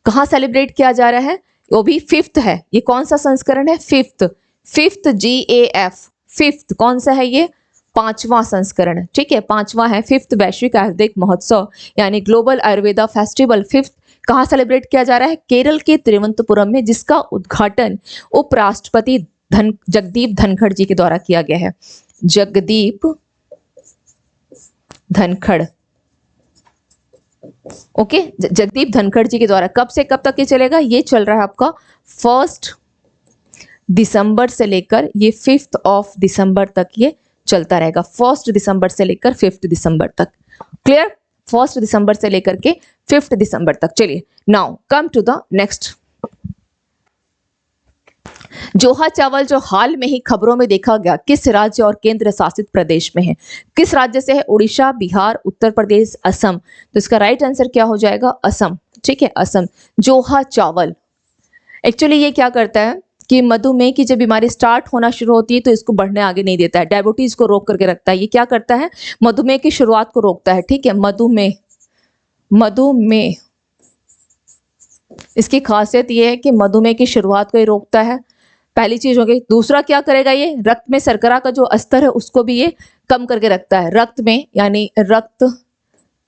Speaker 1: कहाँ सेलिब्रेट किया जा रहा है? वो भी 5th है। ये कौन सा संस्करण है? 5th GAF। 5th कौन सा है? ये 5वां संस्करण, ठीक है, 5वां है। 5th वैश्विक आयुर्वेदिक महोत्सव यानी ग्लोबल आयुर्वेदा फेस्टिवल 5th कहाँ सेलिब्रेट किया जा रहा है? केरल के तिरुवनंतपुरम में, जिसका उद्घाटन उपराष्ट्रपति जगदीप धनखड़ जी के द्वारा किया गया है। जगदीप धनखड़, ओके, जगदीप धनखड़ जी के द्वारा। कब से कब तक ये चलेगा? ये चल रहा है आपका 1 दिसंबर से लेकर ये 5 दिसंबर तक ये चलता रहेगा। 1 दिसंबर से लेकर 5 दिसंबर तक। क्लियर? 1 दिसंबर से लेकर के 5 दिसंबर तक। चलिए, now come to the next. Joha चावल जो हाल में ही खबरों में देखा गया, किस राज्य और केंद्र शासित प्रदेश में है? किस राज्य से है? उड़ीसा, बिहार, उत्तर प्रदेश, असम। तो इसका राइट आंसर क्या हो जाएगा? असम, ठीक है, असम। जोहा चावल एक्चुअली ये क्या करता है कि मधुमेह की जब बीमारी स्टार्ट होना शुरू होती है तो इसको बढ़ने आगे नहीं देता है, डायबिटीज को रोक करके रखता है। ये क्या करता है? मधुमेह की शुरुआत को रोकता है, ठीक है, मधुमेह इसकी खासियत ये है कि मधुमेह की शुरुआत को ही रोकता है। पहली चीज हो गई। दूसरा क्या करेगा? ये रक्त में शर्करा का जो स्तर है उसको भी ये कम करके रखता है, रक्त में, यानी रक्त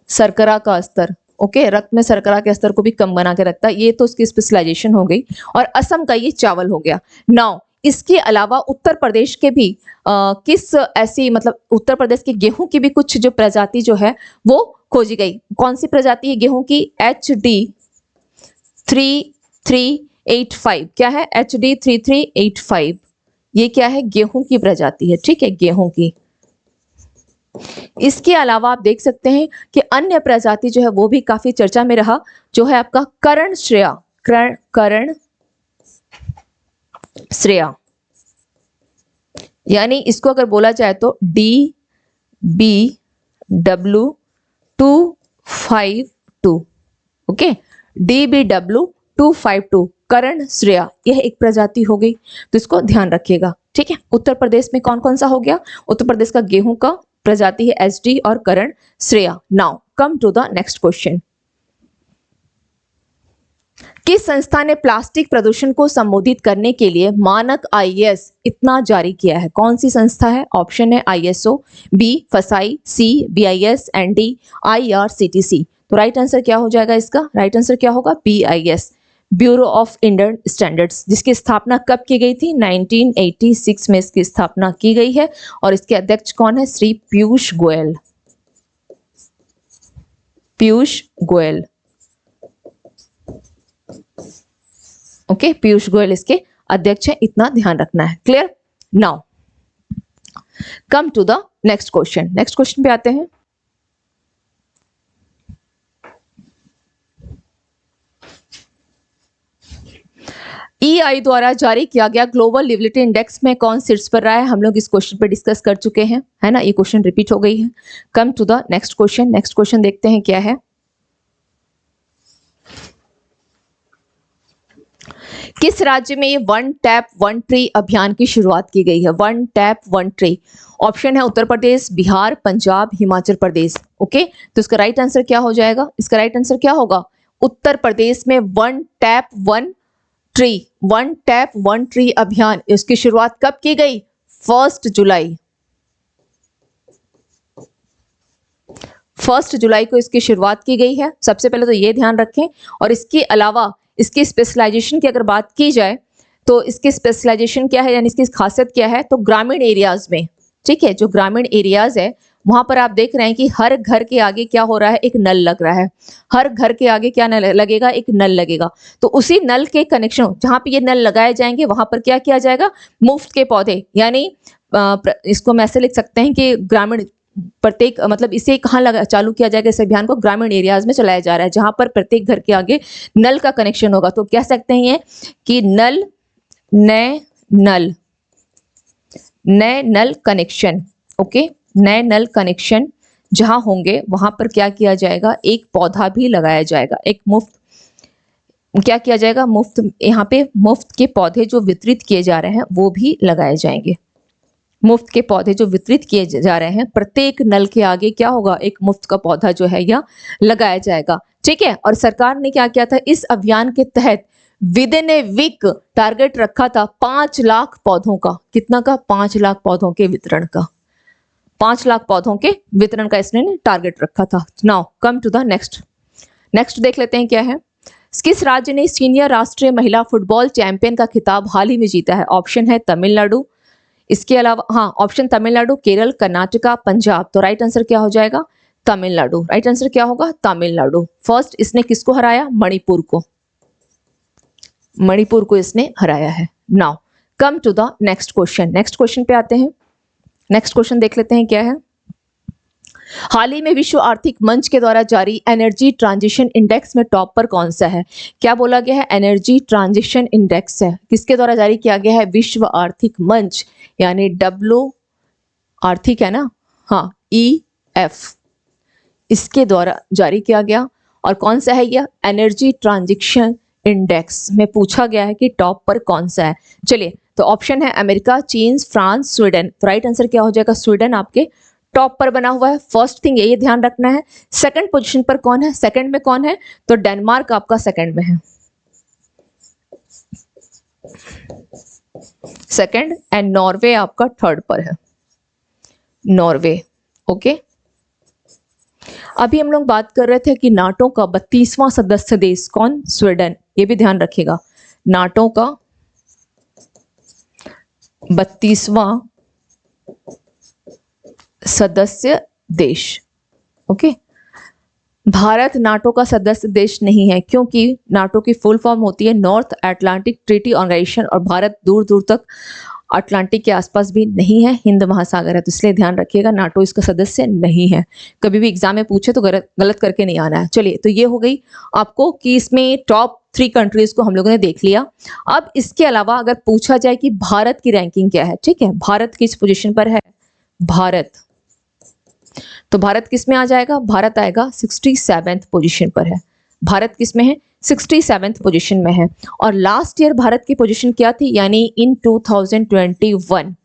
Speaker 1: शर्करा का स्तर। ओके, रक्त में शर्करा के स्तर को भी कम बना के रखता है। ये तो उसकी स्पेशलाइजेशन हो गई। और असम का ये चावल हो गया। नाउ इसके अलावा उत्तर प्रदेश के भी किस ऐसी, मतलब उत्तर प्रदेश के गेहूं की भी कुछ जो प्रजाति जो है वो खोजी गई। कौन सी प्रजाति है गेहूं की? HD 3385। क्या है? HD 3385। ये क्या है? गेहूं की प्रजाति है, ठीक है, गेहूं की। इसके अलावा आप देख सकते हैं कि अन्य प्रजाति जो है वो भी काफी चर्चा में रहा, जो है आपका करण श्रेया, यानी इसको अगर बोला जाए तो DBW252। ओके, DBW252 करण श्रेया, यह एक प्रजाति हो गई, तो इसको ध्यान रखिएगा, ठीक है। उत्तर प्रदेश में कौन कौन सा हो गया? उत्तर प्रदेश का गेहूं का प्रजाति है SD और Karan Shreya. Now come to the next question. किस संस्था ने प्लास्टिक प्रदूषण को संबोधित करने के लिए मानक IS इतना जारी किया है? कौन सी संस्था है? ऑप्शन है ISO, B फसाई, C BIS and D IRCTC। तो राइट आंसर क्या हो जाएगा इसका? राइट आंसर क्या होगा? BIS, bureau of Indian standards, जिसकी स्थापना कब की गई थी? 1986 में इसकी स्थापना की गई है। और इसके अध्यक्ष कौन है? श्री पीयूष गोयल। पीयूष गोयल, ओके, पीयूष गोयल इसके अध्यक्ष है, इतना ध्यान रखना है। Clear? Now come to the next question. Next question पे आते हैं। EI द्वारा जारी किया गया ग्लोबल लिविलिटी इंडेक्स में कौन शीर्ष पर रहा है? हम लोग इस क्वेश्चन पे डिस्कस कर चुके हैं, है ना, ये क्वेश्चन रिपीट हो गई है। Come to the next question. Next question देखते हैं क्या है। किस राज्य में ये वन टैप वन ट्री अभियान की शुरुआत की गई है? One tap one tree. Option है उत्तर प्रदेश, बिहार, पंजाब, हिमाचल प्रदेश। ओके, तो इसका राइट आंसर क्या हो जाएगा? इसका राइट आंसर क्या होगा? उत्तर प्रदेश में वन टैप वन ट्री अभियान, इसकी शुरुआत कब की गई? 1 जुलाई। 1 जुलाई को इसकी शुरुआत की गई है, सबसे पहले तो ये ध्यान रखें। और इसके अलावा इसकी स्पेशलाइजेशन की अगर बात की जाए तो इसकी स्पेशलाइजेशन क्या है, यानी इसकी खासियत क्या है, तो ग्रामीण एरियाज में, ठीक है, जो ग्रामीण एरियाज है वहां पर आप देख रहे हैं कि हर घर के आगे क्या हो रहा है, एक नल लग रहा है। हर घर के आगे क्या नल लगेगा, एक नल लगेगा। तो उसी नल के कनेक्शन जहां पे ये नल लगाए जाएंगे वहां पर क्या किया जाएगा, मुफ्त के पौधे, यानी इसको हम ऐसे लिख सकते हैं कि ग्रामीण प्रत्येक मतलब इसे कहाँ लगा चालू किया जाएगा, इस अभियान को ग्रामीण एरियाज में चलाया जा रहा है जहां पर प्रत्येक घर के आगे नल का कनेक्शन होगा। तो कह सकते हैं ये कि नए नल कनेक्शन, ओके, नए नल कनेक्शन जहां होंगे वहां पर क्या किया जाएगा, एक पौधा भी लगाया जाएगा। एक मुफ्त क्या किया जाएगा, मुफ्त, यहाँ पे मुफ्त के पौधे जो वितरित किए जा रहे हैं वो भी लगाए जाएंगे। मुफ्त के पौधे जो वितरित किए जा रहे हैं, प्रत्येक नल के आगे क्या होगा, एक मुफ्त का पौधा जो है यह लगाया जाएगा, ठीक है। और सरकार ने क्या किया था, इस अभियान के तहत within a week target रखा था 5 लाख पौधों का। कितना का, 5 लाख पौधों के वितरण का। 5 लाख पौधों के वितरण का इसने टारगेट रखा था। Now come to the next देख लेते हैं क्या है। किस राज्य ने सीनियर राष्ट्रीय महिला फुटबॉल चैंपियन का खिताब हाल ही में जीता है? ऑप्शन है तमिलनाडु, इसके अलावा हाँ ऑप्शन तमिलनाडु, केरल, कर्नाटका, पंजाब। तो राइट आंसर क्या हो जाएगा, तमिलनाडु। राइट आंसर क्या होगा, तमिलनाडु। फर्स्ट इसने किसको हराया, मणिपुर को। मणिपुर को इसने हराया है। Now come to the next question पे आते हैं। नेक्स्ट क्वेश्चन देख लेते हैं क्या है। हाल ही में विश्व आर्थिक मंच के द्वारा जारी एनर्जी ट्रांजिशन इंडेक्स में टॉप पर कौन सा है? क्या बोला गया है, एनर्जी ट्रांजिशन इंडेक्स है, किसके द्वारा जारी किया गया है, विश्व आर्थिक मंच यानी डब्ल्यू आर्थिक है ना, हाँ EF, इसके द्वारा जारी किया गया। और कौन सा है यह, एनर्जी ट्रांजिशन इंडेक्स में पूछा गया है कि टॉप पर कौन सा है। चलिए, तो ऑप्शन है अमेरिका, चीन, फ्रांस, स्वीडन। तो राइट आंसर क्या हो जाएगा, स्वीडन आपके टॉप पर बना हुआ है। फर्स्ट थिंग ये ध्यान रखना है। सेकंड पोजीशन पर कौन है, सेकंड में कौन है, तो डेनमार्क आपका सेकंड में है, सेकंड, एंड नॉर्वे आपका थर्ड पर है, नॉर्वे, ओके। अभी हम लोग बात कर रहे थे कि नाटो का 32वां सदस्य देश कौन, स्वीडन। ये भी ध्यान रखिएगा, नाटो का 32वां सदस्य देश, ओके। भारत नाटो का सदस्य देश नहीं है क्योंकि नाटो की फुल फॉर्म होती है नॉर्थ अटलांटिक ट्रीटी ऑर्गेनाइजेशन, और भारत दूर दूर तक अटलांटिक के आसपास भी नहीं है, हिंद महासागर है। तो इसलिए ध्यान रखिएगा, नाटो इसका सदस्य नहीं है। कभी भी एग्जाम में पूछे तो गलत करके नहीं आना है। चलिए, तो ये हो गई आपको कि इसमें टॉप 3 कंट्रीज को हम लोगों ने देख लिया। अब इसके अलावा अगर पूछा जाए कि भारत की रैंकिंग क्या है, ठीक है, भारत किस पोजीशन पर है, भारत, तो भारत किस में आ जाएगा, भारत आएगा 67th पोजीशन पर है। भारत किस में है, 67th पोजीशन में है। और लास्ट ईयर भारत की पोजीशन क्या थी, यानी इन 2021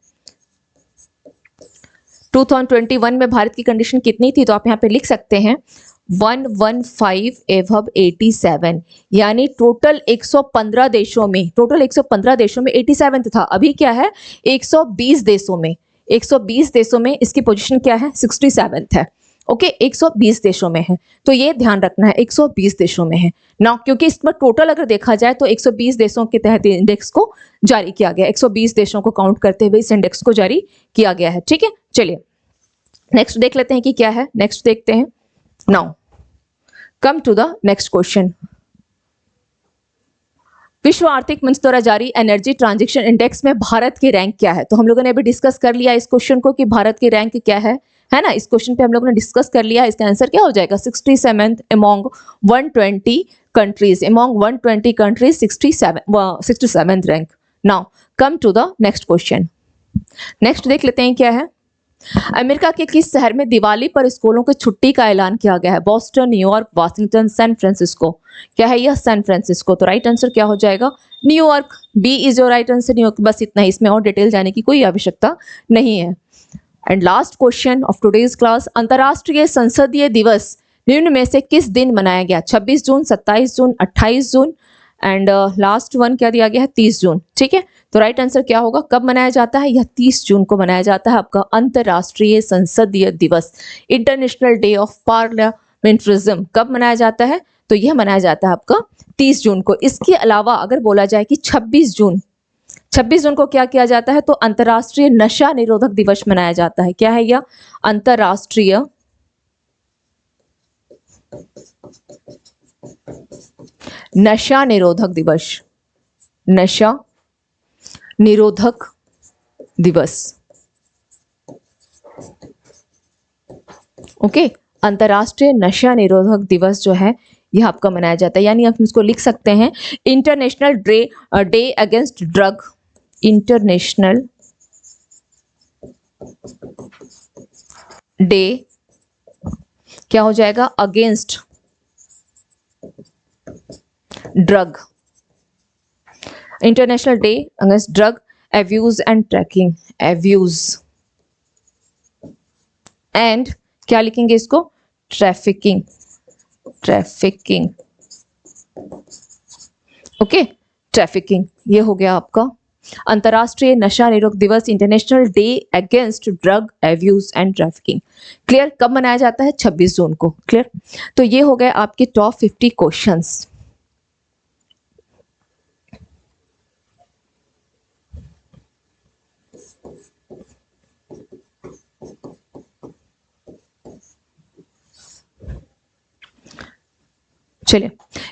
Speaker 1: में भारत की कंडीशन कितनी थी, तो आप यहाँ पे लिख सकते हैं 115 एवब 87, यानी टोटल 115 देशों में 87 था। अभी क्या है, 120 देशों में इसकी पोजीशन क्या है, 67th है, ओके। 120 देशों में है, तो ये ध्यान रखना है, 120 देशों में है ना, क्योंकि इसमें टोटल अगर देखा जाए तो 120 देशों के तहत इंडेक्स को जारी किया गया, 120 देशों को काउंट करते हुए इस इंडेक्स को जारी किया गया है, ठीक है। चलिए नेक्स्ट देख लेते हैं कि क्या है, नेक्स्ट देखते हैं। Now come to the next question. विश्व आर्थिक मंच द्वारा जारी एनर्जी ट्रांजिशन इंडेक्स में भारत की रैंक क्या है? तो हम लोगों ने अभी डिस्कस कर लिया इस क्वेश्चन को कि भारत की रैंक क्या है ना। इस क्वेश्चन पे हम लोगों ने डिस्कस कर लिया, इसका आंसर क्या हो जाएगा, 67th among 120 countries, 67th rank. Now come to the next question. Next देख लेते हैं क्या है। अमेरिका के किस शहर में दिवाली पर स्कूलों की छुट्टी का ऐलान किया गया है? Boston, New York, Washington, San Francisco. क्या है यह, सैन फ्रांसिस्को। तो राइट आंसर क्या हो जाएगा, New York. B is your right answer, New York. बस इतना ही, इसमें और डिटेल जाने की कोई आवश्यकता नहीं है। And last question of today's class, अंतर्राष्ट्रीय संसदीय दिवस निम्न में से किस दिन मनाया गया? 26 जून, 27 जून, 28 जून, एंड लास्ट वन क्या दिया गया है, 30 जून, ठीक है। तो राइट आंसर क्या होगा, कब मनाया जाता है? यह 30 जून को मनाया जाता है आपका अंतर्राष्ट्रीय संसदीय दिवस, इंटरनेशनल डे ऑफ पार्लियामेंटरिज्म। कब मनाया जाता है? तो यह मनाया जाता है आपका 30 जून को। इसके अलावा अगर बोला जाए कि 26 जून को क्या किया जाता है, तो अंतर्राष्ट्रीय नशा निरोधक दिवस मनाया जाता है। क्या है यह? अंतर्राष्ट्रीय नशा निरोधक दिवस, नशा निरोधक दिवस। ओके, अंतर्राष्ट्रीय नशा निरोधक दिवस जो है यह आपका मनाया जाता है, यानी आप इसको लिख सकते हैं international day against drug, international day क्या हो जाएगा, against drug, international day against drug abuse and trafficking, abuse and क्या लिखेंगे इसको, ट्रैफिकिंग, ट्रैफिकिंग। ओके, ट्रैफिकिंग ये हो गया आपका अंतर्राष्ट्रीय नशा निरोधक दिवस, international day against drug abuse and trafficking. Clear? कब मनाया जाता है? 26 जून को। क्लियर? तो ये हो गए आपके टॉप 50 क्वेश्चंस। चलिए,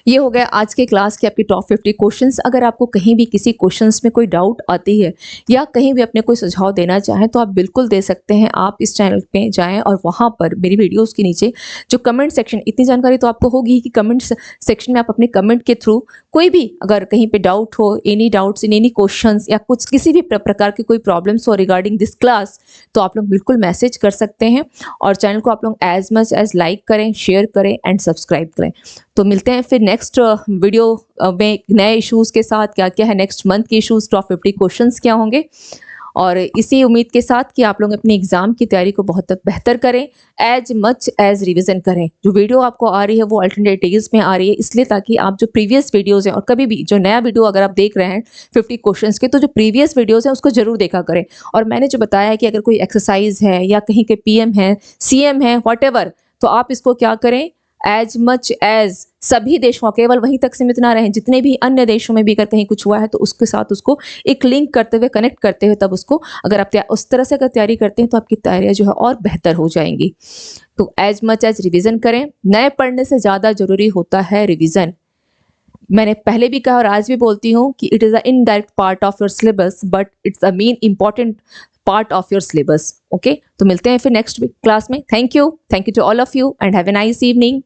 Speaker 1: ये हो गया आज के क्लास के आपके टॉप 50 क्वेश्चंस। अगर आपको कहीं भी किसी क्वेश्चंस में कोई डाउट आती है या कहीं भी अपने कोई सुझाव देना चाहें तो आप बिल्कुल दे सकते हैं। आप इस चैनल पे जाएं और वहाँ पर मेरी वीडियोस के नीचे जो कमेंट सेक्शन, इतनी जानकारी तो आपको होगी कि कमेंट सेक्शन में आप अपने कमेंट के थ्रू कोई भी अगर कहीं पे डाउट हो, any doubts in any questions या कुछ किसी भी प्रकार की कोई प्रॉब्लम्स हो रिगार्डिंग दिस क्लास, तो आप लोग बिल्कुल मैसेज कर सकते हैं। और चैनल को आप लोग एज मच एज लाइक करें, शेयर करें एंड सब्सक्राइब करें। तो मिलते हैं फिर नेक्स्ट वीडियो में नए इश्यूज के साथ। क्या क्या है नेक्स्ट मंथ के इश्यूज, टॉप 50 क्वेश्चंस क्या होंगे, और इसी उम्मीद के साथ कि आप लोग अपनी एग्जाम की तैयारी को बहुत बेहतर करें, एज मच एज रिवीजन करें। जो वीडियो आपको आ रही है वो अल्टरनेट डेज में आ रही है, इसलिए ताकि आप जो प्रीवियस वीडियोस हैं और कभी भी जो नया वीडियो अगर आप देख रहे हैं 50 क्वेश्चंस के, तो जो प्रीवियस वीडियोस हैं उसको जरूर देखा करें। और मैंने जो बताया है कि अगर कोई एक्सरसाइज है या कहीं के PM है, CM है, व्हाटएवर, तो आप इसको क्या करें, एज मच एज सभी देशों, केवल वहीं तक सीमित ना रहें, जितने भी अन्य देशों में भी अगर कहीं कुछ हुआ है तो उसके साथ उसको एक लिंक करते हुए, कनेक्ट करते हुए, तब उसको अगर आप उस तरह से अगर तैयारी करते हैं तो आपकी तैयारियां जो है और बेहतर हो जाएंगी। तो एज मच एज रिवीजन करें। नए पढ़ने से ज्यादा जरूरी होता है रिवीजन। मैंने पहले भी कहा और आज भी बोलती हूँ कि it is a indirect part of your syllabus, but it's a main important part of your syllabus. Okay, तो मिलते हैं फिर नेक्स्ट क्लास में। Thank you to all of you and have a nice evening.